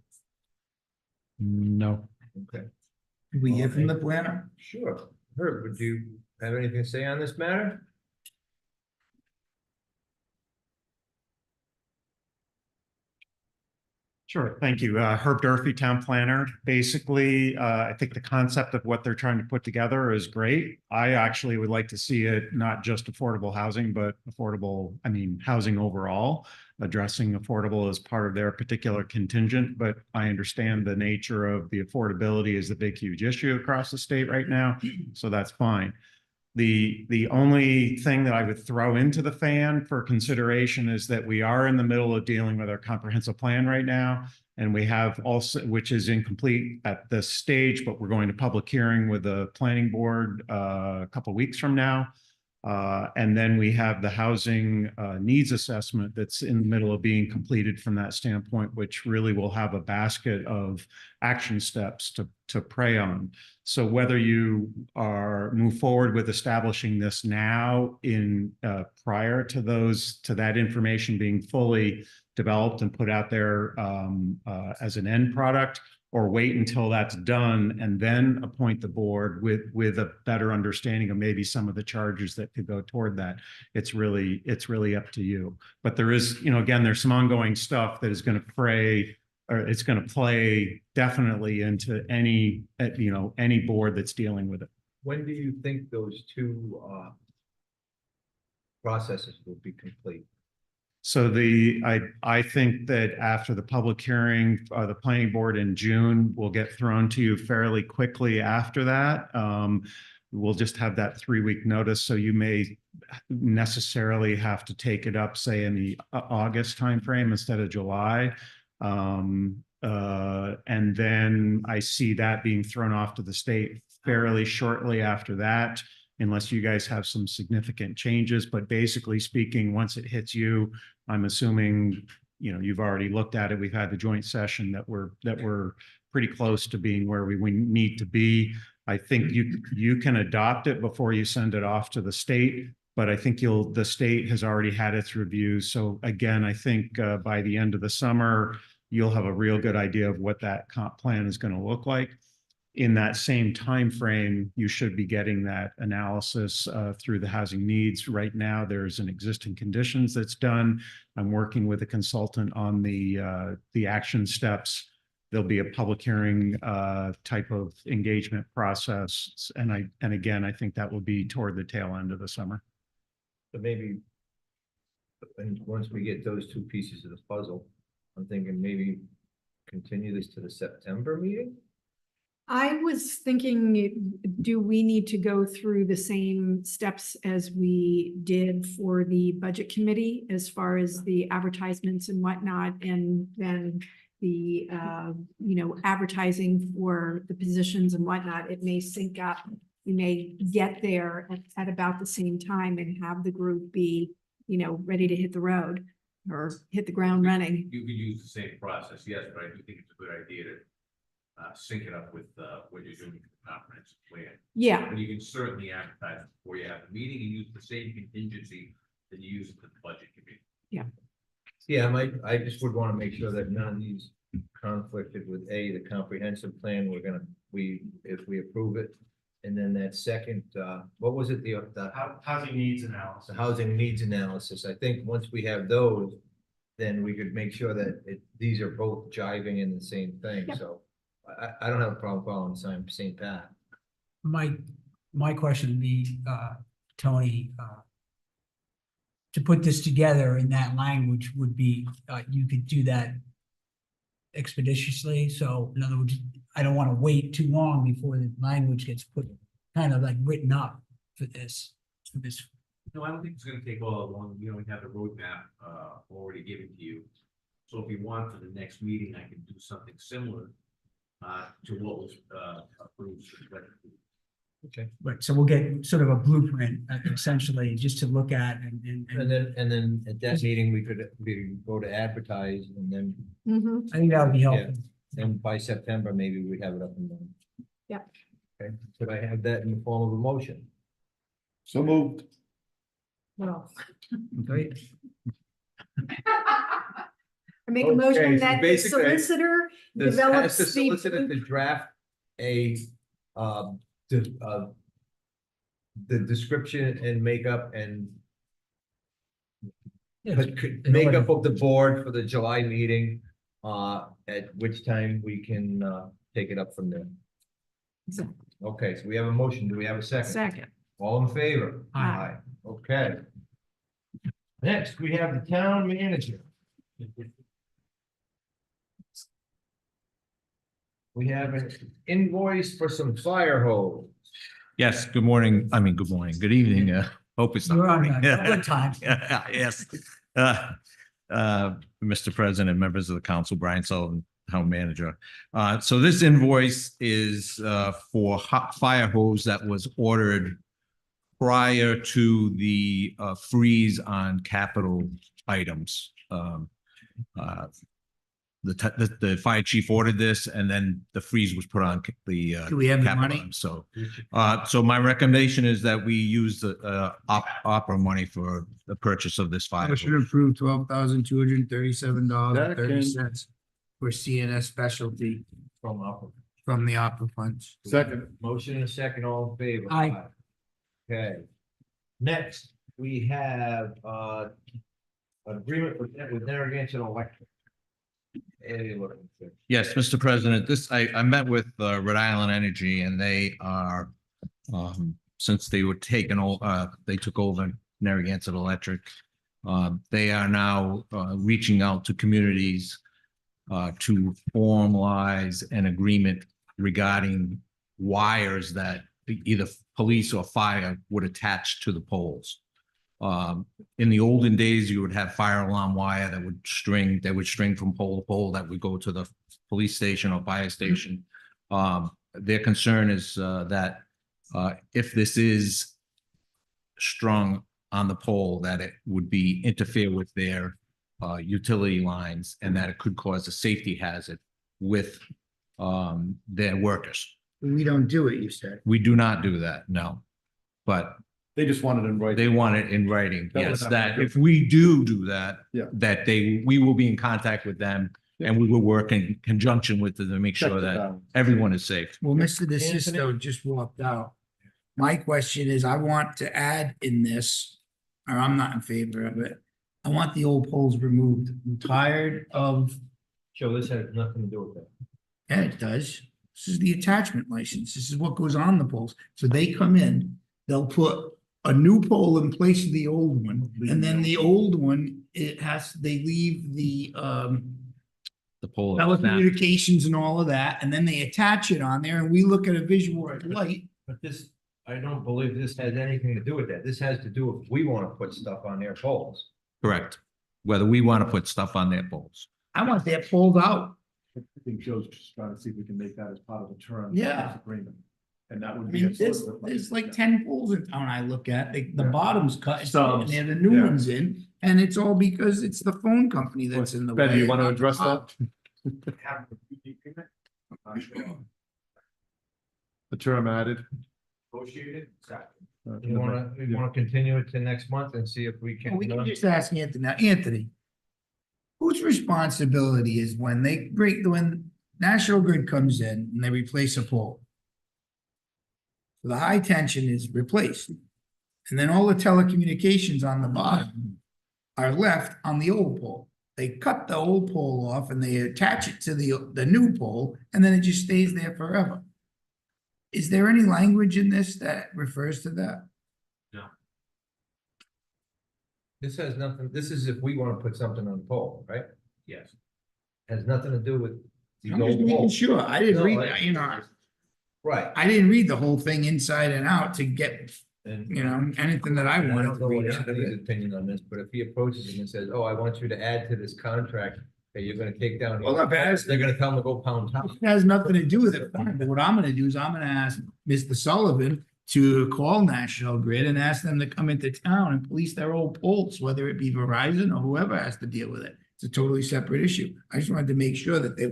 S: No.
A: Okay,
Q: Did we hear from the planner?
A: sure. Herb, would you have anything to say on this matter?
T: Sure, thank you. Herb Durfee, Town Planner. Basically, I think the concept of what they're trying to put together is great. I actually would like to see it not just affordable housing, but housing overall, addressing affordable as part of their particular contingent. But I understand the nature of the affordability is a big, huge issue across the state right now. So that's fine. The only thing that I would throw into the fan for consideration is that we are in the middle of dealing with our comprehensive plan right now. And we have also, which is incomplete at this stage, but we're going to public hearing with the planning board a couple of weeks from now. And then we have the housing needs assessment that's in the middle of being completed from that standpoint, which really will have a basket of action steps to prey on. So whether you move forward with establishing this now in prior to that information being fully developed and put out there as an end product, or wait until that's done and then appoint the board with a better understanding of maybe some of the charges that could go toward that. It's really up to you. But there is, again, there's some ongoing stuff that is going to play definitely into any board that's dealing with it.
A: When do you think those two processes will be complete?
T: So I think that after the public hearing, the planning board in June will get thrown to you fairly quickly after that. We'll just have that 3-week notice. So you may necessarily have to take it up, say, in the August timeframe instead of July. And then I see that being thrown off to the state fairly shortly after that, unless you guys have some significant changes. But basically speaking, once it hits you, I'm assuming, you've already looked at it. We've had the joint session that we're pretty close to being where we need to be. I think you can adopt it before you send it off to the state, but I think the state has already had its review. So again, I think by the end of the summer, you'll have a real good idea of what that comp plan is going to look like. In that same time frame, you should be getting that analysis through the housing needs. Right now, there's an existing conditions that's done. I'm working with a consultant on the action steps. There'll be a public hearing type of engagement process, and again, I think that will be toward the tail end of the summer.
A: So maybe, and once we get those two pieces of the puzzle, I'm thinking maybe continue this to the September meeting.
I: I was thinking, do we need to go through the same steps as we did for the budget committee as far as the advertisements and whatnot, and then the, advertising for the positions and whatnot? It may sync up. You may get there at about the same time and have the group be, ready to hit the road or hit the ground running.
H: You could use the same process, yes, but I do think it's a good idea to sync it up with what you're doing with the comprehensive plan.
I: Yeah.
H: But you can certainly advertise before you have the meeting and use the same contingency that you use for the budget committee.
I: Yeah.
A: Yeah, I just would want to make sure that none of these conflicted with the comprehensive plan. If we approve it, and then that second, what was it? The
P: Housing needs analysis.
A: the housing needs analysis. I think once we have those, then we could make sure that these are both jiving in the same thing.
I: Yep.
A: So I don't have a problem following the same path.
C: My question would be, Tony, to put this together in that language would be, you could do that expeditiously. So in other words, I don't want to wait too long before the language gets put kind of like written up for this.
H: No, I don't think it's gonna take all that long. We have the roadmap already given to you. So if you want for the next meeting, I can do something similar to what was approved.
A: Okay.
C: Right, so we'll get sort of a blueprint essentially just to look at
A: And then at that meeting, we could go to advertise, and then
C: I think that would be helpful.
A: and by September, maybe we have it up and running.
I: Yeah.
A: Okay, could I have that in the form of a motion?
K: So moved.
I: Well,
C: Great.
I: I make a
A: Okay,
I: motion
A: so
I: that the
A: basically,
I: solicitor
A: Does
I: develops
A: the
I: the.
A: solicitor to draft the description and makeup and makeup of the board for the July meeting, at which time we can take it up from there.
I: Exactly.
A: Okay, so we have a motion. Do we have a second?
I: Second.
A: All in favor?
C: Aye.
A: Okay. Next, we have the town manager. We have an invoice for some fire hose.
U: Yes, good morning. Good morning. Good evening. Hope it's not
C: You're on
U: morning.
C: good time.
U: Yes. Mr. President, members of the council, Brian Sullivan, town manager. So this invoice is for fire hose that was ordered prior to the freeze on capital items. The fire chief ordered this, and then the freeze was put on the.
Q: Do we have the
U: capital
Q: money?
U: items. So my recommendation is that we use the opera money for the purchase of this fire.
Q: Motion to approve $12,237.30 for CNS specialty from the opera funds.
A: Second. Motion and a second, all in favor?
C: Aye.
A: Okay. Next, we have, agreement with Narragansett Electric. Hey, look.
U: Yes, Mr. President, I met with Rhode Island Energy, and they are, since they were they took over Narragansett Electric. They are now reaching out to communities to formalize an agreement regarding wires that either police or fire would attach to the poles. In the olden days, you would have fire alarm wire that would string from pole to pole that would go to the police station or fire station. Their concern is that if this is strung on the pole, that it would interfere with their utility lines, and that it could cause a safety hazard with their workers.
Q: We don't do it, you said.
U: We do not do that, no. But
K: They just want it in writing.
U: they want it in writing,
K: That
U: yes,
K: would
U: that
K: happen.
U: if we do that,
K: Yeah.
U: that we will be in contact with them, and we will work in conjunction with them to make
K: Check
U: sure
K: the
U: that
K: balance.
U: everyone is safe.
Q: Well, Mr. DeSisto just walked out. My question is, I want to add in this, or I'm not in favor of it. I want the old poles removed. I'm tired of,
A: So this has nothing to do with that.
Q: yeah, it does. This is the attachment license. This is what goes on the poles. So they come in, they'll put a new pole in place of the old one, and then the old one, they leave the
U: The pole.
Q: telecommunications and all of that, and then they attach it on there, and we look at a visual light.
A: But this, I don't believe this has anything to do with that. This has to do if we want to put stuff on their poles.
U: Correct. Whether we want to put stuff on their poles.
Q: I want that pulled out.
K: I think Joe's just trying to see if we can make that as part of the term.
Q: Yeah.
K: Agreement. And that would
Q: I
K: be.
Q: mean,
K: a sort of
Q: there's like 10 poles in town I look at, the
K: Yeah.
Q: bottom's cut, and
K: Stubs,
Q: they're the new
K: yeah.
Q: ones in, and it's all because it's the phone company that's in the way.
K: Ben, do you want to address that? The term added.
A: Negotiated?
K: Uh,
A: You wanna continue it to next month and see if we can.
Q: We can just ask Anthony. Now, Anthony, whose responsibility is when when National Grid comes in and they replace a pole? The high tension is replaced, and then all the telecommunications on the bottom are left on the old pole. They cut the old pole off and they attach it to the new pole, and then it just stays there forever. Is there any language in this that refers to that?
A: This has nothing, this is if we want to put something on the pole, right?
H: Yes.
A: Has nothing to do with. the
Q: I'm just
A: old
Q: making
A: pole.
Q: sure. I didn't
A: No,
Q: read,
A: I-
Q: you know,
A: Right.
Q: I didn't read the whole thing inside and out to get,
A: And
Q: you know, anything that I
A: I
Q: wanted
A: don't
Q: to
A: know what
Q: read out of
A: Anthony's
Q: it.
A: opinion on this, but if he approaches him and says, oh, I want you to add to this contract that you're gonna take down.
Q: Well, if it has-
A: They're gonna tell him to go pound town.
Q: It has nothing to do with it, fine, but what I'm gonna do is I'm gonna ask Mr. Sullivan to call National Grid and ask them to come into town and police their old poles, whether it be Verizon or whoever has to deal with it. It's a totally separate issue. I just wanted to make sure that there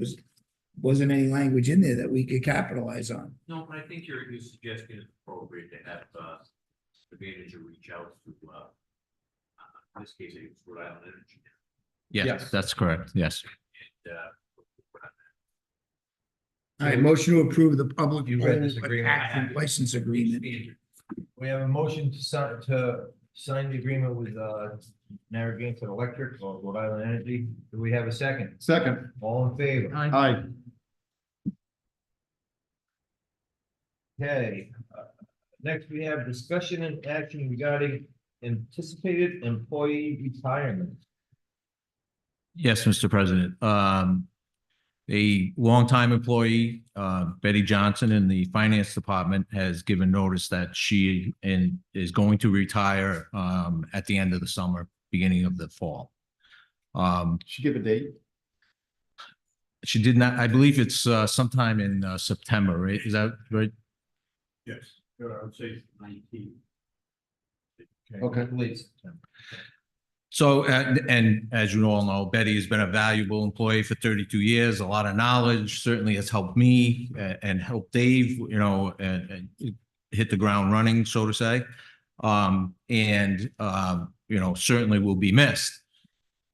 Q: wasn't any language in there that we could capitalize on.
H: No, but I think your suggestion is appropriate to have, the manager reach out to, in this case, it's Rhode Island Energy.
U: Yes, that's correct. Yes.
H: And,
Q: All right, motion to approve the public
A: You read this
Q: pole
A: agreement.
Q: attachment license agreement.
A: We have a motion to sign the agreement with, Narragansett Electric or Rhode Island Energy. Do we have a second?
K: Second.
A: All in favor?
K: Aye.
A: Okay, next we have discussion and action regarding anticipated employee retirement.
U: Yes, Mr. President. A longtime employee, Betty Johnson in the finance department has given notice that she is going to retire at the end of the summer, beginning of the fall.
K: Should give a date.
U: She did not, I believe it's sometime in September, right? Is that right?
R: Yes, I would say 19.
G: Okay.
A: Please.
U: So, and as you all know, Betty has been a valuable employee for 32 years, a lot of knowledge, certainly has helped me and helped Dave, you know, and hit the ground running, so to say. You know, certainly will be missed.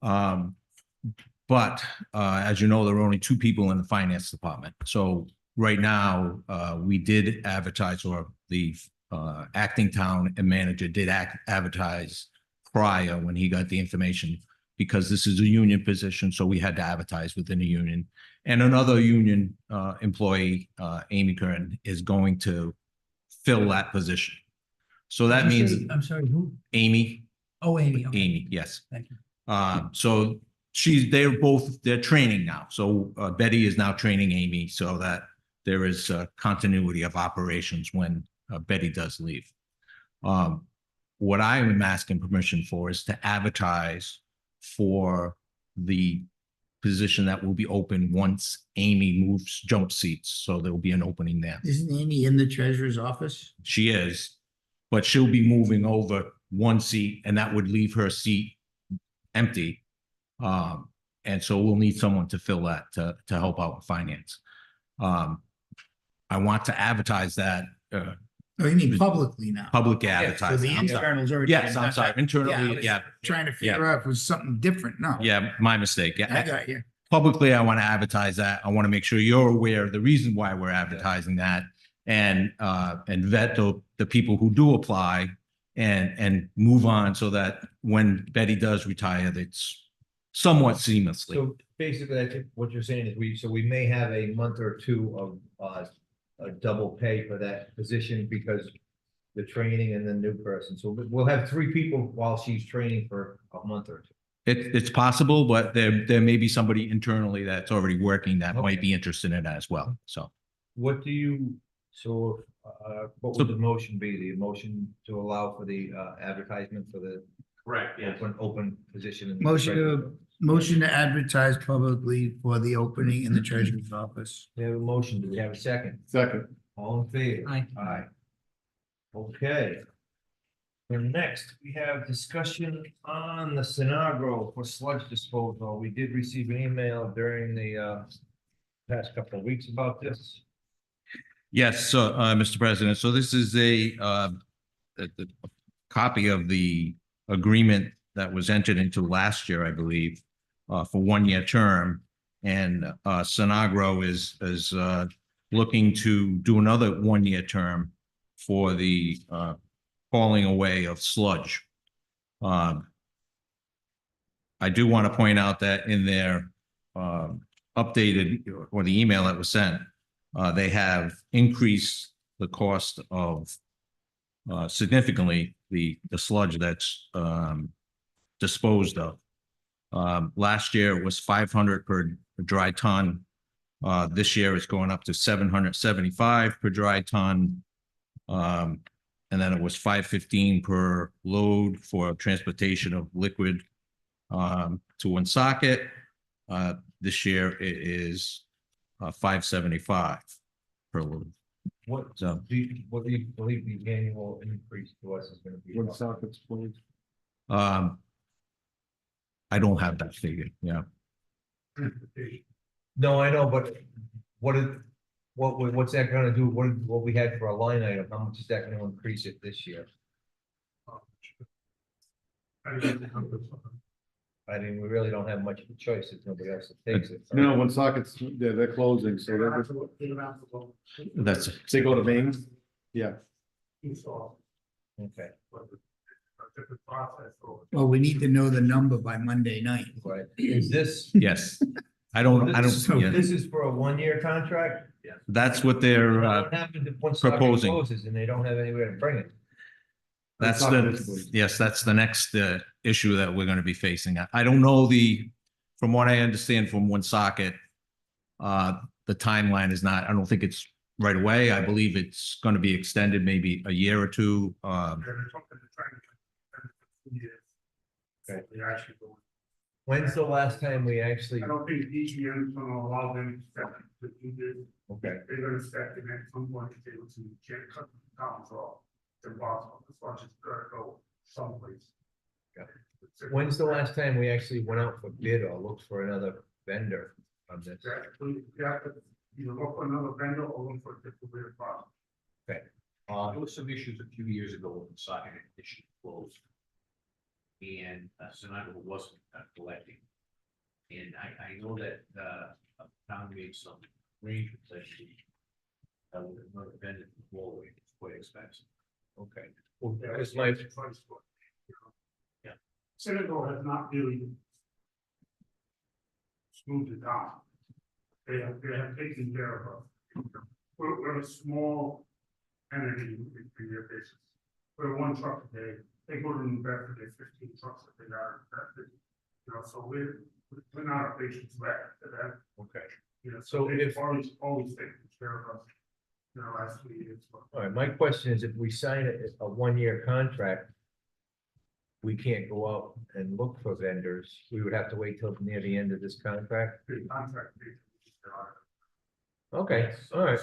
U: But as you know, there are only two people in the finance department. So right now, we did advertise, or the acting town and manager did advertise prior when he got the information, because this is a union position, so we had to advertise within the union. And another union employee, Amy Kern, is going to fill that position. So that
C: Did you
U: means
C: say- I'm sorry, who?
U: Amy,
C: Oh, Amy. Okay.
U: Amy, yes.
C: Thank you.
U: So they're training now. So Betty is now training Amy so that there is continuity of operations when Betty does leave. What I am asking permission for is to advertise for the position that will be open once Amy moves jump seats. So there will be an opening there.
Q: Isn't Amy in the treasurer's office?
U: She is, but she'll be moving over one seat and that would leave her seat empty. And so we'll need someone to fill that to help out with finance. I want to advertise that.
Q: Oh, you mean publicly now?
U: Public
Q: So
U: advertising.
Q: the
U: I'm sorry.
Q: internals already.
U: Yes, I'm sorry. Internally, yeah.
Q: Trying to figure out if it was something different. No.
U: Yeah, my mistake.
Q: I
U: Yeah.
Q: got you.
U: Publicly, I want to advertise that. I want to make sure you're aware of the reason why we're advertising that and vet the people who do apply and move on so that when Betty does retire, it's somewhat seamlessly.
A: So basically, I think what you're saying is we may have a month or two of a double pay for that position because the training and the new person. So we'll have three people while she's training for a month or two.
U: It's possible, but there may be somebody internally that's already working that might
A: Okay.
U: be interested in that as well. So
A: What do you, so what would the motion be? The motion to allow for the advertisement for the
R: Correct, yes.
A: open position? in the
Q: Motion to advertise publicly for the opening in the treasurer's office.
A: We have a motion. Do we have a second?
G: Second.
A: All in favor?
C: Aye.
A: Aye. Okay. And next, we have discussion on the Sinagro for sludge disposal. We did receive an email during the past couple of weeks about this.
U: yes, so Mr. President, so this is a copy of the agreement that was entered into last year, I believe, for 1-year term. And Sinagro is looking to do another 1-year term for the falling away of sludge. I do want to point out that in their updated or the email that was sent, they have increased the cost of significantly the sludge that's disposed of. Last year it was 500 per dry ton. This year it's going up to 775 per dry ton. And then it was 515 per load for transportation of liquid to Woonsocket. This year it is 575 per load.
A: What
U: So
A: do you believe the annual increase to us is gonna be?
G: When sockets close.
U: I don't have that figure, yeah.
A: No, I know, but what's that gonna do? What we had for a line item, how much is that gonna increase it this year? I mean, we really don't have much of a choice if nobody else takes it.
G: No, when sockets, they're closing, so
U: That's,
G: they go to Maine. Yeah.
A: Okay.
Q: Well, we need to know the number by Monday night.
A: Right, is this?
U: yes. I don't,
A: So
U: yeah.
A: this is for a 1-year contract?
U: That's what they're
A: What happens if one socket
U: proposing.
A: closes and they don't have anywhere to bring it?
U: That's
G: not
U: the,
G: visible.
U: yes, that's the next issue that we're gonna be facing. I don't know from what I understand from Woonsocket, the timeline is not, I don't think it's right away. I believe it's gonna be extended maybe a year or two.
A: Okay. When's the last time we actually?
R: I don't think DGM is gonna allow them to do this.
A: Okay.
R: They're gonna step in at some point to be able to get cut the towns off. It's impossible, as much as they're go. someplace.
A: When's the last time we actually went out for bid or looked for another vendor on this?
R: Exactly, you have to either look for another vendor or look for a different way of process.
A: Okay.
H: There was some issues a few years ago with the socket issue closed. And Sonata wasn't collecting. And I know that town made some arrangements that she with another vendor before, it's quite expensive.
A: Okay. Well, because my,
R: Yeah. Citadel has not really smoothed it down. They have taken care of us. We're a small entity in their business. We're one truck a day. They go to New Bedford, they 15 trucks that they got in Bedford. You know, so we're not a patient threat to them.
A: okay.
R: You know,
A: So
R: so they've
A: if-
R: always taken care of us. In the last 3 years.
A: All right, my question is, if we sign a 1-year contract, we can't go out and look for vendors. We would have to wait till near the end of this contract.
R: The contract.
A: Okay, all right.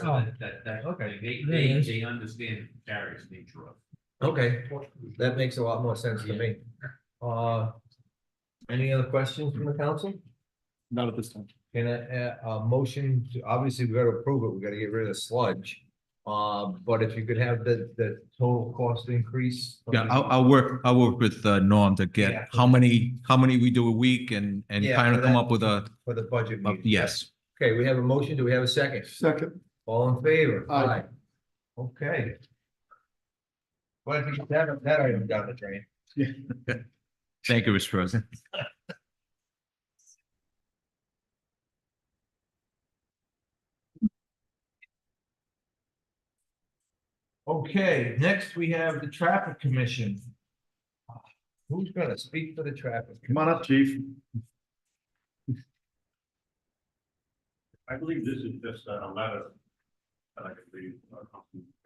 H: Okay. They understand Gary's nature of.
A: Okay, that makes a lot more sense to me. Any other questions from the council?
P: Not at this time.
A: Can a motion to, obviously we gotta approve it, we gotta get rid of the sludge. But if you could have the total cost increase.
U: Yeah, I'll work with Norm to
A: Yeah.
U: get how many we do a week and
A: Yeah,
U: kind
A: for
U: of come
A: that-
U: up with a,
A: For the budget meeting.
U: yes.
A: Okay, we have a motion. Do we have a second?
K: Second.
A: All in favor?
K: Aye.
A: Okay. Well, I think that item down the drain.
U: Thank you, Mr. President.
A: Okay, next we have the traffic commission. Who's gonna speak for the traffic?
K: Come on up, chief.
R: I believe this is just a letter. That I could read.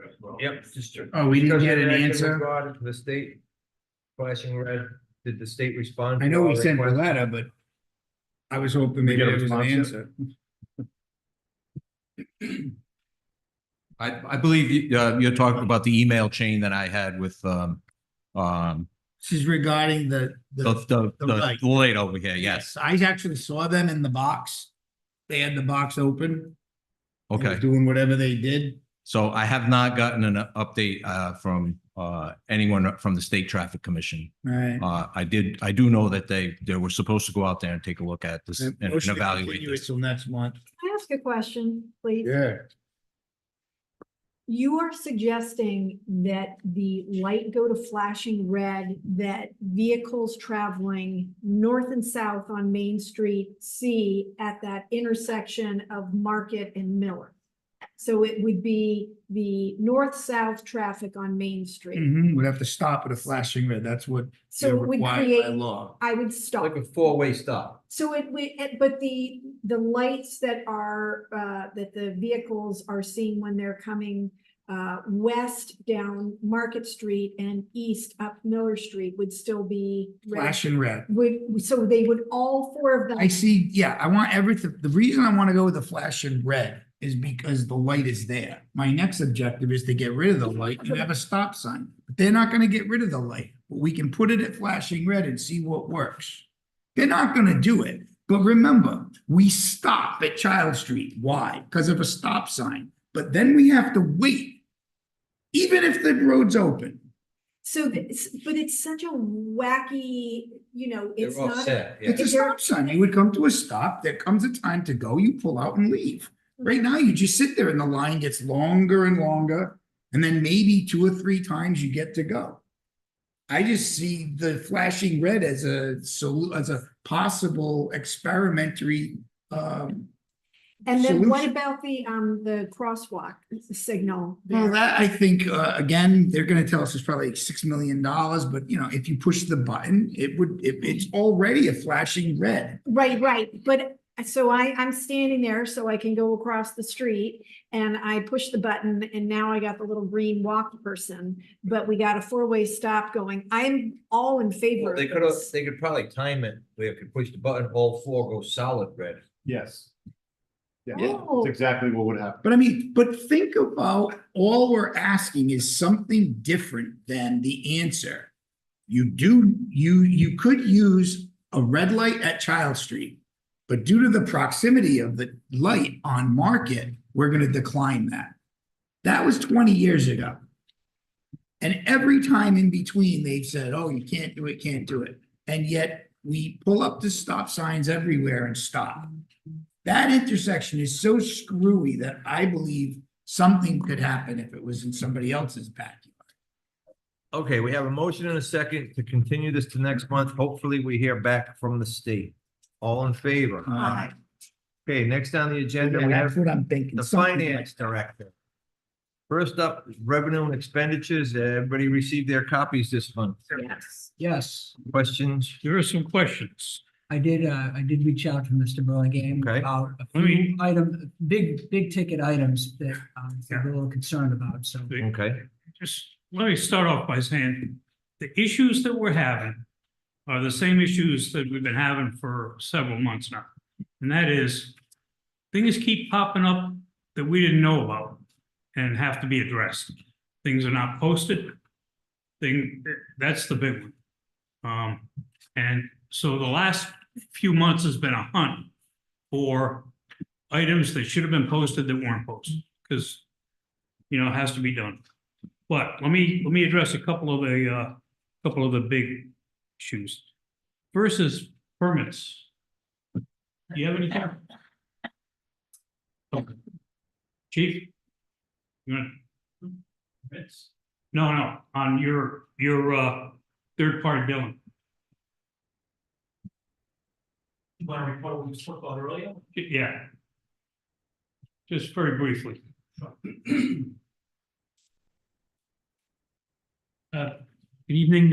R: As well.
A: Yep, just.
Q: Oh, we didn't get an
A: Discussion and action
Q: answer?
A: regarding the state flashing red. Did the state respond?
Q: I
A: to
Q: know we
A: our
Q: sent the
A: request?
Q: letter, but I was hoping maybe
K: get a
Q: there was an
K: response
Q: answer.
U: I believe you're talking about the email chain that I had with
Q: This is regarding the light.
U: the light over here, yes.
Q: I actually saw them in the box. They had the box open. They were
U: Okay,
Q: Doing whatever they did.
U: so I have not gotten an update from anyone from the State Traffic Commission.
Q: Right.
U: I do know that they were supposed to go out there and take a look at this and
Q: Motion to
U: evaluate
Q: continue it
U: this.
Q: till next month.
I: Can I ask a question, please?
Q: Yeah.
I: You are suggesting that the light go to flashing red, that vehicles traveling north and south on Main Street see at that intersection of Market and Miller. So it would be the north-south traffic on Main Street.
Q: Would have to stop at a flashing red. That's what
I: So
Q: they're
I: it would
Q: required by
I: create,
Q: law.
I: I would stop.
A: Like a 4-way stop.
I: So but the lights that are, that the vehicles are seeing when they're coming west down Market Street and east up Miller Street would still be red.
Q: Flashing red.
I: So they would, all four of them.
Q: I see, yeah, I want everything, the reason I want to go with the flashing red is because the light is there. My next objective is to get rid of the light and have a stop sign. But they're not gonna get rid of the light, but we can put it at flashing red and see what works. They're not gonna do it, but remember, we stop at Child Street. Why? Because of a stop sign, but then we have to wait. Even if the road's open.
I: So, but it's such a wacky, it's
A: They're all
I: not.
A: set, yeah.
Q: It's a stop sign. You would come to a stop. There comes a time to go. You pull out and leave. Right now, you just sit there and the line gets longer and longer. And then maybe 2 or 3 times you get to go. I just see the flashing red as a possible experimentary.
I: And then what
Q: solution.
I: about the crosswalk signal?
Q: Well,
I: there?
Q: that I think, again, they're gonna tell us it's probably like $6 million, but if you push the button, it's already a flashing red.
I: Right, but so I'm standing there so I can go across the street and I push the button and now I got the little green walk person, but we got a 4-way stop going. I'm all in favor
A: They
I: of
A: could have,
I: this.
A: they could probably time it, where you could push the button, all 4 go solid red.
K: Yes. Yeah,
I: Oh.
K: that's exactly what would happen.
Q: But think about, all we're asking is something different than the answer. you could use a red light at Child Street, but due to the proximity of the light on Market, we're gonna decline that. That was 20 years ago. And every time in between, they've said, oh, you can't do it, can't do it. And yet we pull up the stop signs everywhere and stop. That intersection is so screwy that I believe something could happen if it was in somebody else's backyard.
A: Okay, we have a motion and a second to continue this to next month. Hopefully we hear back from the state. All in favor?
Q: Aye.
A: Okay, next on the agenda,
Q: And
A: we
Q: that's
A: have
Q: what I'm thinking.
A: the
Q: something like
A: finance
Q: that.
A: director. First up, revenue and expenditures. Everybody received their copies this month.
I: Yes.
C: Yes,
A: Questions?
C: there are some questions. I did reach out to Mr. Burlingame
A: Okay.
C: about a
E: Let me-
C: few big ticket items that I'm a little concerned about, so.
A: Okay.
E: Just let me start off by saying the issues that we're having are the same issues that we've been having for several months now. And that is, things keep popping up that we didn't know about and have to be addressed. Things are not posted. That's the big one. And so the last few months has been a hunt for items that should have been posted that weren't posted, because, it has to be done. But let me address a couple of the big issues. First is permits. Do you have anything? Okay. Chief? You want? Permits? No, on your third-party billing. You want to report what we spoke about earlier? Yeah. Just very briefly. Good evening.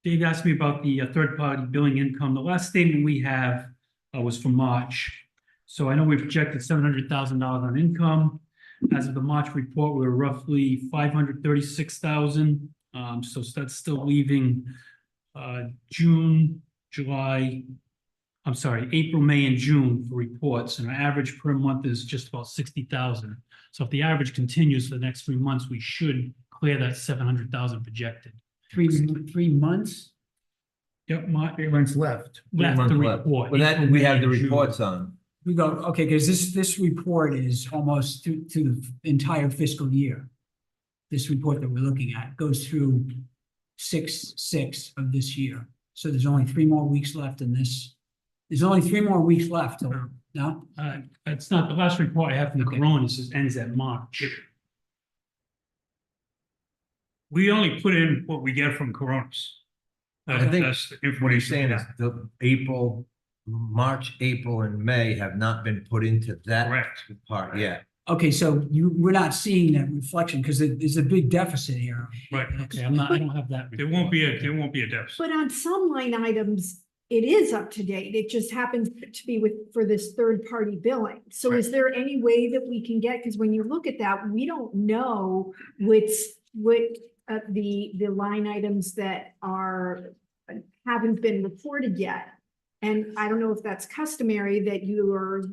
E: Dave asked me about the third-party billing income. The last statement we have was from March. So I know we projected $700,000 on income. As of the March report, we were roughly $536,000. So that's still leaving April, May, and June for reports. And our average per month is just about 60,000. So if the average continues for the next 3 months, we should clear that 700,000 projected.
C: 3 months?
E: Yep,
Q: 3 months left.
E: left the report.
A: Well, that
E: April,
A: we
E: May,
A: have the
E: and June.
A: reports on.
C: We go, okay, because this report is almost to the entire fiscal year. This report that we're looking at goes through 6/6 of this year. So there's only 3 more weeks left in this. There's only 3 more weeks left. No?
E: It's not, the last report I have from the Corona ends at March. We only put in what we get from Coronas.
A: I think
E: That's the
A: what he's
E: information.
A: saying is the March, April, and May have not been put into that
E: Correct.
A: part yet.
C: Okay, so we're not seeing that reflection because there's a big deficit here.
E: Right,
C: Okay,
E: I don't have that. There won't be a deficit.
I: But on some line items, it is up to date. It just happens to be for this third party billing. So is there any way that we can get, because when you look at that, we don't know what the line items that haven't been reported yet. And I don't know if that's customary that you are,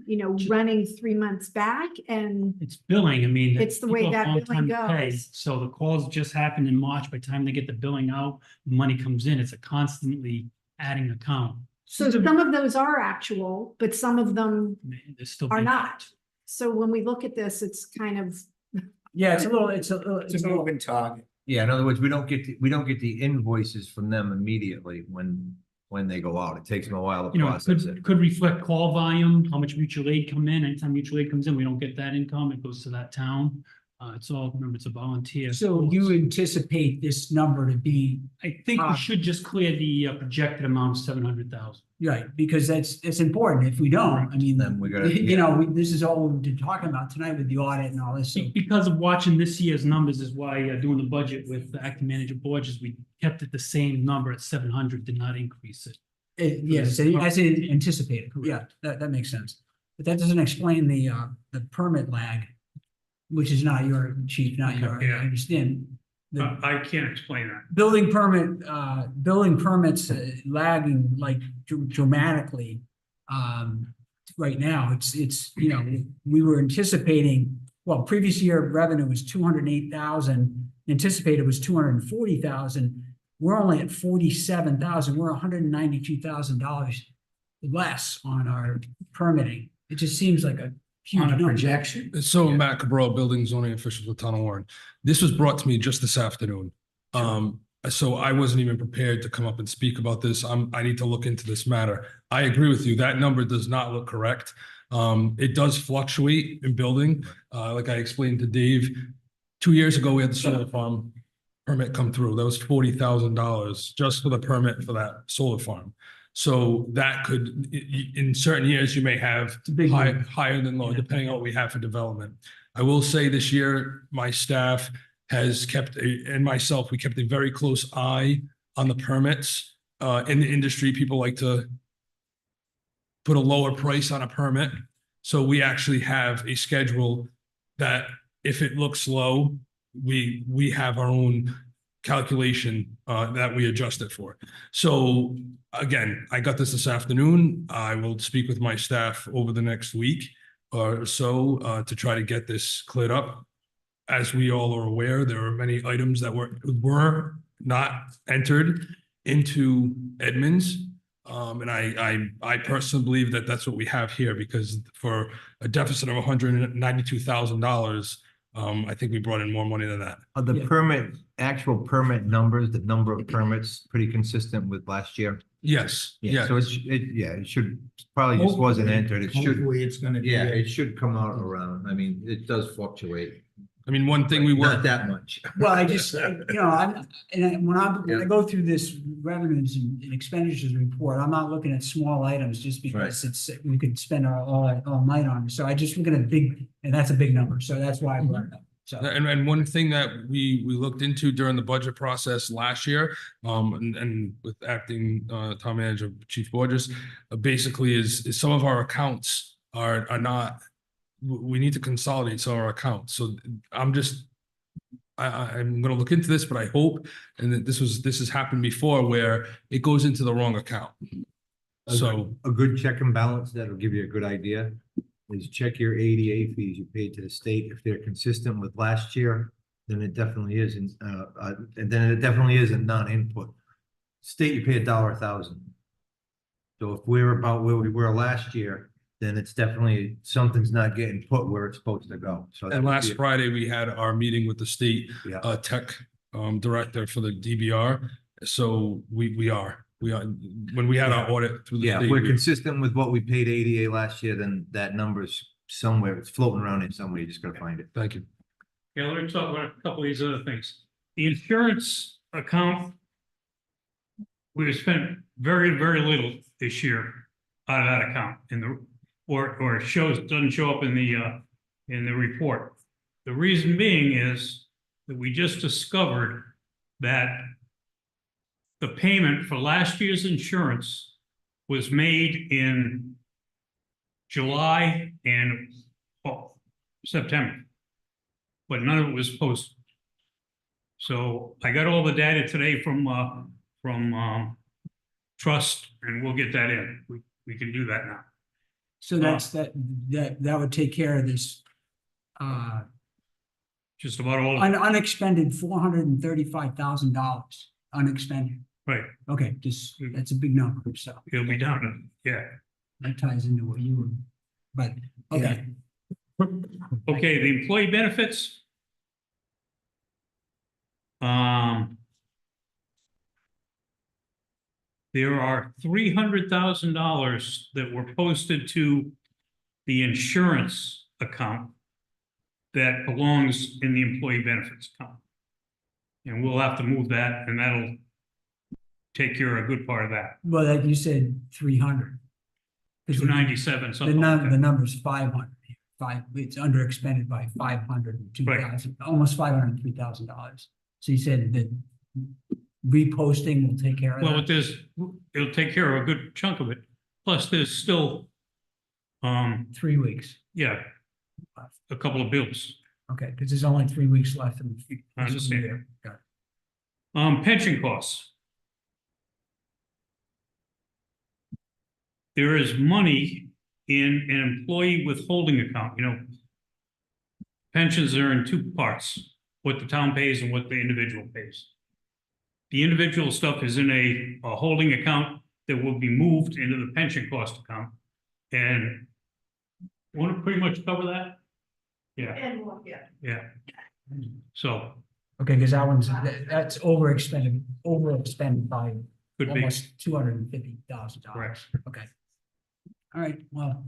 I: running 3 months back and
E: It's billing, I mean.
I: It's the way
E: people have
I: that
E: a long
I: billing
E: time to pay.
I: goes.
E: So the calls just happened in March. By the time they get the billing out, money comes in. It's a constantly adding account.
I: so some of those are actual, but some of them
E: There's still.
I: are
E: big-
I: not. So when we look at this, it's kind of,
C: Yeah, it's a
Q: moving target.
A: Yeah, in other words, we don't get the invoices from them immediately when they go out. It takes them a while to
E: It
A: process it.
E: could reflect call volume, how much mutual aid come in. Anytime mutual aid comes in, we don't get that income. It goes to that town. Remember, it's a volunteer.
C: So you anticipate this number to be,
E: I think we should just clear the projected amount of 700,000.
C: right, because it's important. If we don't, I mean,
A: Then we gotta-
C: this is all we've been talking about tonight with the audit and all this. So
E: Because of watching this year's numbers is why doing the budget with the acting manager Borges, we kept it the same number at 700, did not increase it.
C: Yes, as anticipated. Yeah, that makes sense. But that doesn't explain the permit lag, which is not your chief, not your, I understand. The
E: I can't explain that.
C: building permits lagging like dramatically. Right now, it's, we were anticipating, previous year revenue was 208,000, anticipated was 240,000. we're only at 47,000. We're $192,000 less on our permitting. It just seems like a huge
Q: On a
C: number.
Q: projection.
F: So Matt Cabral, Building Zoning Officials with Town of Warren. This was brought to me just this afternoon. So I wasn't even prepared to come up and speak about this. I need to look into this matter. I agree with you. That number does not look correct. It does fluctuate in building. Like I explained to Dave, 2 years ago, we had the solar farm permit come through. That was $40,000 just for the permit for that solar farm. So that could, in certain years, you may have higher than low, depending on what we have for development. I will say this year, my staff has kept, and myself, we kept a very close eye on the permits. In the industry, people like to put a lower price on a permit. So we actually have a schedule that if it looks low, we have our own calculation that we adjust it for. So again, I got this afternoon. I will speak with my staff over the next week or so to try to get this cleared up. As we all are aware, there are many items that were not entered into Edmunds. And I personally believe that that's what we have here, because for a deficit of $192,000, I think we brought in more money than that.
A: Are the actual permit numbers, the number of permits, pretty consistent with last year?
F: Yes,
A: Yeah,
F: yeah.
A: so it should, probably just wasn't entered. It should,
Q: Hopefully it's gonna be.
A: yeah, it should come out around. I mean, it does fluctuate.
F: I mean, one thing we
A: Not
F: were,
A: that much.
C: Well, I just, when I go through this revenues and expenditures report, I'm not looking at small items just because we could spend all night on it. So I just look at a big, and that's a big number. So that's why I brought it up. So.
F: and one thing that we looked into during the budget process last year, and with acting town manager Chief Borges, basically is some of our accounts are not. We need to consolidate some of our accounts. So I'm going to look into this, but I hope, and that this has happened before where it goes into the wrong account. So
A: a good check and balance that'll give you a good idea is check your ADA fees you paid to the state. If they're consistent with last year, then it definitely isn't, and then it definitely isn't non-input. State, you pay $1,000. So if we're about where we were last year, then it's definitely, something's not getting put where it's supposed to go. So
F: and last Friday, we had our meeting with the state tech director for the DBR. So we are, when we had our audit through the state.
A: If we're consistent with what we paid ADA last year, then that number's somewhere, it's floating around in somewhere, you just gotta find it.
F: Thank you.
E: Yeah, let me talk about a couple of these other things. The insurance account, we spent very, very little this year out of that account or it doesn't show up in the report. The reason being is that we just discovered that the payment for last year's insurance was made in July and September, but none of it was posted. So I got all the data today from Trust, and we'll get that in. We can do that now.
C: So that would take care of this.
E: Just about all.
C: Unexpended $435,000 unexpended.
E: Right.
C: Okay, that's a big number. So
E: it'll be down. Yeah.
C: That ties into what you were, but okay.
E: Okay, the employee benefits. There are $300,000 that were posted to the insurance account that belongs in the employee benefits account. And we'll have to move that, and that'll take care of a good part of that.
C: Well, that you said 300.
E: 297, something like that.
C: The number's 500. It's under expended by 502,000, almost $503,000. So you said that reposting will take care of that?
E: Well, it'll take care of a good chunk of it. Plus, there's still
C: 3 weeks.
E: Yeah, a couple of bills.
C: Okay, because there's only 3 weeks left in the
E: I understand.
C: year. Got it.
E: Pension costs. There is money in an employee withholding account. You know, pensions are in two parts: what the town pays and what the individual pays. The individual stuff is in a holding account that will be moved into the pension cost account. And want to pretty much cover that? Yeah, yeah. So
C: Okay, because that one's, that's overexpended by
E: could be,
C: almost $250,000.
E: correct.
C: Okay. All right, well,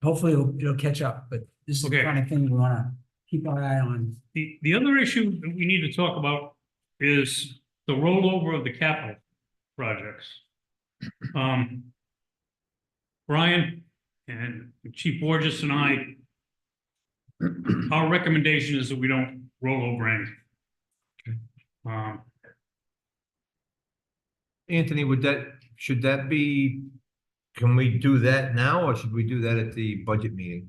C: hopefully it'll catch up, but this is the
E: Okay.
C: kind of thing we want to keep our eye on.
E: The other issue that we need to talk about is the rollover of the capital projects. Brian and Chief Borges and I, our recommendation is that we don't roll over anything.
A: Anthony, should that be, can we do that now, or should we do that at the budget meeting?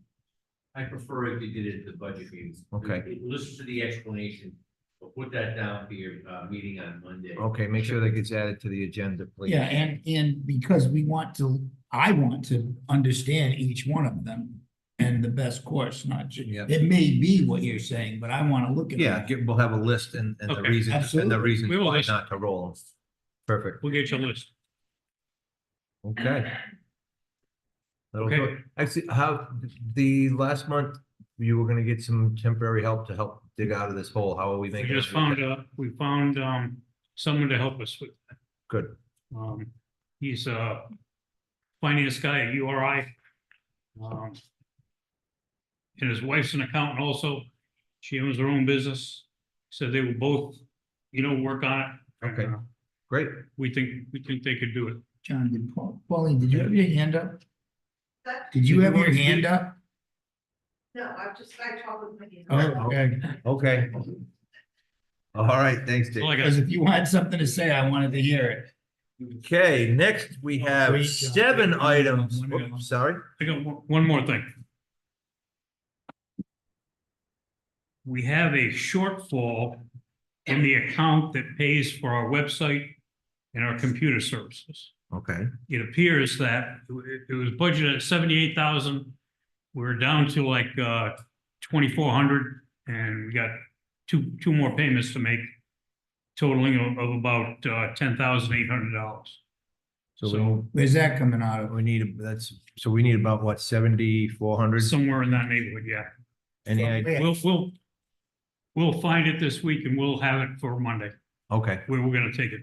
B: I prefer if you did it at the budget meetings.
A: Okay.
B: Listen to the explanation. We'll put that down for your meeting on Monday.
A: Okay, make sure that gets added to the agenda, please.
Q: Yeah, and because I want to understand each one of them and the best course, not just,
A: Yeah.
Q: it may be what you're saying, but I want to look at.
A: Yeah,
Q: it.
A: we'll have a list and the
E: Okay.
A: reasons, and the
Q: Absolutely.
A: reasons
E: We will
A: why
E: list.
A: not to roll them. Perfect,
E: We'll get you a list.
A: okay. That'll do
E: Okay.
A: it. Actually, the last month, you were gonna get some temporary help to help dig out of this hole. How are we
E: We
A: making?
E: just
A: out with
E: found, someone to help us with that.
A: Good.
E: He's a finance guy at URI. And his wife's an accountant also. She owns her own business. So they will both, work on it. And,
A: Okay. Great.
E: we think they could do it.
Q: John, Pauline, did you have your hand up? Did you have your hand up?
J: No, I talked with my.
Q: Oh, okay.
A: Okay. All right, thanks, Dave.
E: All I got.
Q: Because if you had something to say, I wanted to hear it.
A: Okay, next we have
Q: Great job.
A: 7 items. Oops, sorry.
E: I got one more thing. We have a shortfall in the account that pays for our website and our computer services.
A: Okay.
E: It appears that it was budgeted at 78,000. We're down to like 2,400, and we got two more payments to make, totaling of about $10,800.
A: So
Q: Where's that coming out of?
A: we need, so we need about what, 7,400?
E: Somewhere in that neighborhood, yeah.
A: Any idea?
E: We'll find it this week and we'll have it for Monday.
A: Okay,
E: Where we're gonna take it,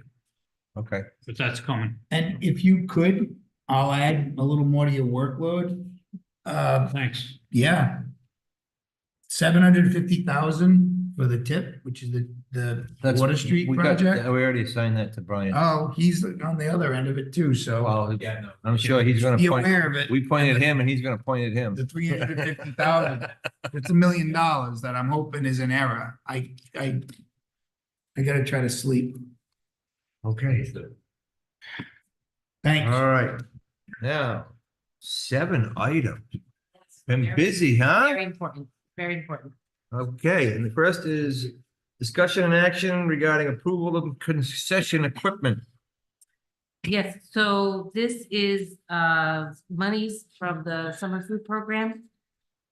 A: okay.
E: but that's coming.
Q: And if you could, I'll add a little more to your workload.
E: Thanks.
Q: Yeah. 750,000 for the tip, which is the
A: That's
Q: Water Street
A: we got-
Q: project.
A: We already assigned that to Brian.
Q: Oh, he's on the other end of it too, so
A: Well,
B: Yeah, no.
A: I'm sure he's gonna
Q: be
A: point,
Q: aware of it.
A: we pointed him and he's gonna point at him.
Q: The 350,000, it's $1 million that I'm hoping is an error. I gotta try to sleep.
A: Okay.
Q: Thanks.
A: All right. Now, 7 items. Been
L: Very-
A: busy, huh?
L: Very important, very important.
A: Okay, and the first is discussion and action regarding approval of concession equipment.
J: Yes, so this is monies from the summer food program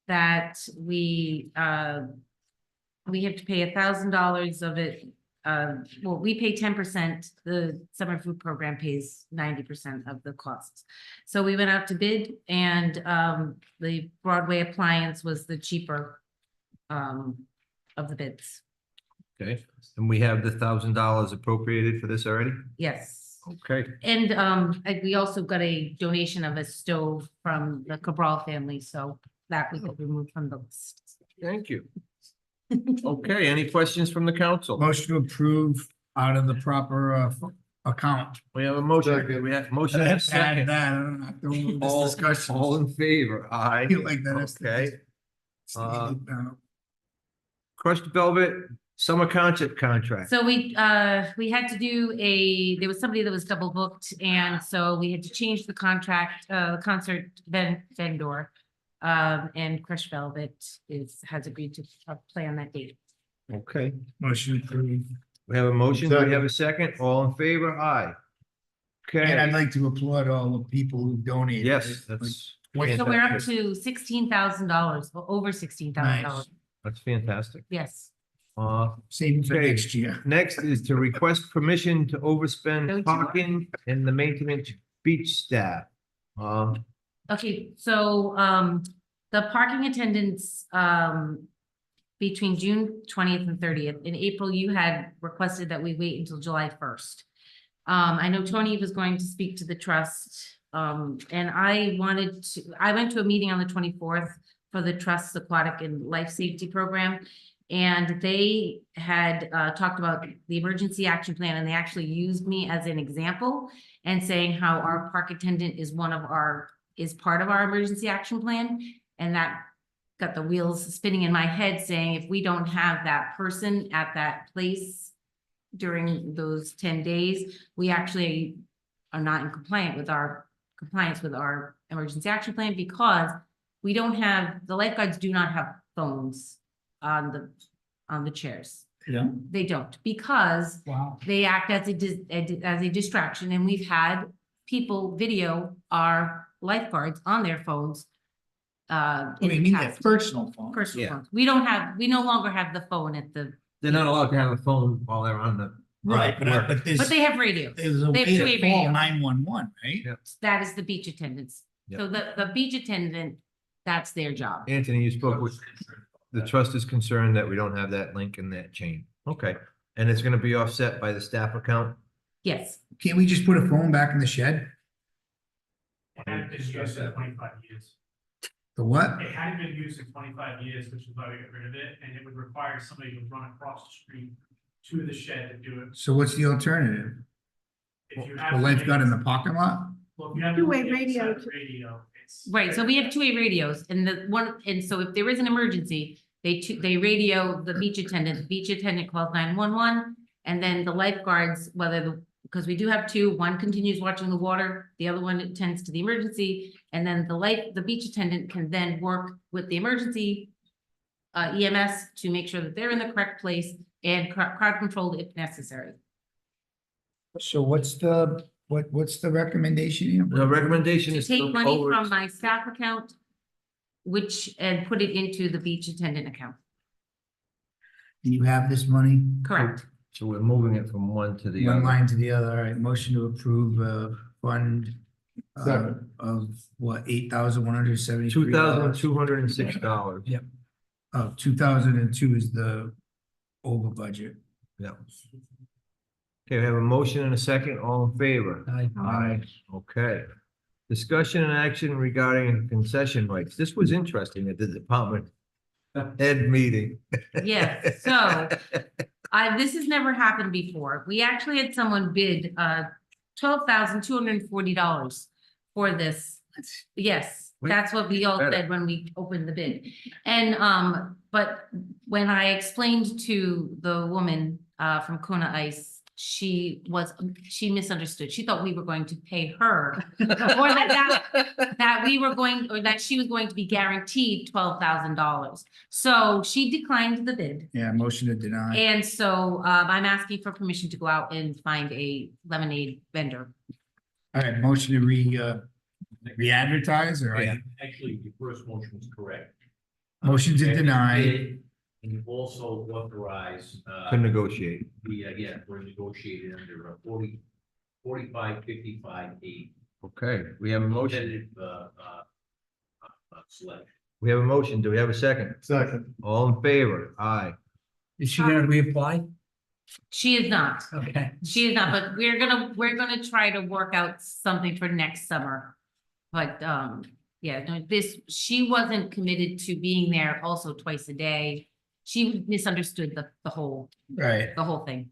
J: that we have to pay $1,000 of it. Well, we pay 10%, the summer food program pays 90% of the costs. So we went out to bid, and the Broadway appliance was the cheaper of the bids.
A: Okay, and we have the $1,000 appropriated for this already?
J: Yes.
A: Okay,
J: And we also got a donation of a stove from the Cabral family, so that we could remove from the list.
A: thank you. Okay, any questions from the council?
Q: Motion to approve out of the proper account.
A: We have a motion, we have motion and a
Q: Add
A: second.
Q: that, I don't have to move this
A: All,
Q: discussion.
A: all in favor, aye.
Q: I feel like that has to be-
A: Okay. Crushed Velvet Summer Concert Contract.
J: So we had to do there was somebody that was double booked, and so we had to change the contract, concert vendor. And Crush Velvet has agreed to play on that date.
A: Okay,
Q: Motion approved.
A: we have a motion, do we have a second? All in favor, aye.
Q: And I'd
A: Okay,
Q: like to applaud all the people who donated.
A: yes, that's.
J: So we're up
A: fantastic.
J: to $16,000, over $16,000.
Q: Nice.
A: That's fantastic.
J: Yes.
Q: Same for
A: Okay.
Q: next year.
A: Next is to request permission to overspend parking and the maintenance beach staff.
J: Okay, so, the parking attendants, between June 20th and 30th, in April, you had requested that we wait until July 1st. I know Tony was going to speak to the trust, and I went to a meeting on the 24th for the Trust's Aquatic and Life Safety Program. And they had talked about the emergency action plan, and they actually used me as an example and saying how our park attendant is part of our emergency action plan. And that got the wheels spinning in my head, saying if we don't have that person at that place during those 10 days, we actually are not in compliance with our emergency action plan, because we don't have, the lifeguards do not have phones on the chairs.
Q: Yeah.
J: They don't, because
C: Wow.
J: they act as a distraction, and we've had people video our lifeguards on their phones.
Q: You mean their personal phone?
J: Personal
A: Yeah.
J: phones. We no longer have the phone at the,
A: They're not allowed to have a phone while they're on the.
Q: Right, but there's.
J: but they have radio.
Q: There's a
J: They have
Q: way
J: two-way
Q: to call
J: radio.
Q: 911, right?
J: That is the beach attendants. So the beach attendant, that's their job.
A: Anthony, you spoke with, the trust is concerned that we don't have that link in that chain. Okay, and it's gonna be offset by the staff account?
J: Yes.
Q: Can't we just put a phone back in the shed?
N: It hadn't been used in 25 years.
Q: The what?
N: It hadn't been used in 25 years, which is why we got rid of it, and it would require somebody to run across the street to the shed to do it.
Q: So what's the alternative?
N: If you
Q: The
N: have.
Q: lifeguard in the parking lot?
N: Well, if you have.
I: Two-way
N: a
I: radio.
N: Radio, it's.
J: Right, so we have two-way radios, and so if there is an emergency, they radio the beach attendant calls 911, and then the lifeguards, because we do have two, one continues watching the water, the other one attends to the emergency, and then the beach attendant can then work with the emergency EMS to make sure that they're in the correct place and crowd controlled if necessary.
Q: So what's the recommendation here?
A: The recommendation
J: To
A: is.
J: take money from my staff account, and put it into the beach attendant account.
Q: You have this money?
J: Correct.
A: So we're moving it from one to the
Q: One
A: other.
Q: line to the other. All right, motion to approve fund of what, $8,173?
A: $2,206.
Q: Yep. Oh, 2002 is the over budget.
A: Yeah. Okay, we have a motion and a second, all in favor? Aye. Okay. Discussion and action regarding concession rights. This was interesting at the department head meeting.
J: Yes, so this has never happened before. We actually had someone bid $12,240 for this. Yes, that's what we all said when we opened the bid. And but when I explained to the woman from Kona Ice, she misunderstood. She thought we were going to pay her, or that we were going, or that she was going to be guaranteed $12,000. So she declined the bid.
Q: Yeah, motion to deny.
J: And so I'm asking for permission to go out and find a lemonade vendor.
Q: All right, motion to re-advertise or?
H: Actually, your first motion was correct.
Q: Motion to deny.
H: And you also authorize.
A: To negotiate.
H: We're negotiated under 45-55-8.
A: Okay, we have a motion.
H: Select.
A: We have a motion. Do we have a second?
T: Second.
A: All in favor? Aye.
C: Is she gonna reapply?
J: She is not.
C: Okay.
J: She is not, but we're gonna try to work out something for next summer. But yeah, no, she wasn't committed to being there also twice a day. She misunderstood the whole thing.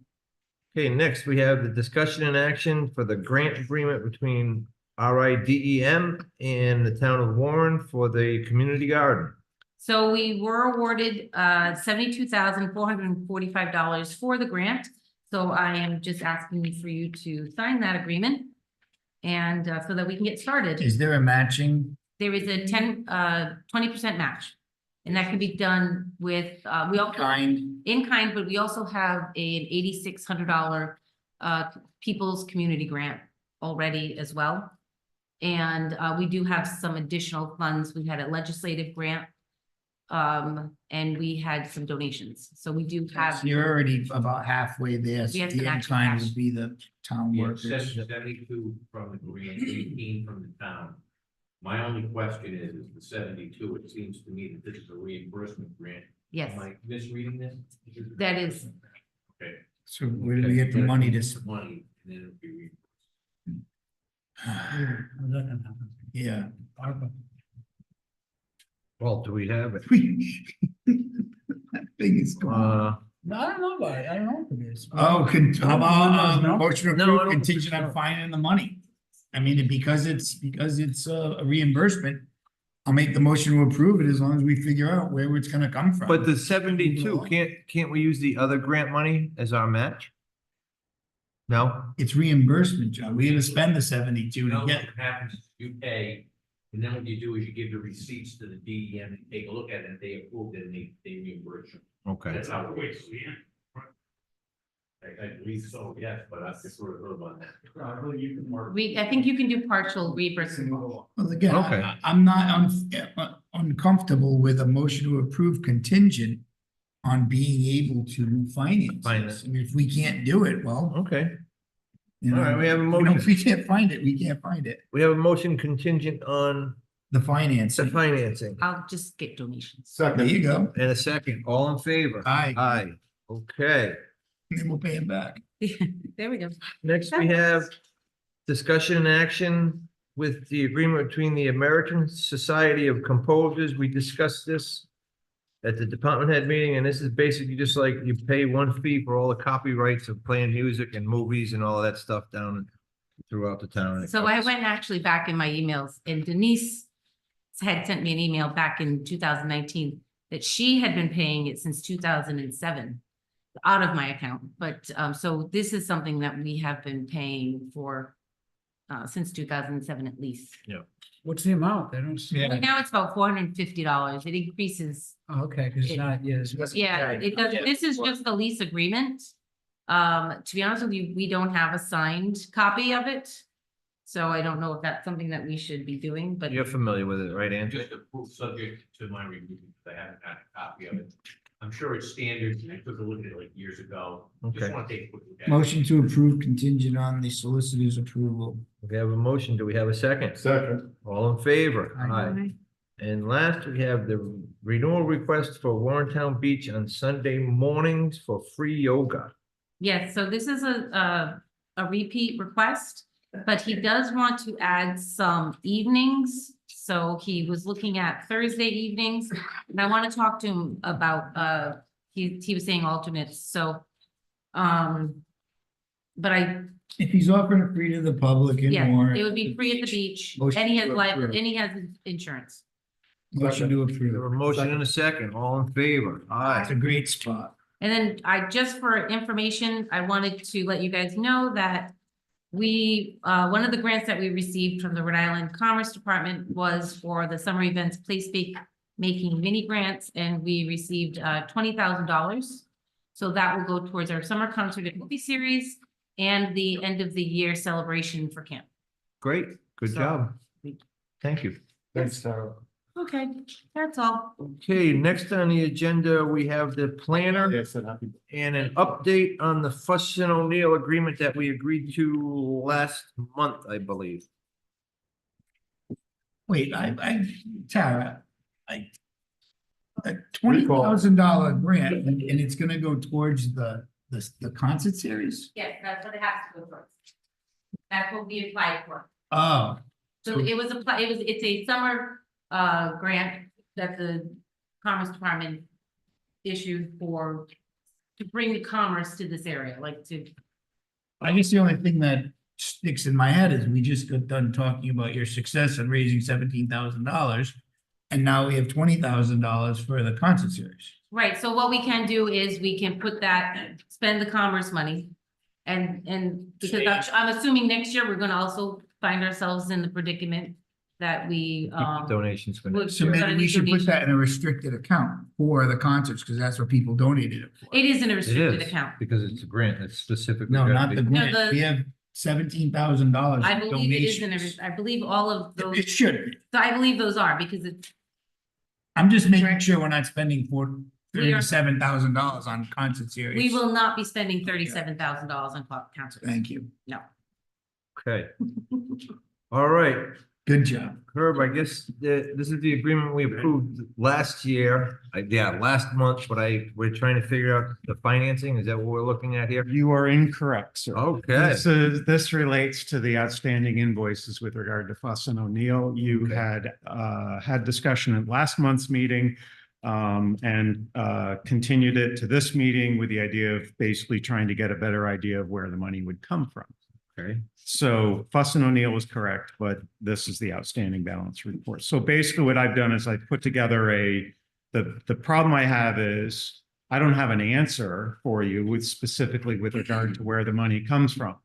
A: Okay, next we have the discussion and action for the grant agreement between RIDEM and the town of Warren for the community garden.
J: So we were awarded $72,445 for the grant. So I am just asking for you to sign that agreement. And so that we can get started.
Q: Is there a matching?
J: There is a 20% match. And that can be done with, we also. In kind, but we also have an $8,600 People's Community Grant already as well. And we do have some additional funds. We had a legislative grant And we had some donations, so we do have.
Q: So you're already about halfway there.
J: We have
Q: The
J: some
Q: end
J: actual
Q: client
J: cash.
Q: would be the town
H: Yeah,
Q: workers.
H: 72 from the grant, 18 from the town. My only question is the 72, it seems to me that this is a reimbursement grant.
J: Yes.
H: Am I misreading this?
J: That is,
H: Okay.
Q: So where do we get the money to?
H: Money, and then it'll be reimbursed.
Q: Yeah.
U: Well, do we have it?
Q: That thing is gone.
C: No, I don't know about it. I don't know if it is.
Q: Oh, how about, motion
U: No, I
Q: approved
U: don't-
Q: contingent on finding the money? I mean, because it's a reimbursement, I'll make the motion to approve it as long as we figure out where it's gonna come from.
A: But the 72, can't we use the other grant money as our match? No?
Q: It's reimbursement, John. We had to spend the 72 to
H: No,
Q: get.
H: what happens, is you pay, and then what you do is you give the receipts to the DEM and take a look at it, and they approve it, and they reimburse you.
U: Okay.
H: That's how it works. I believe so, yes, but I just sort of heard about that.
J: I think you can do partial reimbursement.
Q: Well, again,
U: Okay.
Q: I'm not uncomfortable with a motion to approve contingent on being able to finance this. I mean, if we can't do it, well,
A: Okay.
Q: you
A: All right,
Q: know,
A: we have a
Q: you know,
A: motion.
Q: if we can't find it, we can't find it.
A: We have a motion contingent on
Q: The financing.
A: the financing.
J: I'll just get donations.
Q: There you go.
A: And a second, all in favor?
Q: Aye.
A: Aye. Okay.
Q: And then we'll pay it back.
J: There we go.
A: Next, we have discussion and action with the agreement between the American Society of Composers. We discussed this at the department head meeting, and this is basically just like you pay one fee for all the copyrights of playing music and movies and all of that stuff down throughout the town.
J: So I went actually back in my emails, and Denise had sent me an email back in 2019 that she had been paying it since 2007 out of my account. But so this is something that we have been paying for since 2007 at least.
C: What's the amount? I don't see.
J: Right now it's about $450. It increases.
C: Oh, okay, because it's not, yes.
J: Yeah, it does. This is just the lease agreement. To be honest with you, we don't have a signed copy of it. So I don't know if that's something that we should be doing, but
A: You're familiar with it, right, Andrew?
H: Just approved subject to my review, because I haven't had a copy of it. I'm sure it's standard, I took a look at it like years ago.
A: Okay.
H: Just want to take a quick look at it.
Q: Motion to approve contingent on the solicitor's approval.
A: We have a motion. Do we have a second?
T: Second.
A: All in favor?
J: Aye.
A: And last, we have the renewal request for Warrentown Beach on Sunday mornings for free yoga.
J: yes, so this is a repeat request, but he does want to add some evenings. So he was looking at Thursday evenings, and I want to talk to him about, he was saying alternates, so. But
Q: If he's offering it free to the public in
J: yeah,
Q: Warren.
J: it would be free at the beach,
Q: Motion
J: and he has
Q: to
J: life,
Q: approve.
J: and he has insurance.
Q: Motion to
A: We have a
Q: approve.
A: motion and a second. All in favor? Aye.
Q: It's a great spot.
J: And then just for information, I wanted to let you guys know that one of the grants that we received from the Rhode Island Commerce Department was for the summer events making mini grants, and we received $20,000. So that will go towards our summer concert and movie series and the end of the year celebration for camp.
A: Great. Good
J: So-
A: job. Thank you.
T: Thanks, Sarah.
J: Okay, that's all.
A: Okay, next on the agenda, we have the planner
T: Yes, and happy.
A: and an update on the Fuss and O'Neill agreement that we agreed to last month, I believe.
Q: Wait, Tara, a $20,000 grant and it's gonna go towards the concert series?
J: Yes, that's what it has to go towards. That's what we applied for.
Q: Oh,
J: So it's a summer grant that the Commerce Department issued to bring the commerce to this area, like to.
Q: I guess the only thing that sticks in my head is we just got done talking about your success in raising $17,000. And now we have $20,000 for the concert series.
J: Right, so what we can do is we can put that, spend the commerce money. And because I'm assuming next year, we're gonna also find ourselves in the predicament that we,
A: Donations for next.
Q: So maybe we should put that in a restricted account for the concerts, because that's what people donated it for.
J: It is in a
A: It
J: restricted
A: is,
J: account.
A: because it's a grant. It's specifically.
Q: No,
A: gotta
Q: not
A: be-
Q: the
J: No,
Q: grant. We have $17,000
J: I
Q: in
J: believe it is in
Q: donations.
J: I believe all of those.
Q: It should be.
J: So I believe those are, because it's,
Q: I'm just making sure we're not spending
J: We are-
Q: $37,000 on concert series.
J: We will not be spending $37,000 on concerts.
Q: Thank you.
J: No.
A: Okay. All right,
Q: Good job.
A: Herb, I guess this is the agreement we approved last year, last month, but we're trying to figure out the financing. Is that what we're looking at here?
T: You are incorrect, sir.
A: Okay.
T: This relates to the outstanding invoices with regard to Fuss and O'Neill. You had had discussion at last month's meeting and continued it to this meeting with the idea of basically trying to get a better idea of where the money would come from.
A: Okay.
T: So Fuss and O'Neill was correct, but this is the outstanding balance report. So basically what I've done is I've put together the problem I have is I don't have an answer for you with specifically with regard to where the money comes from.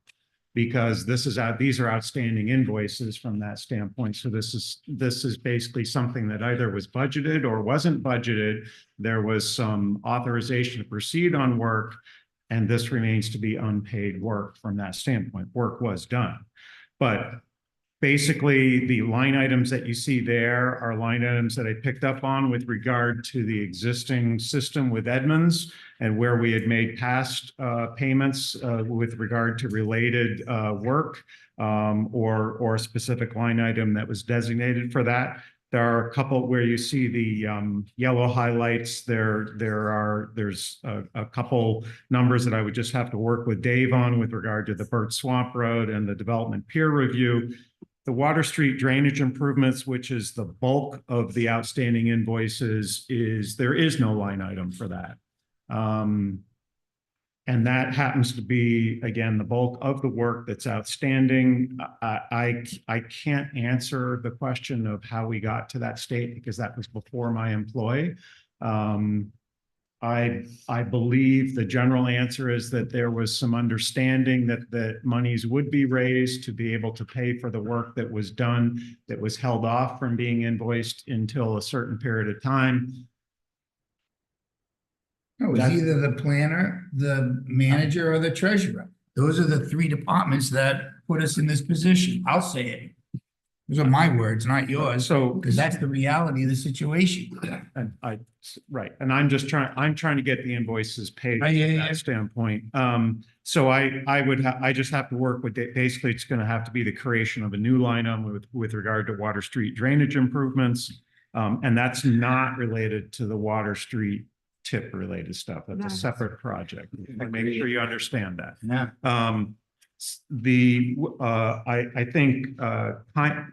T: Because these are outstanding invoices from that standpoint. So this is basically something that either was budgeted or wasn't budgeted. There was some authorization to proceed on work, and this remains to be unpaid work from that standpoint. Work was done. But basically, the line items that you see there are line items that I picked up on with regard to the existing system with Edmunds and where we had made past payments with regard to related work or a specific line item that was designated for that. There are a couple where you see the yellow highlights. There's a couple numbers that I would just have to work with Dave on with regard to the Burt Swamp Road and the development peer review. The Water Street drainage improvements, which is the bulk of the outstanding invoices, there is no line item for that. And that happens to be, again, the bulk of the work that's outstanding. I can't answer the question of how we got to that state because that was before my employ. I believe the general answer is that there was some understanding that monies would be raised to be able to pay for the work that was done, that was held off from being invoiced until a certain period of time.
Q: No, it's either the planner, the manager, or the treasurer. Those are the three departments that put us in this position. I'll say it. Those are my words, not yours.
T: So,
Q: because that's the reality of the situation.
T: And right. And I'm trying to get the invoices paid from that standpoint. So I just have to work with it. Basically, it's going to have to be the creation of a new line item with regard to Water Street drainage improvements. And that's not related to the Water Street tip related stuff. That's a separate project. Make sure you understand that.
Q: Yeah.
T: I think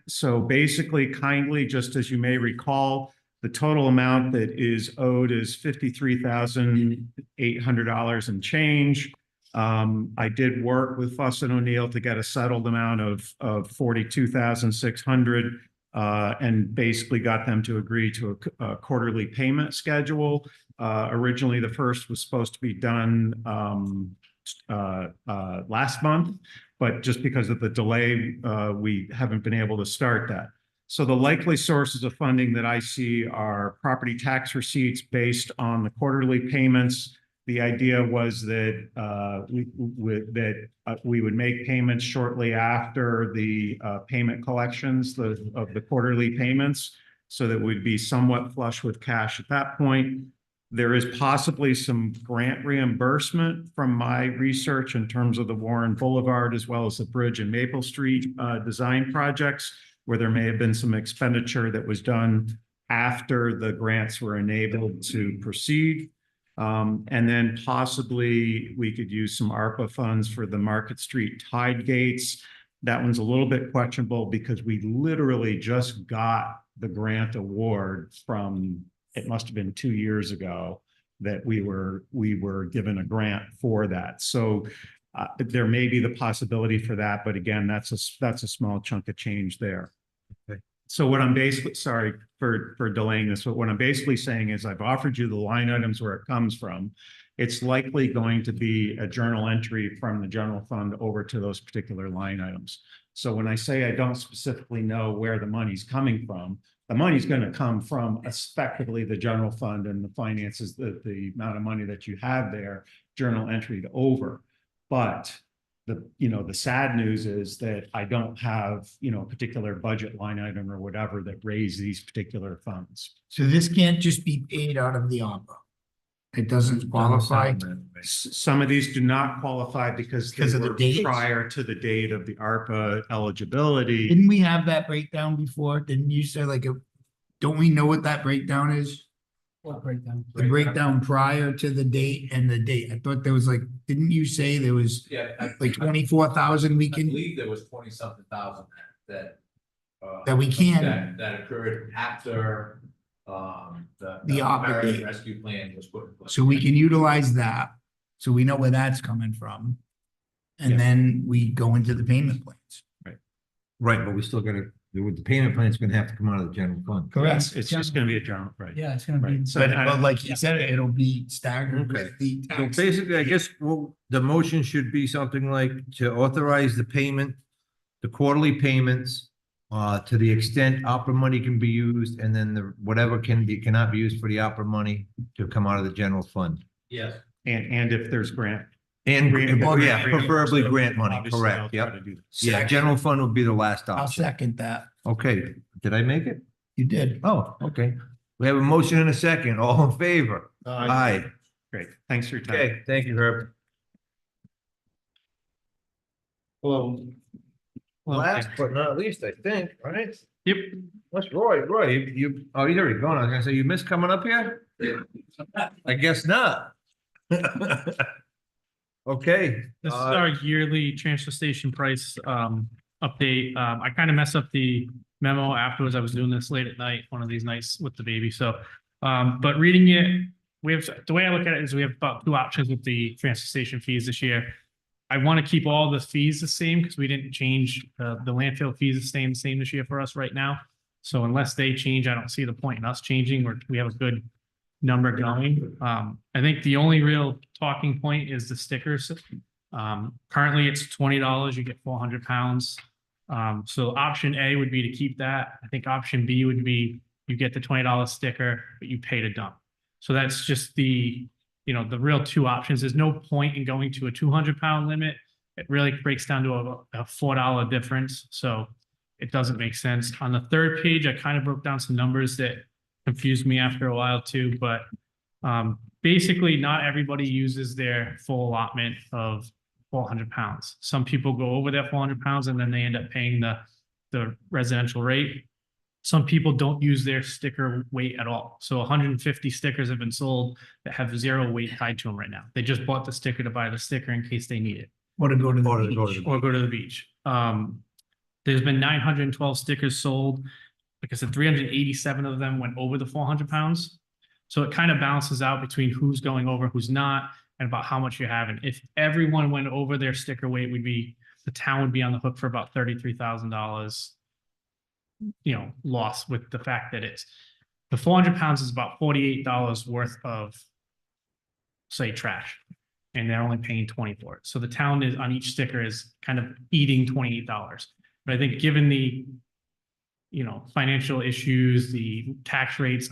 T: so basically kindly, just as you may recall, the total amount that is owed is $53,800 and change. I did work with Fuss and O'Neill to get a settled amount of $42,600 and basically got them to agree to a quarterly payment schedule. Originally, the first was supposed to be done last month, but just because of the delay, we haven't been able to start that. So the likely sources of funding that I see are property tax receipts based on the quarterly payments. The idea was that we would make payments shortly after the payment collections of the quarterly payments, so that we'd be somewhat flush with cash at that point. There is possibly some grant reimbursement from my research in terms of the Warren Boulevard, as well as the Bridge and Maple Street design projects, where there may have been some expenditure that was done after the grants were enabled to proceed. And then possibly we could use some ARPA funds for the Market Street tide gates. That one's a little bit questionable because we literally just got the grant award from, it must have been 2 years ago that we were given a grant for that. So there may be the possibility for that, but again, that's a small chunk of change there.
A: Okay.
T: So what I'm basically, sorry for delaying this, but what I'm basically saying is I've offered you the line items where it comes from. It's likely going to be a journal entry from the general fund over to those particular line items. So when I say I don't specifically know where the money's coming from, the money's going to come from effectively the general fund and the finances, the amount of money that you have there, journal entered over. But the sad news is that I don't have, a particular budget line item or whatever that raise these particular funds.
Q: So this can't just be paid out of the ARPA. It doesn't qualify.
T: Some of these do not qualify because they
Q: Because of the
T: were
Q: dates?
T: prior to the date of the ARPA eligibility.
Q: Didn't we have that breakdown before? Didn't you say don't we know what that breakdown is?
C: What breakdown?
Q: The breakdown prior to the date and the date. I thought there was didn't you say there was
H: Yeah.
Q: 24,000 we
H: I
Q: can,
H: believe there was 20-something thousand that.
Q: That we can-
H: That occurred after,
Q: The ARPA
H: American
Q: date.
H: Rescue Plan was put in place.
Q: so we can utilize that. So we know where that's coming from. And
T: Yeah.
Q: then we go into the payment plans.
U: Right, but we still gotta, the payment plan is gonna have to come out of the general fund.
Q: Correct.
T: It's just gonna be a general, right?
C: Yeah, it's gonna be.
T: Right. So
Q: But like you said, it'll be staggered
U: Okay.
Q: with the
U: So
Q: tax.
U: basically, I guess, well, the motion should be something like to authorize the payment, the quarterly payments, to the extent opera money can be used, and then whatever cannot be used for the opera money to come out of the general fund.
H: Yes.
T: And if there's grant.
U: And,
T: Grant-
U: yeah, preferably grant money,
T: Obviously, I'll
U: correct,
T: try
U: yep.
T: to do that.
U: Yeah,
Q: Second.
U: general fund would be the last
Q: I'll
U: option.
Q: second that.
U: Okay, did I make it?
Q: You did.
U: Oh, okay. We have a motion and a second, all in favor? Aye.
T: Great, thanks for your time.
U: Okay, thank you, Herb.
T: Well,
U: Last but not least, I think, right?
N: Yep.
U: What's Roy? Roy, you, oh, he's already gone. I was gonna say, you missed coming up here? I guess not. Okay.
N: This is our yearly transfer station price update. I kind of messed up the memo afterwards. I was doing this late at night, one of these nights with the baby. So, but reading it, the way I look at it is we have about two options with the transfer station fees this year. I want to keep all the fees the same because we didn't change the landfill fees are staying the same this year for us right now. So unless they change, I don't see the point in us changing. We have a good number going. I think the only real talking point is the stickers. Currently it's $20, you get 400 pounds. So option A would be to keep that. I think option B would be you get the $20 sticker, but you pay to dump. So that's just the real two options. There's no point in going to a 200-pound limit. It really breaks down to a $4 difference. So it doesn't make sense. On the third page, I kind of broke down some numbers that confused me after a while too, but basically not everybody uses their full allotment of 400 pounds. Some people go over that 400 pounds and then they end up paying the residential rate. Some people don't use their sticker weight at all. So 150 stickers have been sold that have zero weight tied to them right now. They just bought the sticker to buy the sticker in case they need it.
Q: Or to go to the beach.
N: Or go to the beach. There's been 912 stickers sold. Like I said, 387 of them went over the 400 pounds. So it kind of balances out between who's going over, who's not, and about how much you have. And if everyone went over their sticker weight, the town would be on the hook for about $33,000, loss with the fact that the 400 pounds is about $48 worth of, say, trash. And they're only paying 20 for it. So the town is on each sticker is kind of eating $28. But I think given the financial issues, the tax rates,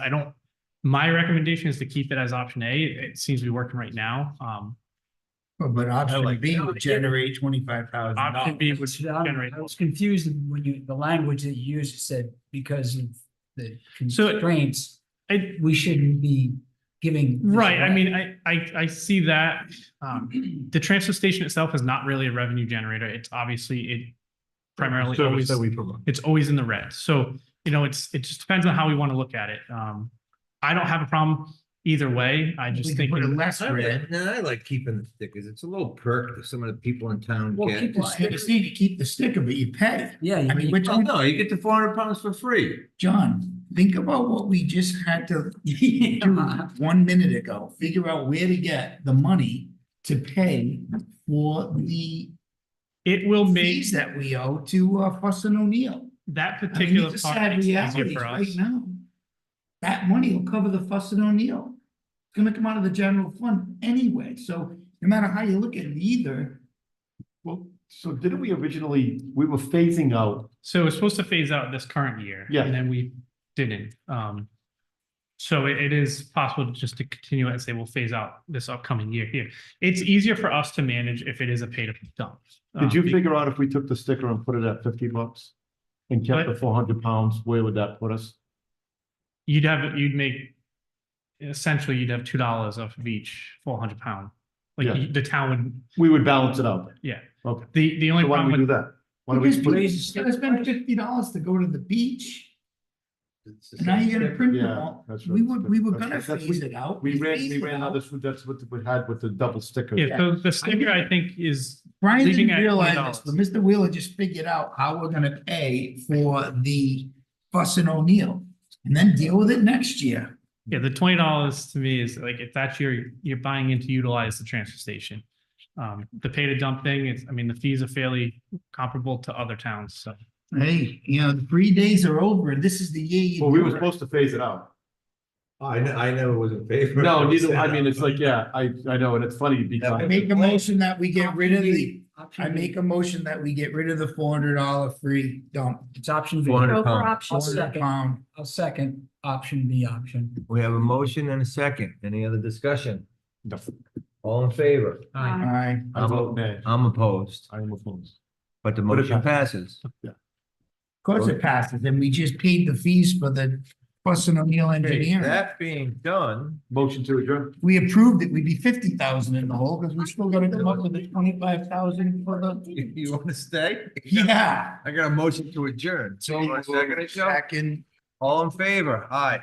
N: my recommendation is to keep it as option A. It seems to be working right now.
Q: But option B would generate $25,000.
N: Option B would generate.
C: I was confused when the language that you used said because of the
N: So-
C: constraints, we shouldn't be giving. this
N: Right. I
C: away.
N: mean, I see that. The transfer station itself is not really a revenue generator. It's obviously primarily
T: Service
N: always,
T: that we provide.
N: it's always in the red. So, it just depends on how we want to look at it. I don't have a problem either way. I just
Q: We
N: think.
Q: can put it less red.
U: I like keeping the stickers. It's a little perk that some of the people in town
Q: Well,
U: get.
Q: keep the sticker, you keep the sticker, but you pay.
C: Yeah.
Q: I mean, we're
U: Oh,
Q: talking,
U: no, you get the 400 pounds for free.
Q: John, think about what we just had to do 1 minute ago. Figure out where to get the money to pay for the
N: It will make
Q: fees that we owe to Fussin O'Neill.
N: that
Q: I mean,
N: particular
Q: it's a
N: part
Q: sad
N: makes it easier
Q: reality
N: for
Q: right
N: us.
Q: now. That money will cover the Fussin O'Neill. It's gonna come out of the general fund anyway, so no matter how you look at it, either.
K: Well, so didn't we originally, we were phasing out,
N: So it's supposed to phase out this current year.
K: Yeah.
N: And then we didn't. So it is possible just to continue it and say we'll phase out this upcoming year here. It's easier for us to manage if it is a pay to dump.
K: Did you figure out if we took the sticker and put it at $50 and kept the
N: What?
K: 400 pounds, where would that put us?
N: You'd make, essentially, you'd have $2 off of each 400 pound. Like
K: Yeah.
N: the town would,
K: We would balance it out.
N: yeah.
K: Okay.
N: The only
K: So why don't
N: problem
K: we do
N: with,
K: that? Why don't we
Q: Because
K: put-
Q: people just gonna spend $50 to go to the beach. And now you're gonna print them
K: Yeah,
Q: all.
K: that's
Q: We
K: right.
Q: were
K: That's
Q: gonna
K: right. That's-
Q: phase it out.
K: We
Q: phased it
K: ran
Q: out.
K: others, that's what we had with the double sticker.
N: yeah, so the sticker, I think, is
Q: Brian
N: leaving
Q: didn't
N: at
Q: realize
N: $20.
Q: this, but Mr. Wheeler just figured out how we're gonna pay for the Fuss and O'Neill. And then deal with it next year.
N: Yeah, the $20 to me is like, if that's you're buying in to utilize the transfer station. The pay to dump thing is, I mean, the fees are fairly comparable to other towns, so.
Q: Hey, the 3 days are over and this is the year you.
K: Well, we
Q: do
K: were
Q: it.
K: supposed to phase it out.
A: I never was in favor.
K: No,
A: of
K: neither, I
A: that.
K: mean, it's like, yeah, I know, and it's funny because.
Q: I make a motion that we get rid of I make a motion that we get rid of the $400 free dump.
C: It's option B.
A: 400
I: Go for
A: pound.
I: option
C: I'll
I: B.
C: second.
Q: Pound.
C: I'll second option B option.
A: We have a motion and a second. Any other discussion? All in favor?
Q: Aye.
K: I vote nay.
A: I'm opposed,
K: I am opposed.
A: but the
K: But it
A: motion passes.
Q: Of course it passes, and we just paid the fees for the Fuss and O'Neill
A: Okay,
Q: engineering.
A: that being done,
K: Motion to adjourn.
Q: We approved it, we'd be 50,000 in the hole, because we still gotta come up with the 25,000 for the.
A: you want to stay?
Q: Yeah.
A: I got a motion to adjourn.
Q: So
A: You want to second it, Joe?
Q: second.
A: All in favor? Aye.